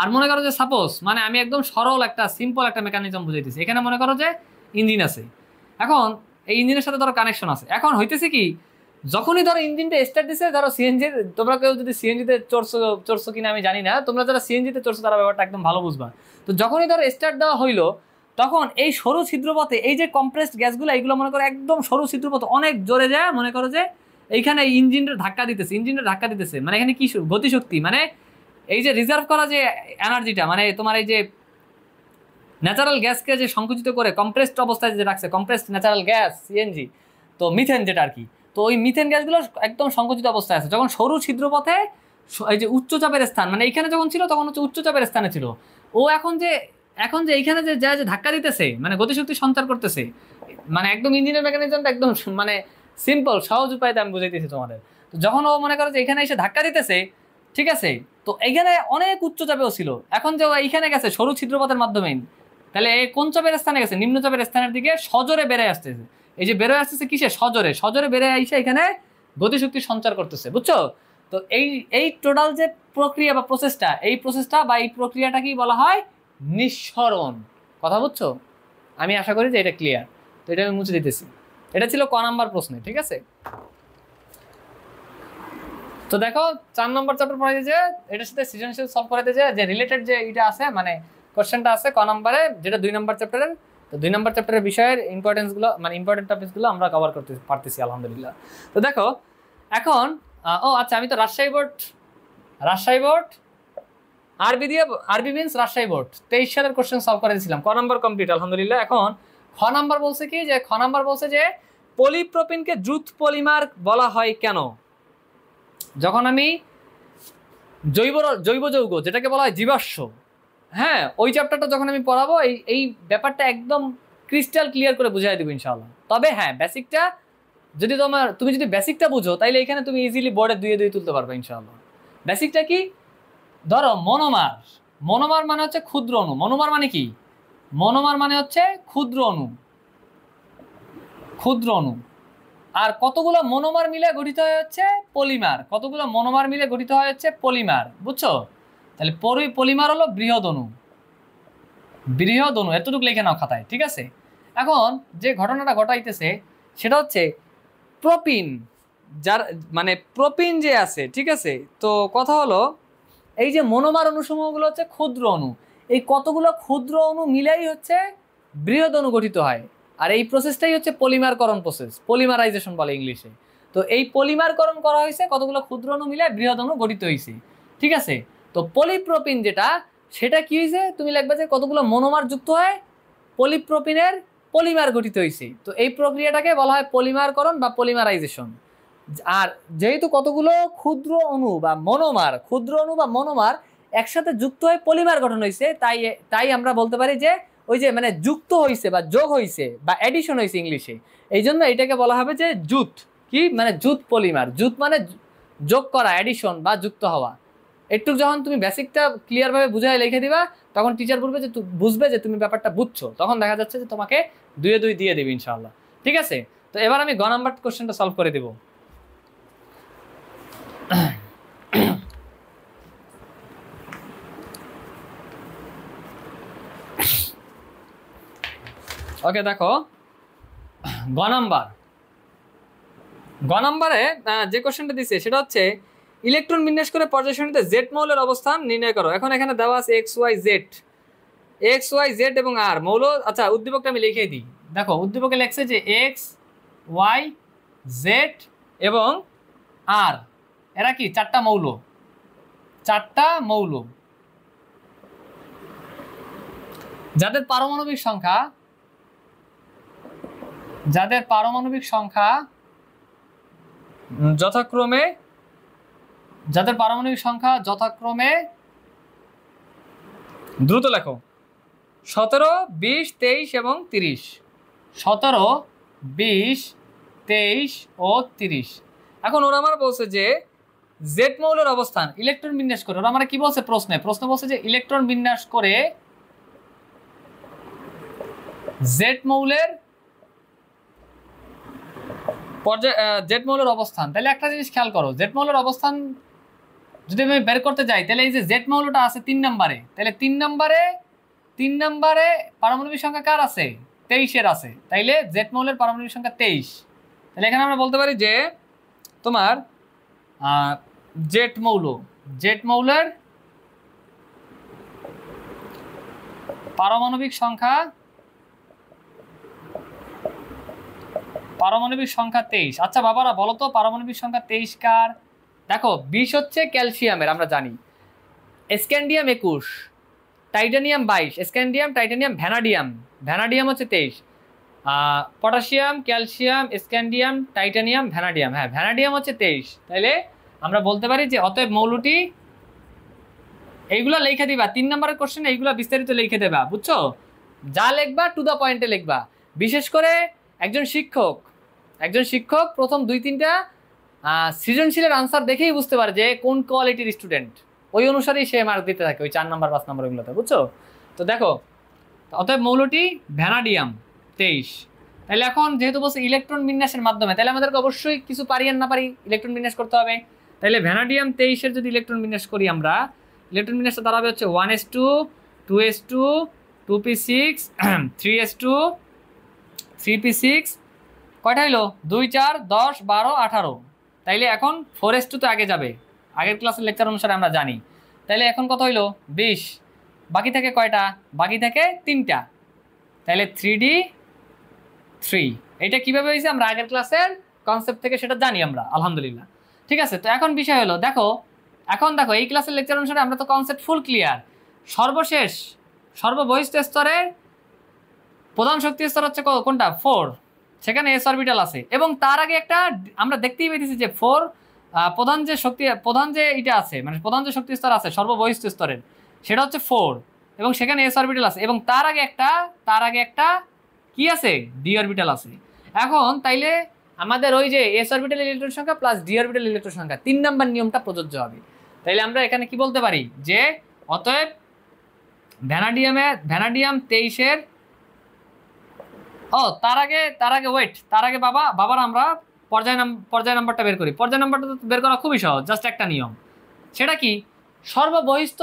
আর মনে করো যে সাপোজ মানে আমি একদম সরল একটা সিম্পল একটা মেকানিজম বুঝাইতেছি। এখানে মনে করো যে ইঞ্জিন আছে, এখন এই ইঞ্জিনের সাথে ধরো কানেকশন আছে। এখন হইতেছে কি, যখনই ধরো ইঞ্জিনটা স্টার্ট দিছে, ধরো সিএনজির, তোমরা কেউ যদি সিএনজিতে চড়ছো কিনা আমি জানি না, তোমরা যারা সিএনজিতে চড়ছো তারা ব্যাপারটা একদম ভালো বুঝবা। তো যখনই ধরো স্টার্ট দেওয়া হইলো, তখন এই সরু ছিদ্রপথে এই যে কম্প্রেসড গ্যাসগুলো, এইগুলো মনে করো একদম সরু ছিদ্রপথে অনেক জোরে যায়, মনে করো যে এইখানে ইঞ্জিনটা ধাক্কা দিতেছে, মানে এখানে কি গতিশক্তি, মানে এই যে রিজার্ভ করা যে এনার্জিটা, মানে তোমার এই যে ন্যাচারাল গ্যাসকে যে সংকুচিত করে কম্প্রেসড অবস্থায় যে রাখছে, কম্প্রেসড ন্যাচারাল গ্যাস সিএনজি, তো মিথেন যেটা আর কি। তো ওই মিথেন গ্যাসগুলো একদম সংকুচিত অবস্থায় আছে যখন সরু ছিদ্রপথে এই যে উচ্চচাপের স্থান, মানে এইখানে যখন ছিল তখন হচ্ছে উচ্চচাপের স্থানে ছিল। ও এখন যে এইখানে যে যা যে ধাক্কা দিতেছে, মানে গতিশক্তি সঞ্চার করতেছে, মানে একদম ইঞ্জিনের মেকানিজমটা একদম মানে সিম্পল সহজ উপায়তে আমি বুঝাইতেছি তোমাদের। তো যখন ও মনে করো যে এখানে এসে ধাক্কা দিতেছে, ঠিক আছে, তো এইখানে অনেক উচ্চচাপেও ছিল, এখন যে এইখানে গেছে সরু ছিদ্রপথের মাধ্যমে, তাহলে কোন চাপের স্থানে গেছে, নিম্নচাপের স্থানের দিকে সজোরে বেড়ে আসতেছে। এই যে বেরোয় আসতেছে কিসে, সজোরে বেড়ে এসে এখানে গতিশক্তি সঞ্চার করতেছে, বুঝছো। তো এই টোটাল যে প্রক্রিয়া বা প্রসেসটা, এই প্রক্রিয়াটা কি বলা হয়, নিঃসরণ। কথা বুঝছো? আমি আশা করি যে এটা ক্লিয়ার। তো এটা আমি মুছে দিতেছি। এটা ছিল ক নাম্বার প্রশ্নে, ঠিক আছে। তো দেখো 4 নম্বর চ্যাপ্টার পড়াইতে যে এটার সাথে সৃজনশীল সলভ করাইতে যে রিলেটেড যে এটা আছে, মানে কোশ্চেনটা আছে ক নাম্বারে, যেটা 2 নম্বর চ্যাপ্টারের। তো 2 নম্বর চ্যাপ্টারের বিষয়ের ইম্পর্টেন্সগুলো, মানে ইম্পর্টেন্ট টপিকসগুলো আমরা কভার করতে পারতেছি আলহামদুলিল্লাহ। তো দেখো এখন আচ্ছা, আমি তো রাজশাহী বোর্ড আরবি মিন্স রাজশাহী বোর্ড 23 সালের কোশ্চেন সলভ করে দিয়েছিলাম। ক নাম্বার কমপ্লিট আলহামদুলিল্লাহ। এখন খ নাম্বার বলছে কি, যে খ নাম্বার বলছে যে পলিপ্রোপিনকে জুথ পলিমার বলা হয় কেন। যখন আমি জৈব যৌগ যেটাকে বলা হয় জীবাশ্ম, হ্যাঁ, ওই চ্যাপ্টারটা যখন আমি পড়াবো এই ব্যাপারটা একদম ক্রিস্টাল ক্লিয়ার করে বুঝাই দেবো ইনশাআল্লাহ। তবে হ্যাঁ, বেসিকটা যদি তুমি যদি বেসিকটা বুঝো তাইলে এখানে তুমি ইজিলি বোর্ডে 2 তুলতে পারবে ইনশাআল্লাহ। বেসিকটা কি? ধরো মনোমার, মনোমার মানে হচ্ছে ক্ষুদ্র অণু। মনোমার মানে কি? মনোমার মানে হচ্ছে ক্ষুদ্র অণু, ক্ষুদ্র অণু। আর কতগুলো মনোমার মিলে গঠিত হয়ে হচ্ছে পলিমার, কতগুলো মনোমার মিলে গঠিত হয়ে হচ্ছে পলিমার, বুঝছো? তাহলে পলিমার হলো বৃহৎ অণু, বৃহৎ অণু, এতটুকু লিখে নাও খাতায়, ঠিক আছে? এখন যে ঘটনাটা ঘটাইতেছে সেটা হচ্ছে প্রোপিন, যার মানে প্রোপিন যে আছে, ঠিক আছে? তো কথা হলো এই যে মনোমার অণুসমূহগুলো হচ্ছে ক্ষুদ্র অণু, এই কতগুলো ক্ষুদ্র অণু মিলেই হচ্ছে বৃহৎ অণু গঠিত হয়। আর এই প্রসেসটাই হচ্ছে পলিমারকরণ প্রসেস, পলিমারাইজেশন বলে ইংলিশে। তো এই পলিমারকরণ করা হয়েছে, কতগুলো ক্ষুদ্র অণু মিলে বৃহৎ অণু গঠিত হয়েছে, ঠিক আছে? তো পলিপ্রোপিন যেটা, সেটা কি হয়েছে? তুমি লিখবে যে কতগুলো মনোমার যুক্ত হয় পলিপ্রোপিনের পলিমার গঠিত হয়েছে। তো এই প্রক্রিয়াটাকে বলা হয় পলিমারকরণ বা পলিমারাইজেশন। আর যেহেতু কতগুলো ক্ষুদ্র অণু বা মনোমার, ক্ষুদ্র অণু বা মনোমার একসাথে যুক্ত হয়ে পলিমার গঠন হয়েছে, তাই আমরা বলতে পারি যে ওই যে মানে যুক্ত হয়েছে বা যোগ হয়েছে বা এডিশন হয়েছে ইংলিশে, এই জন্য এটাকে বলা হবে যে জুট। কি মানে? Jute polymer. জুট মানে যোগ করা, এডিশন বা যুক্ত হওয়া। একটু যখন তুমি বেসিকটা ক্লিয়ার ভাবে বুঝাই লিখে দিবা, তখন টিচার বলবে যে বুঝবে যে তুমি ব্যাপারটা বুঝছো, তখন দেখা যাচ্ছে যে তোমাকে 2 দিয়ে দেবে ইনশাআল্লাহ, ঠিক আছে? তো এবার আমি গ নাম্বার কোশ্চেনটা সলভ করে দেবো। ওকে, দেখো গ নাম্বারে যে কোশ্চেনটা দিছে সেটা হচ্ছে ইলেকট্রন বিন্যাস করে পর্যায় সারণীতে জেড মৌলের অবস্থান নির্ণয় করো। এখন এখানে দেওয়া আছে এক্স ওয়াই জেড এবং আর মৌল। আচ্ছা, উদ্দীপকটা আমি লিখে দিই। দেখো উদ্দীপকে লেখছে যে এক্স ওয়াই জেড এবং আর, এরা কি? চারটা মৌল, চারটা মৌল যাদের পারমাণবিক সংখ্যা যথাক্রমে দ্রুত লেখো 17, 20, 23 এবং 30। 17, 20, 23 ও 30। এখন ওরা আমার বলছে যে জেড মৌলের অবস্থান ইলেকট্রন বিন্যাস করে, ওরা আমার কি বলছে প্রশ্ন বলছে যে ইলেকট্রন বিন্যাস করে জেড মৌলের জেড মৌলের অবস্থান। তাহলে একটা জিনিস খেয়াল করো, জেড মৌলের অবস্থান যদি আমি বের করতে যাই, তাহলে এই যে জেড মৌলটা আছে 3 নম্বরে, তাহলে 3 নম্বরে পারমাণবিক সংখ্যা কার আছে? 23 আছে। তাইলে জেড মৌলের পারমাণবিক সংখ্যা 23। তাহলে এখানে আমরা বলতে পারি যে তোমার জেড মৌলের পারমাণবিক সংখ্যা 23। আচ্ছা বাবারা বলো তো পারমাণবিক সংখ্যা 23 কার? দেখো 20 হচ্ছে ক্যালসিয়ামের, আমরা জানি। Scandium 21, titanium 22, scandium titanium vanadium হচ্ছে 23। Potassium calcium scandium titanium vanadium, হ্যাঁ ভ্যানাডিয়াম হচ্ছে 23। তাহলে আমরা বলতে পারি যে অতএব মৌলটি, এইগুলা লিখে দিবা 3 নম্বরের কোশ্চেন, এইগুলা বিস্তারিত লিখে দেবা, বুঝছো? যা লিখবা টু দা পয়েন্টে লিখবা। বিশেষ করে একজন শিক্ষক প্রথম 2-3টা সৃজনশীলের আনসার দেখেই বুঝতে পারে যে কোন কোয়ালিটির স্টুডেন্ট, ওই অনুসারেই সে মার্ক দিতে থাকে ওই 4 নম্বর 5 নম্বর ওইগুলোতে, বুঝছো? তো দেখো অতএব মৌলটি ভ্যানাডিয়াম 23। তাহলে এখন যেহেতু বলছে ইলেকট্রন বিন্যাসের মাধ্যমে, তাহলে আমাদেরকে অবশ্যই কিছু পারি আর না পারি ইলেকট্রন বিন্যাস করতে হবে। তাহলে ভ্যানাডিয়াম 23-এর যদি ইলেকট্রন বিন্যাস করি আমরা, ইলেকট্রন বিন্যাসটা দাঁড়াবে হচ্ছে 1s2 2s2 2p6 3s2 3p6, কয়টা হইলো? 2 4 10 12 18। তাইলে এখন 4s2 তো আগে যাবে, আগের ক্লাসের লেকচার অনুসারে আমরা জানি। তাইলে এখন কত হইলো? 20। বাকি থেকে কয়টা? বাকি থেকে 3টা। তাহলে 3d3। এটা কিভাবে হয়েছে আমরা আগের ক্লাসের কনসেপ্ট থেকে সেটা জানি আমরা, আলহামদুলিল্লাহ। ঠিক আছে, তো এখন বিষয় হলো দেখো এই ক্লাসের লেকচার অনুসারে আমরা তো কনসেপ্ট ফুল ক্লিয়ার। সর্বশেষ সর্ববহিষ্ঠ স্তরের প্রধান শক্তি স্তর হচ্ছে কোনটা? 4। সেখানে এস অরবিটাল আছে এবং তার আগে একটা আমরা দেখতেই পেয়েছি যে 4 প্রধান যে এটা আছে, মানে প্রধান যে শক্তি স্তর আছে সর্ববহিষ্ঠ স্তরের, সেটা হচ্ছে 4 এবং সেখানে এস অরবিটাল আছে এবং তার আগে একটা কি আছে? ডি অরবিটাল আছে। এখন তাইলে আমাদের ওই যে এস অরবিটাল ইলেকট্রন সংখ্যা প্লাস ডি অরবিটাল ইলেকট্রন সংখ্যা 3 নাম্বার নিয়মটা প্রযোজ্য হবে। তাইলে আমরা এখানে কি বলতে পারি যে অতএব ভ্যানাডিয়াম 23-এর তার আগে ওয়েট, তার আগে বাবার আমরা পর্যায় নাম্বারটা বের করি। পর্যায় নাম্বারটা তো বের করা খুবই সহজ, জাস্ট একটা নিয়ম। সেটা কি, সর্ববহিস্থ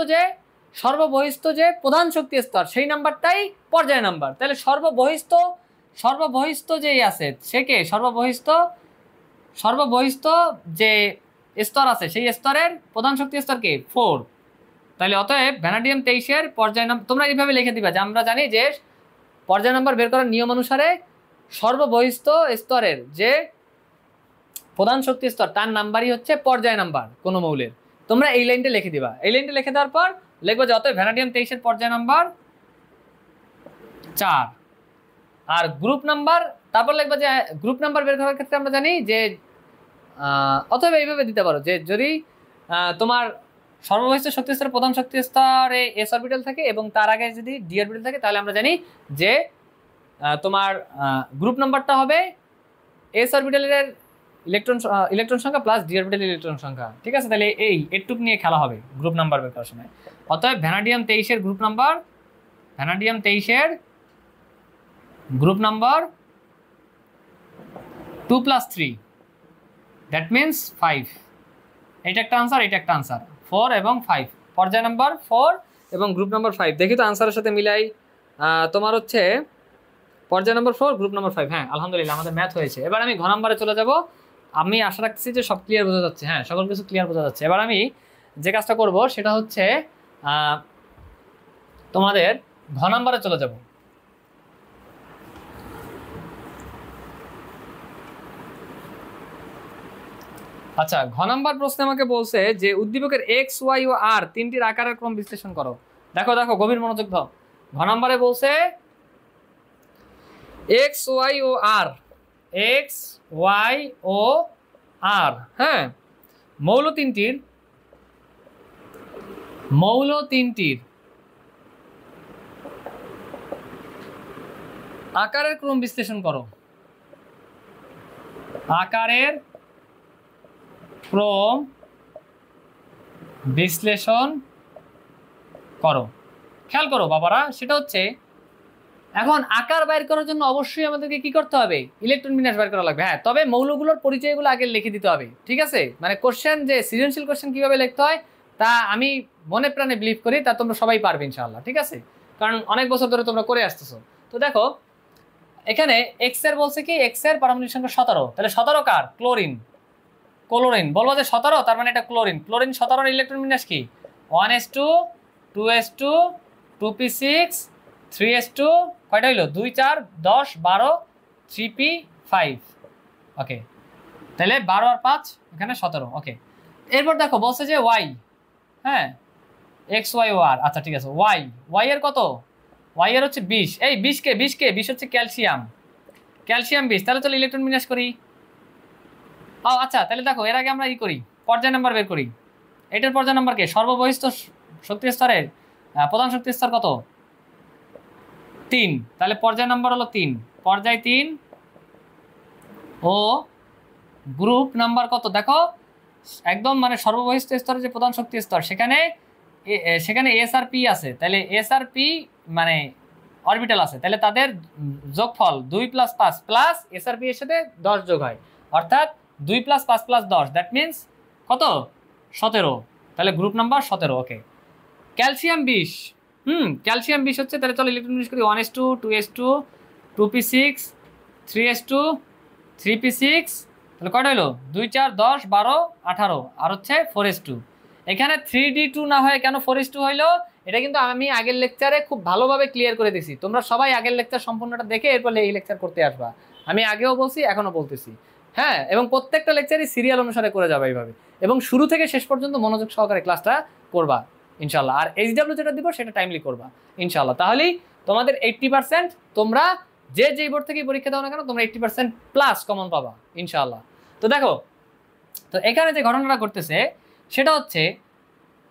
যে প্রধান শক্তি স্তর সেই নাম্বারটাই পর্যায় নাম্বার। তাহলে সর্ববহিস্থ যেই আছে সে কে, সর্ববহিস্থ যে স্তর আছে সেই স্তরের প্রধান শক্তি স্তর কে 4। তাহলে অতএব ভ্যানাডিয়াম 23-এর পর্যায় নাম্বার তোমরা এইভাবে লিখে দিবা যে আমরা জানি যে পর্যায় নাম্বার বের করার নিয়ম অনুসারে সর্ববহিস্থ স্তরের যে প্রধান শক্তি স্তর তার নাম্বারই হচ্ছে পর্যায় নাম্বার কোনো মৌলের। তোমরা এই লাইনটা লিখে দিবা। এই লাইনটা লিখে দেওয়ার পর লিখবো যে অতএব ভ্যানাডিয়াম 23-এর পর্যায় নাম্বার 4 আর গ্রুপ নাম্বার, তারপর লিখবো যে গ্রুপ নাম্বার বের করার ক্ষেত্রে আমরা জানি যে অতএব এইভাবে দিতে পারো যে যদি তোমার সর্ববহিস্থ শক্তি স্তরের প্রধান শক্তি স্তরে এস অরবিটাল থাকে এবং তার আগে যদি ডি অরবিটাল থাকে তাহলে আমরা জানি যে তোমার গ্রুপ নাম্বারটা হবে এস অরবিটালের ইলেকট্রন সংখ্যা প্লাস ডি অরবিটালের ইলেকট্রন সংখ্যা। ঠিক আছে, তাহলে এইটুক নিয়ে খেলা হবে গ্রুপ নাম্বার বের করার সময়। অতএব ভ্যানাডিয়াম 23-এর গ্রুপ নাম্বার 2 + 3, দ্যাট মিনস 5। এটা একটা আনসার, এটা একটা আনসার, 4 এবং 5। পর্যায় নাম্বার 4 এবং গ্রুপ নাম্বার 5। দেখি তো আনসারের সাথে মিলাই। তোমার হচ্ছে পর্যায় নাম্বার 4, গ্রুপ নাম্বার 5। হ্যাঁ, আলহামদুলিল্লাহ আমাদের ম্যাথ হয়েছে। এবার আমি ঘ নাম্বারে চলে যাব। আমি আশা রাখছি যে সব ক্লিয়ার বোঝা যাচ্ছে। হ্যাঁ, সকল কিছু ক্লিয়ার বোঝা যাচ্ছে। এবার আমি যে কাজটা করব সেটা হচ্ছে তোমাদের ঘ নাম্বারে চলে যাব। আচ্ছা, ঘ নাম্বার প্রশ্নে আমাকে বলছে যে উদ্দীপকের এক্স, ওয়াই ও আর তিনটির আকারের ক্রম বিশ্লেষণ করো। দেখো গভীর মনোযোগ দাও। ঘ নাম্বারে বলছে এক্স, ওয়াই ও আর, এক্স, ওয়াই ও আর, হ্যাঁ, মৌল তিনটির আকারের ক্রম বিশ্লেষণ করো। আকারের ক্রম বিশ্লেষণ করো। খেয়াল করো বাবারা, সেটা হচ্ছে এখন আকার বাইর করার জন্য অবশ্যই আমাদেরকে কি করতে হবে, ইলেকট্রন বিন্যাস বাইর করা লাগবে। হ্যাঁ, তবে মৌলগুলোর পরিচয়গুলো আগে লিখে দিতে হবে। ঠিক আছে, মানে কোশ্চেন যে সৃজনশীল কোশ্চেন কিভাবে লিখতে হয় তা আমি মনে প্রাণে বিলিভ করি, তা তোমরা সবাই পারবে ইনশাআল্লাহ। ঠিক আছে, কারণ অনেক বছর ধরে তোমরা করে আসতেছো। তো দেখো এখানে এক্স এর বলছে কি, এক্স এর পারমাণবিক সংখ্যা 17। তাহলে 17 কার? ক্লোরিন। বলবো যে 17, তার মানে এটা ক্লোরিন। 17-এর ইলেকট্রন বিন্যাস কি? 1s2 2s2 2p6 3s2, কয়টা হইলো? 2 4 10 12 3p5। ওকে, তাহলে 12 আর 5 এখানে 17। ওকে, এরপর দেখো বলছে যে ওয়াই, হ্যাঁ, এক্স ওয়াই ও আর। আচ্ছা ঠিক আছে, ওয়াই এর কত? ওয়াই এর হচ্ছে 20। এই 20 হচ্ছে ক্যালসিয়াম 20। তাহলে চলো ইলেকট্রন বিন্যাস করি। আচ্ছা, তাহলে দেখো এর আগে আমরা করি, পর্যায় নাম্বার বের করি। এটার পর্যায় নাম্বার কে? সর্ববহিস্থ শক্তি স্তরের প্রধান শক্তি স্তর কত? 3। তাহলে পর্যায় নাম্বার হলো 3। পর্যায় 3 ও গ্রুপ নাম্বার কত? দেখো একদম মানে সর্ববহিস্থ স্তরের যে প্রধান শক্তি স্তর সেখানে এস আর পি আছে। তাহলে এস আর পি মানে অরবিটাল আছে, তাহলে তাদের যোগফল 2 + 5 প্লাস এস আর পি এর সাথে 10 যোগ হয়, অর্থাৎ 2 + 5 + 10, দ্যাট মিনস কত? 17। তাহলে গ্রুপ নাম্বার 17। ওকে, ক্যালসিয়াম 20। ক্যালসিয়াম 20 হচ্ছে, তাহলে চলো ইলেকট্রন বিন্যাস করি। 1s2 2s2 2p6 3s2 3p6। তাহলে কয়টা হলো? 2 4 10 12 18 আর হচ্ছে 4s2। এখানে 3d2 না হয় কেন 4s2 হইলো, এটা কিন্তু আমি আগের লেকচারে খুব ভালোভাবে ক্লিয়ার করে দিছি। তোমরা সবাই আগের লেকচার সম্পূর্ণটা দেখে এরপর এই লেকচার করতে আসবা। আমি আগেও বলছি, এখনো বলতেছি। হ্যাঁ, এবং প্রত্যেকটা লেকচারই সিরিয়াল অনুসারে করে যাবে এইভাবে, এবং শুরু থেকে শেষ পর্যন্ত মনোযোগ সহকারে ক্লাসটা করবা ইনশাল্লাহ। আর এইচডব্লিউ যেটা দিব সেটা টাইমলি করবা ইনশাল্লাহ। তাহলেই তোমাদের 80% তোমরা যেই বোর্ড থেকে পরীক্ষা দাও না কেন তোমরা 80% প্লাস কমন পাবা ইনশাল্লাহ। তো দেখো, তো এখানে যে ঘটনাটা ঘটতেছে সেটা হচ্ছে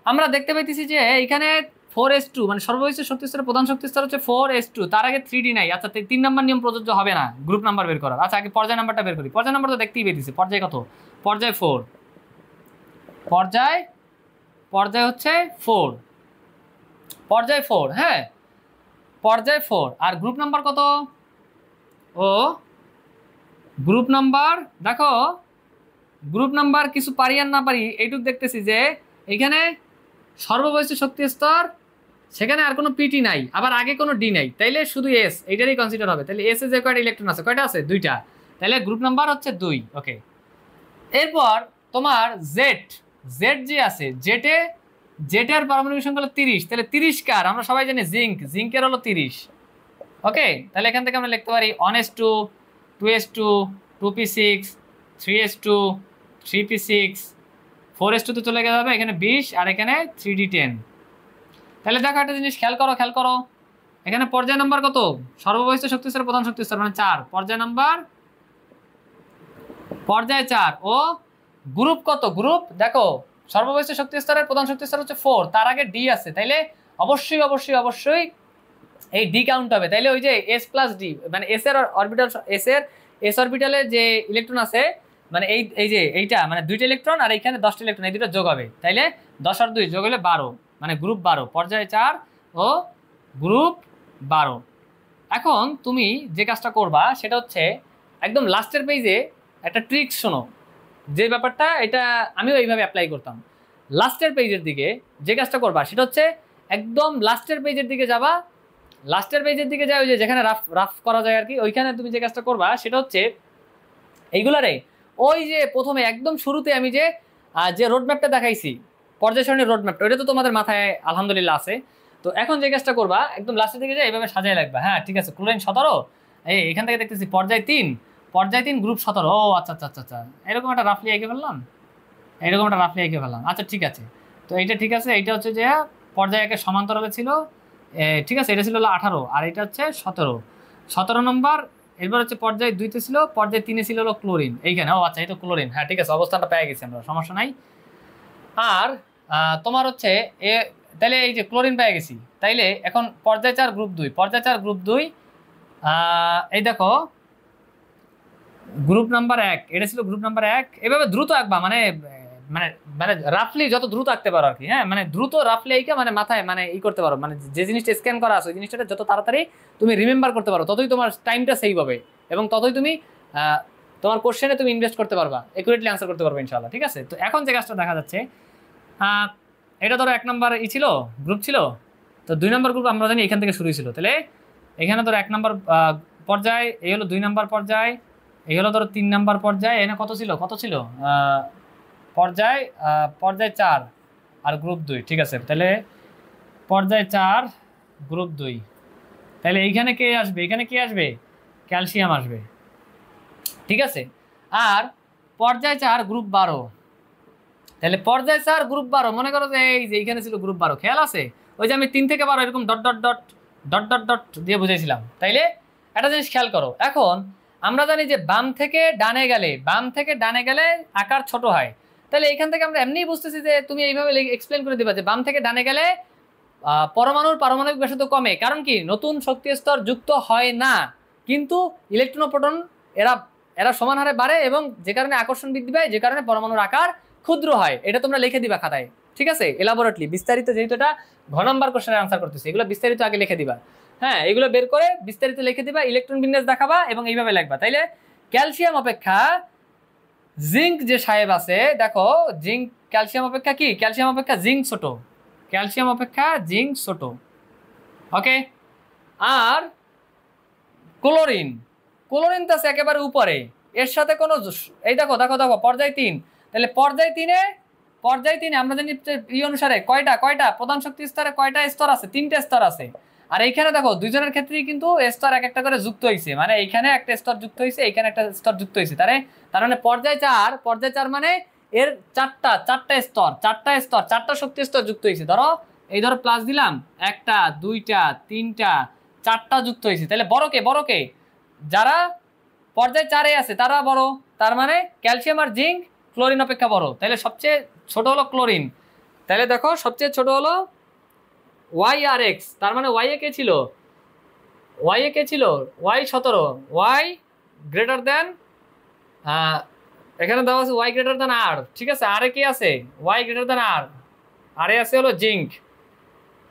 আমরা দেখতে পাইতেছি যে এখানে 4s2 মানে সর্ববৈশ্বিক শক্তি স্তরের প্রধান শক্তি স্তর হচ্ছে 4s2, তার আগে 3d নাই। আচ্ছা 3 নাম্বার নিয়ম প্রযোজ্য হবে না গ্রুপ নাম্বার বের করার। আচ্ছা আগে পর্যায় নাম্বারটা বের করি। পর্যায় নাম্বার তো দেখতেই পেয়েছি, পর্যায় কত? পর্যায় 4, পর্যায় হচ্ছে 4, পর্যায় 4। হ্যাঁ পর্যায় 4। আর গ্রুপ নাম্বার কত? ও গ্রুপ নাম্বার দেখো, গ্রুপ নাম্বার কিছু পারি আর না পারি এইটুক দেখতেছি যে এখানে সর্ববৈশ্বিক শক্তি স্তর, সেখানে আর কোনো পিটি নাই, আবার আগে কোনো ডি নাই, তাইলে শুধু এস, এইটারই কনসিডার হবে। তাহলে এস এ যে কয়টা ইলেকট্রন আছে, কয়টা আছে? 2টা, তাহলে গ্রুপ নাম্বার হচ্ছে 2। ওকে, এরপর তোমার জেড যে আছে, জেটের পারমাণবিক সংখ্যা হলো 30, তাহলে 30 কার? আমরা সবাই জানি জিঙ্কের হলো 30। ওকে, তাহলে এখান থেকে আমরা লিখতে পারি 1s2, 2s2, 2p6, 3s2, 3p6, 4s2 তো চলে যাবে এখানে 20, আর এখানে 3d10। তাহলে দেখো একটা জিনিস খেয়াল করো, এখানে পর্যায় নাম্বার কত? সর্ববৈশ্বিক শক্তি স্তরের প্রধান শক্তি স্তর মানে 4, পর্যায় নাম্বার পর্যায় 4। ও গ্রুপ কত? গ্রুপ দেখো সর্ববৈশ্বিক শক্তি স্তরের প্রধান শক্তি স্তর হচ্ছে 4, তার আগে ডি আছে, তাইলে অবশ্যই এই ডি কাউন্ট হবে। তাইলে ওই যে এস প্লাস ডি মানে এস এর অরবিটাল, এস অরবিটালে যে ইলেকট্রন আছে মানে এই যে এইটা মানে 2টা ইলেকট্রন আর এইখানে 10টা ইলেকট্রন, এই দুটো যোগ হবে, তাইলে 10 আর 2 যোগ হলে 12, মানে গ্রুপ 12, পর্যায় 4 ও গ্রুপ 12। এখন তুমি যে কাজটা করবা সেটা হচ্ছে একদম লাস্টের পেজে একটা ট্রিক্স শোনো, যে ব্যাপারটা এটা আমিও এইভাবে অ্যাপ্লাই করতাম। লাস্টের পেজের দিকে যে কাজটা করবা সেটা হচ্ছে একদম লাস্টের পেজের দিকে যাবা, লাস্টের পেজের দিকে যাও, ওই যে যেখানে রাফ করা যায় আর কি, ওইখানে তুমি যে কাজটা করবা সেটা হচ্ছে এইগুলারে ওই যে প্রথমে একদম শুরুতে আমি যে রোডম্যাপটা দেখাইছি, পর্যায় সারণীর রোডম্যাপটা, ওইটা তো তোমাদের মাথায় আলহামদুলিল্লাহ আছে। তো এখন যে কাজটা করবা একদম লাস্টের দিকে যায় এইভাবে সাজায় রাখবা। হ্যাঁ ঠিক আছে, ক্লোরিন 17, এখান থেকে দেখতেছি পর্যায় 3 গ্রুপ 17। ও আচ্ছা, এরকম একটা রাফলি এঁকে ফেললাম, আচ্ছা ঠিক আছে। তো এইটা ঠিক আছে, এইটা হচ্ছে যে পর্যায় একে সমান্তরালে ছিল, ঠিক আছে, এটা ছিল 18 আর এটা হচ্ছে 17 নম্বর। এরপর হচ্ছে পর্যায় 2তে ছিল, পর্যায় 3-এ ছিল হলো ক্লোরিন এইখানে। ও আচ্ছা, এই তো ক্লোরিন। হ্যাঁ ঠিক আছে, অবস্থানটা পেয়ে গেছি আমরা, সমস্যা নাই। আর তোমার হচ্ছে তাইলে এই যে ক্লোরিন পেয়ে গেছি, তাইলে এখন পর্যায় 4 গ্রুপ 2, এই দেখো গ্রুপ নাম্বার 1, এটা ছিল গ্রুপ নাম্বার 1। এভাবে দ্রুত আঁকবা, মানে মানে মানে রাফলি যত দ্রুত আঁকতে পারো আর কি। হ্যাঁ মানে দ্রুত রাফলি আঁকা মানে মাথায় মানে করতে পারো, মানে যে জিনিসটা স্ক্যান করা আছে ওই জিনিসটা যত তাড়াতাড়ি তুমি রিমেম্বার করতে পারো ততই তোমার টাইমটা সেভ হবে এবং ততই তুমি তোমার কোশ্চেনে তুমি ইনভেস্ট করতে পারবা, একুরেটলি আনসার করতে পারবে ইনশাআল্লাহ। ঠিক আছে, তো এখন যে কাজটা দেখা যাচ্ছে এটা ধরো 1 নাম্বার ছিল, গ্রুপ ছিল, তো 2 নাম্বার গ্রুপ আমরা জানি এখান থেকে শুরু হয়েছিল। তাহলে এখানে ধরো 1 নাম্বার পর্যায়, এই হলো 2 নাম্বার পর্যায়, এই হলো ধরো 3 নাম্বার পর্যায়, এখানে কত ছিল পর্যায় 4 আর গ্রুপ 2। ঠিক আছে, তাহলে পর্যায় 4 গ্রুপ 2, তাহলে এইখানে কে আসবে? এখানে কি আসবে? ক্যালসিয়াম আসবে। ঠিক আছে, আর পর্যায় 4 গ্রুপ 12, তাহলে পর্যায় 4 গ্রুপ 12 মনে করো যে এই যে এইখানে ছিল গ্রুপ 12, খেয়াল আছে? ওই যে আমি 3 থেকে 12 এরকম dot dot dot dot dot dot দিয়ে বুঝাইছিলাম। তাইলে একটা জিনিস খেয়াল করো, এখন আমরা জানি যে বাম থেকে ডানে গেলে আকার ছোট হয়, তাহলে এখান থেকে আমরা এমনিই বুঝতেছি যে তুমি এইভাবে এক্সপ্লেন করে দিবা যে বাম থেকে ডানে গেলে পরমাণুর পারমাণবিক ব্যাসার্ধ কমে, কারণ কি নতুন শক্তি স্তর যুক্ত হয় না, কিন্তু ইলেকট্রন ও প্রোটন এরা সমান হারে বাড়ে এবং যে কারণে আকর্ষণ বৃদ্ধি পায়, যে কারণে পরমাণুর আকার ক্ষুদ্র হয়। এটা তোমরা লিখে দিবা খাতায়, ঠিক আছে, এলাবোরেটলি বিস্তারিত, যেহেতু এটা ঘ নাম্বার কোশ্চেনের আনসার করতেছি, এগুলো বিস্তারিত আগে লিখে দিবা। হ্যাঁ, এগুলো বের করে বিস্তারিত লিখে দিবা, ইলেকট্রন বিন্যাস দেখাবা এবং এইভাবে লিখবা। তাইলে ক্যালসিয়াম অপেক্ষা জিঙ্ক যে সাহেব আছে, দেখো জিঙ্ক ক্যালসিয়াম অপেক্ষা কি? ক্যালসিয়াম অপেক্ষা জিঙ্ক ছোট, ওকে। আর ক্লোরিন তো আছে একেবারে উপরে, এর সাথে কোনো এই দেখো পর্যায় 3, তাহলে পর্যায় তিনে আমরা জানি এই অনুসারে কয়টা প্রধান শক্তি স্তরে কয়টা স্তর আছে? 3টে স্তর আছে। আর এইখানে দেখো দুইজনের ক্ষেত্রেই কিন্তু স্তর এক একটা করে যুক্ত হয়েছে, মানে এইখানে একটা স্তর যুক্ত হয়েছে, এইখানে একটা স্তর যুক্ত হয়েছে, তার মানে পর্যায় 4 মানে এর চারটা স্তর, চারটা শক্তি স্তর যুক্ত হয়েছে। ধরো প্লাস দিলাম, 1টা 2টা 3টা 4টা যুক্ত হয়েছে। তাহলে বড়কে যারা পর্যায় 4-এ আছে তারা বড়, তার মানে ক্যালসিয়াম আর জিঙ্ক ক্লোরিন অপেক্ষা বড়। তাহলে সবচেয়ে ছোট হলো ক্লোরিন, তাহলে দেখো সবচেয়ে ছোট হলো ওয়াই আর এক্স, তার মানে ওয়াই এ কে ছিল, ওয়াই এ কে ছিল ওয়াই 17, ওয়াই গ্রেটার দেন, এখানে দেওয়া আছে ওয়াই গ্রেটার দেন আর, ঠিক আছে। আর এ কি আছে, ওয়াই গ্রেটার দেন আর, আর এ আছে হলো জিঙ্ক,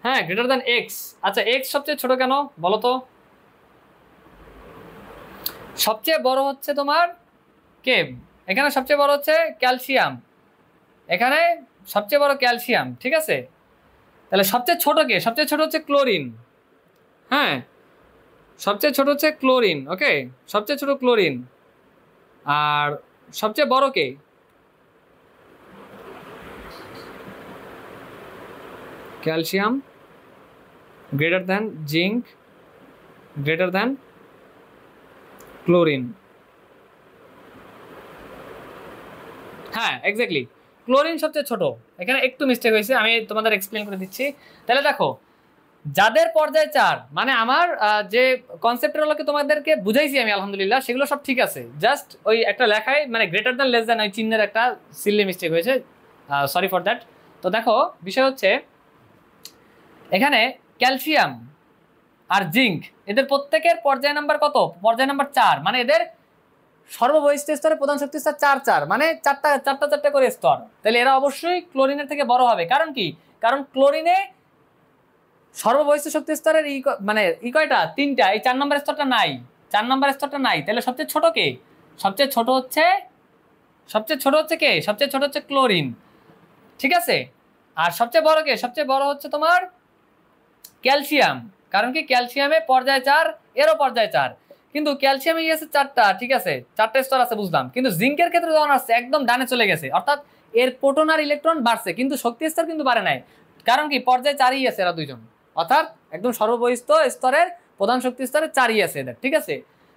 হ্যাঁ গ্রেটার দেন এক্স। আচ্ছা এক্স সবচেয়ে ছোট কেন বলো তো? সবচেয়ে বড় হচ্ছে তোমার কে, এখানে সবচেয়ে বড় হচ্ছে ক্যালসিয়াম, এখানে সবচেয়ে বড় ক্যালসিয়াম, ঠিক আছে। তাহলে সবচেয়ে ছোট কে, সবচেয়ে ছোট হচ্ছে ক্লোরিন, হ্যাঁ সবচেয়ে ছোট হচ্ছে ক্লোরিন, ওকে সবচেয়ে ছোট ক্লোরিন। আর সবচেয়ে বড় কে, calcium greater than zinc greater than chlorine, হ্যাঁ এক্স্যাক্টলি ক্লোরিন সবচেয়ে ছোট। এখানে একটু মিস্টেক হয়েছে, আমি তোমাদের এক্সপ্লেন করে দিচ্ছি। তাহলে দেখো যাদের পর্যায়ে 4, মানে আমার যে কনসেপ্টগুলোকে তোমাদেরকে বুঝাইছি আমি আলহামদুলিল্লাহ, সেগুলো সব ঠিক আছে, জাস্ট ওই একটা লেখায় মানে গ্রেটার দ্যান লেস দ্যান ওই চিহ্নের একটা সিলি মিস্টেক হয়েছে, সরি ফর দ্যাট। তো দেখো বিষয় হচ্ছে এখানে ক্যালসিয়াম আর জিঙ্ক এদের প্রত্যেকের পর্যায় নাম্বার কত, পর্যায় নাম্বার 4, মানে এদের সর্ববহিষ্ঠ স্তরে প্রধান শক্তি স্তর 4 মানে চারটা করে স্তর। তাহলে এরা অবশ্যই ক্লোরিনের থেকে বড় হবে, কারণ কি, কারণ ক্লোরিনে সর্ববহিষ্ঠ শক্তি স্তরের মানে কয়টা, 3টা, এই 4 নম্বর স্তরটা নাই, 4 নম্বর স্তরটা নাই। তাহলে সবচেয়ে ছোট কে, সবচেয়ে ছোট হচ্ছে কে, সবচেয়ে ছোট হচ্ছে ক্লোরিন, ঠিক আছে। আর সবচেয়ে বড় কে, সবচেয়ে বড় হচ্ছে তোমার ক্যালসিয়াম, কারণ কি ক্যালসিয়ামে পর্যায় 4, এরও পর্যায় 4, কিন্তু ক্যালসিয়ামে গিয়েছে 4টা, ঠিক আছে 4টা স্তর আছে বুঝলাম, কিন্তু জিঙ্কের ক্ষেত্রে যখন আসছে একদম ডানে চলে গেছে, অর্থাৎ এর প্রোটন আর ইলেকট্রন বাড়ছে কিন্তু শক্তি স্তর কিন্তু বাড়ে নাই, কারণ কি পর্যায় 4ই আছে এরা দুইজন, অর্থাৎ একদম সর্ববহিষ্ঠ স্তরের প্রধান শক্তি স্তরে 4ই আছে এদের, ঠিক আছে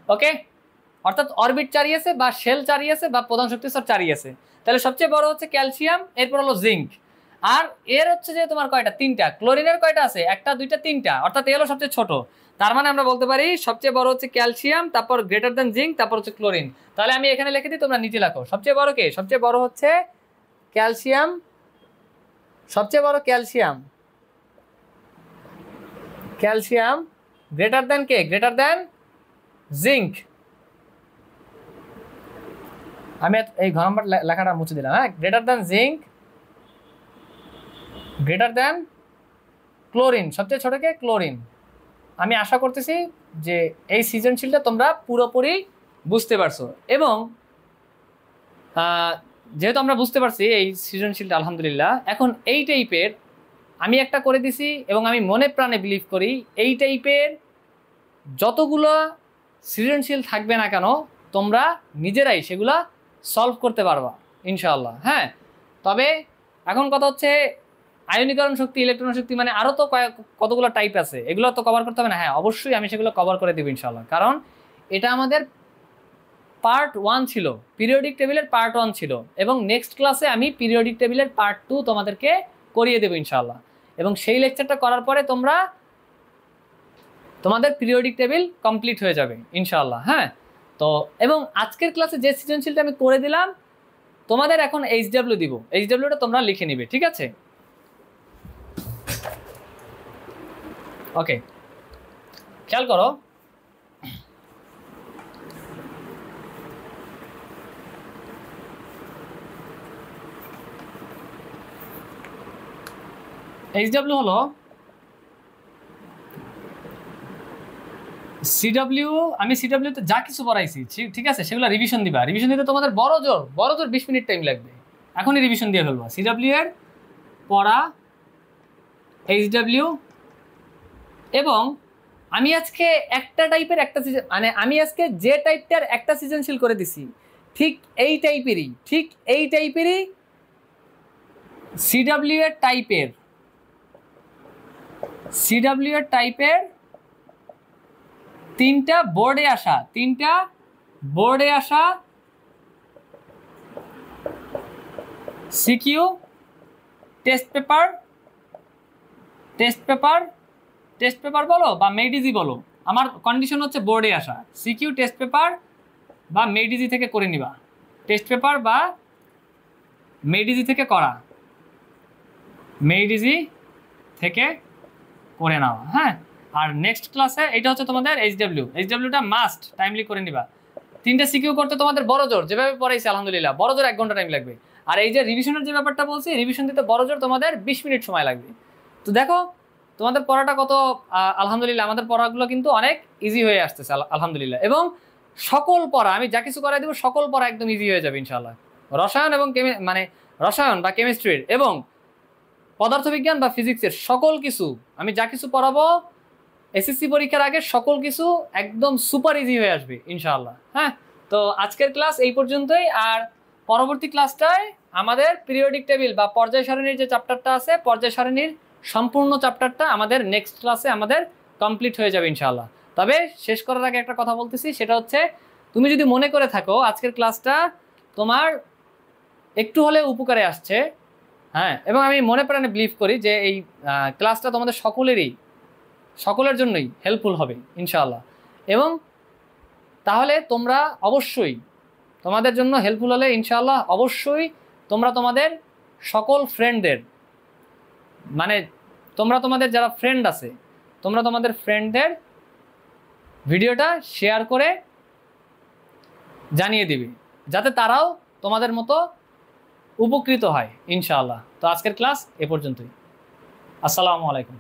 ওকে। অর্থাৎ অরবিট 4ই আছে বা শেল 4ই আছে বা প্রধান শক্তি স্তর 4ই আছে। তাহলে সবচেয়ে বড় হচ্ছে ক্যালসিয়াম, এরপর হলো জিঙ্ক, আর এর হচ্ছে যে তোমার কয়টা, 3টা। ক্লোরিনের কয়টা আছে, 1টা 2টা 3টা, অর্থাৎ এ হলো সবচেয়ে ছোট। তার মানে আমরা বলতে পারি সবচেয়ে বড় হচ্ছে ক্যালসিয়াম, তারপর গ্রেটার দেন জিঙ্ক, তারপর হচ্ছে ক্লোরিন। তাহলে আমি এখানে লিখে দিই, তোমরা নিচে লেখো সবচেয়ে বড় কে, সবচেয়ে বড় হচ্ছে ক্যালসিয়াম, সবচেয়ে বড় ক্যালসিয়াম, ক্যালসিয়াম গ্রেটার দেন কে, গ্রেটার দেন জিঙ্ক। আমি এই ঘর নাম্বার লেখাটা মুছে দিলাম, হ্যাঁ greater than zinc greater than chlorine, সবচেয়ে ছোট কে ক্লোরিন। আমি আশা করতেছি যে এই সৃজনশীলটা তোমরা পুরোপুরি বুঝতে পারছো, এবং যেহেতু আমরা বুঝতে পারছি এই সৃজনশীলটা আলহামদুলিল্লাহ, এখন এই টাইপের আমি একটা করে দিছি, এবং আমি মনে প্রাণে বিলিভ করি এই টাইপের যতগুলো সৃজনশীল থাকবে না কেন তোমরা নিজেরাই সেগুলা সলভ করতে পারবা ইনশাআল্লাহ, হ্যাঁ। তবে এখন কথা হচ্ছে আয়নীকরণ শক্তি, ইলেকট্রন শক্তি, মানে আরও তো কতগুলো টাইপ আছে, এগুলো তো কভার করতে হবে না, হ্যাঁ অবশ্যই আমি সেগুলো কভার করে দেবো ইনশাআল্লাহ, কারণ এটা আমাদের পার্ট 1 ছিল, পিরিয়ডিক টেবিলের পার্ট 1 ছিল, এবং নেক্সট ক্লাসে আমি পিরিয়ডিক টেবিলের পার্ট 2 তোমাদেরকে করিয়ে দেবো ইনশাআল্লাহ, এবং সেই লেকচারটা করার পরে তোমাদের পিরিয়ডিক টেবিল কমপ্লিট হয়ে যাবে ইনশাআল্লাহ, হ্যাঁ। তো এবং আজকের ক্লাসে যে সৃজনশীলটা আমি করে দিলাম তোমাদের এখন এইচডব্লিউ দিব, এইচডব্লিউটা তোমরা লিখে নিবে, ঠিক আছে ওকে। খেয়াল করো এইচডব্লিউ হলো সিডব্লিউ, আমি সিডব্লিউতে যা কিছু পড়াইছি ঠিক আছে সেগুলো রিভিশন দিবা, রিভিশন দিতে তোমাদের বড় জোর 20 মিনিট টাইম লাগবে, এখনই রিভিশন দিয়ে ফেলবা সিডব্লিউ এর পড়া, এইচডব্লিউ। এবং আমি আজকে একটা টাইপের একটা মানে আমি আজকে যে টাইপটার একটা সৃজনশীল করে দিছি ঠিক এই টাইপেরই সিডব্লিউ এর টাইপের 3টা বোর্ডে আসা সিকিউ টেস্ট পেপার বলো বা মেডিজি বলো, আমার কন্ডিশন হচ্ছে বোর্ডে আসা সিকিউ টেস্ট পেপার বা মেডিজি থেকে করে নিবা, টেস্ট পেপার বা মেডিজি থেকে করে নেওয়া। হ্যাঁ, আর নেক্সট ক্লাসে এটা হচ্ছে তোমাদের এইচডব্লিউটা মাস্ট টাইমলি করে নিবা। 3টে সিকিউ করতে তোমাদের বড় জোর যেভাবে পড়াইছে আলহামদুলিল্লাহ বড় জোর 1 ঘন্টা টাইম লাগবে। আর এই যে রিভিশনের যে ব্যাপারটা বলছি, রিভিশন দিতে বড় জোর তোমাদের 20 মিনিট সময় লাগবে। তো দেখো তোমাদের পড়াটা কত আলহামদুলিল্লাহ, আমাদের পড়াগুলো কিন্তু অনেক ইজি হয়ে আসতেছে আলহামদুলিল্লাহ। এবং সকল পড়া আমি যা কিছু করাই দেবো সকল পড়া একদম ইজি হয়ে যাবে ইনশাআল্লাহ। রসায়ন এবং মানে রসায়ন বা কেমিস্ট্রির এবং পদার্থবিজ্ঞান বা ফিজিক্সের সকল কিছু আমি যা কিছু পড়াবো এসএসসি পরীক্ষার আগে সকল কিছু একদম সুপার ইজি হয়ে আসবে ইনশাআল্লাহ। হ্যাঁ, তো আজকের ক্লাস এই পর্যন্তই। আর পরবর্তী ক্লাসটায় আমাদের পিরিয়ডিক টেবিল বা পর্যায় সারণীর যে চ্যাপ্টারটা আছে, পর্যায় সারণীর সম্পূর্ণ চ্যাপ্টারটা আমাদের নেক্সট ক্লাসে আমাদের কমপ্লিট হয়ে যাবে ইনশাআল্লাহ। তবে শেষ করার আগে একটা কথা বলতেছি, সেটা হচ্ছে তুমি যদি মনে করে থাকো আজকের ক্লাসটা তোমার একটু হলে উপকারে আসছে, হ্যাঁ, এবং আমি মনে প্রাণে বিলিভ করি যে এই ক্লাসটা তোমাদের সকলের জন্যই হেল্পফুল হবে ইনশাআল্লাহ। এবং তাহলে তোমরা অবশ্যই তোমাদের জন্য হেল্পফুল হলে ইনশাআল্লাহ অবশ্যই তোমরা তোমাদের সকল ফ্রেন্ডদের মানে তোমরা তোমাদের যারা ফ্রেন্ড আছে তোমরা তোমাদের ফ্রেন্ডদের ভিডিওটা শেয়ার করে জানিয়ে দিবে যাতে তারাও তোমাদের মতো উপকৃত হয় ইনশাআল্লাহ। তো আজকের ক্লাস এ পর্যন্তই। আসসালামু আলাইকুম।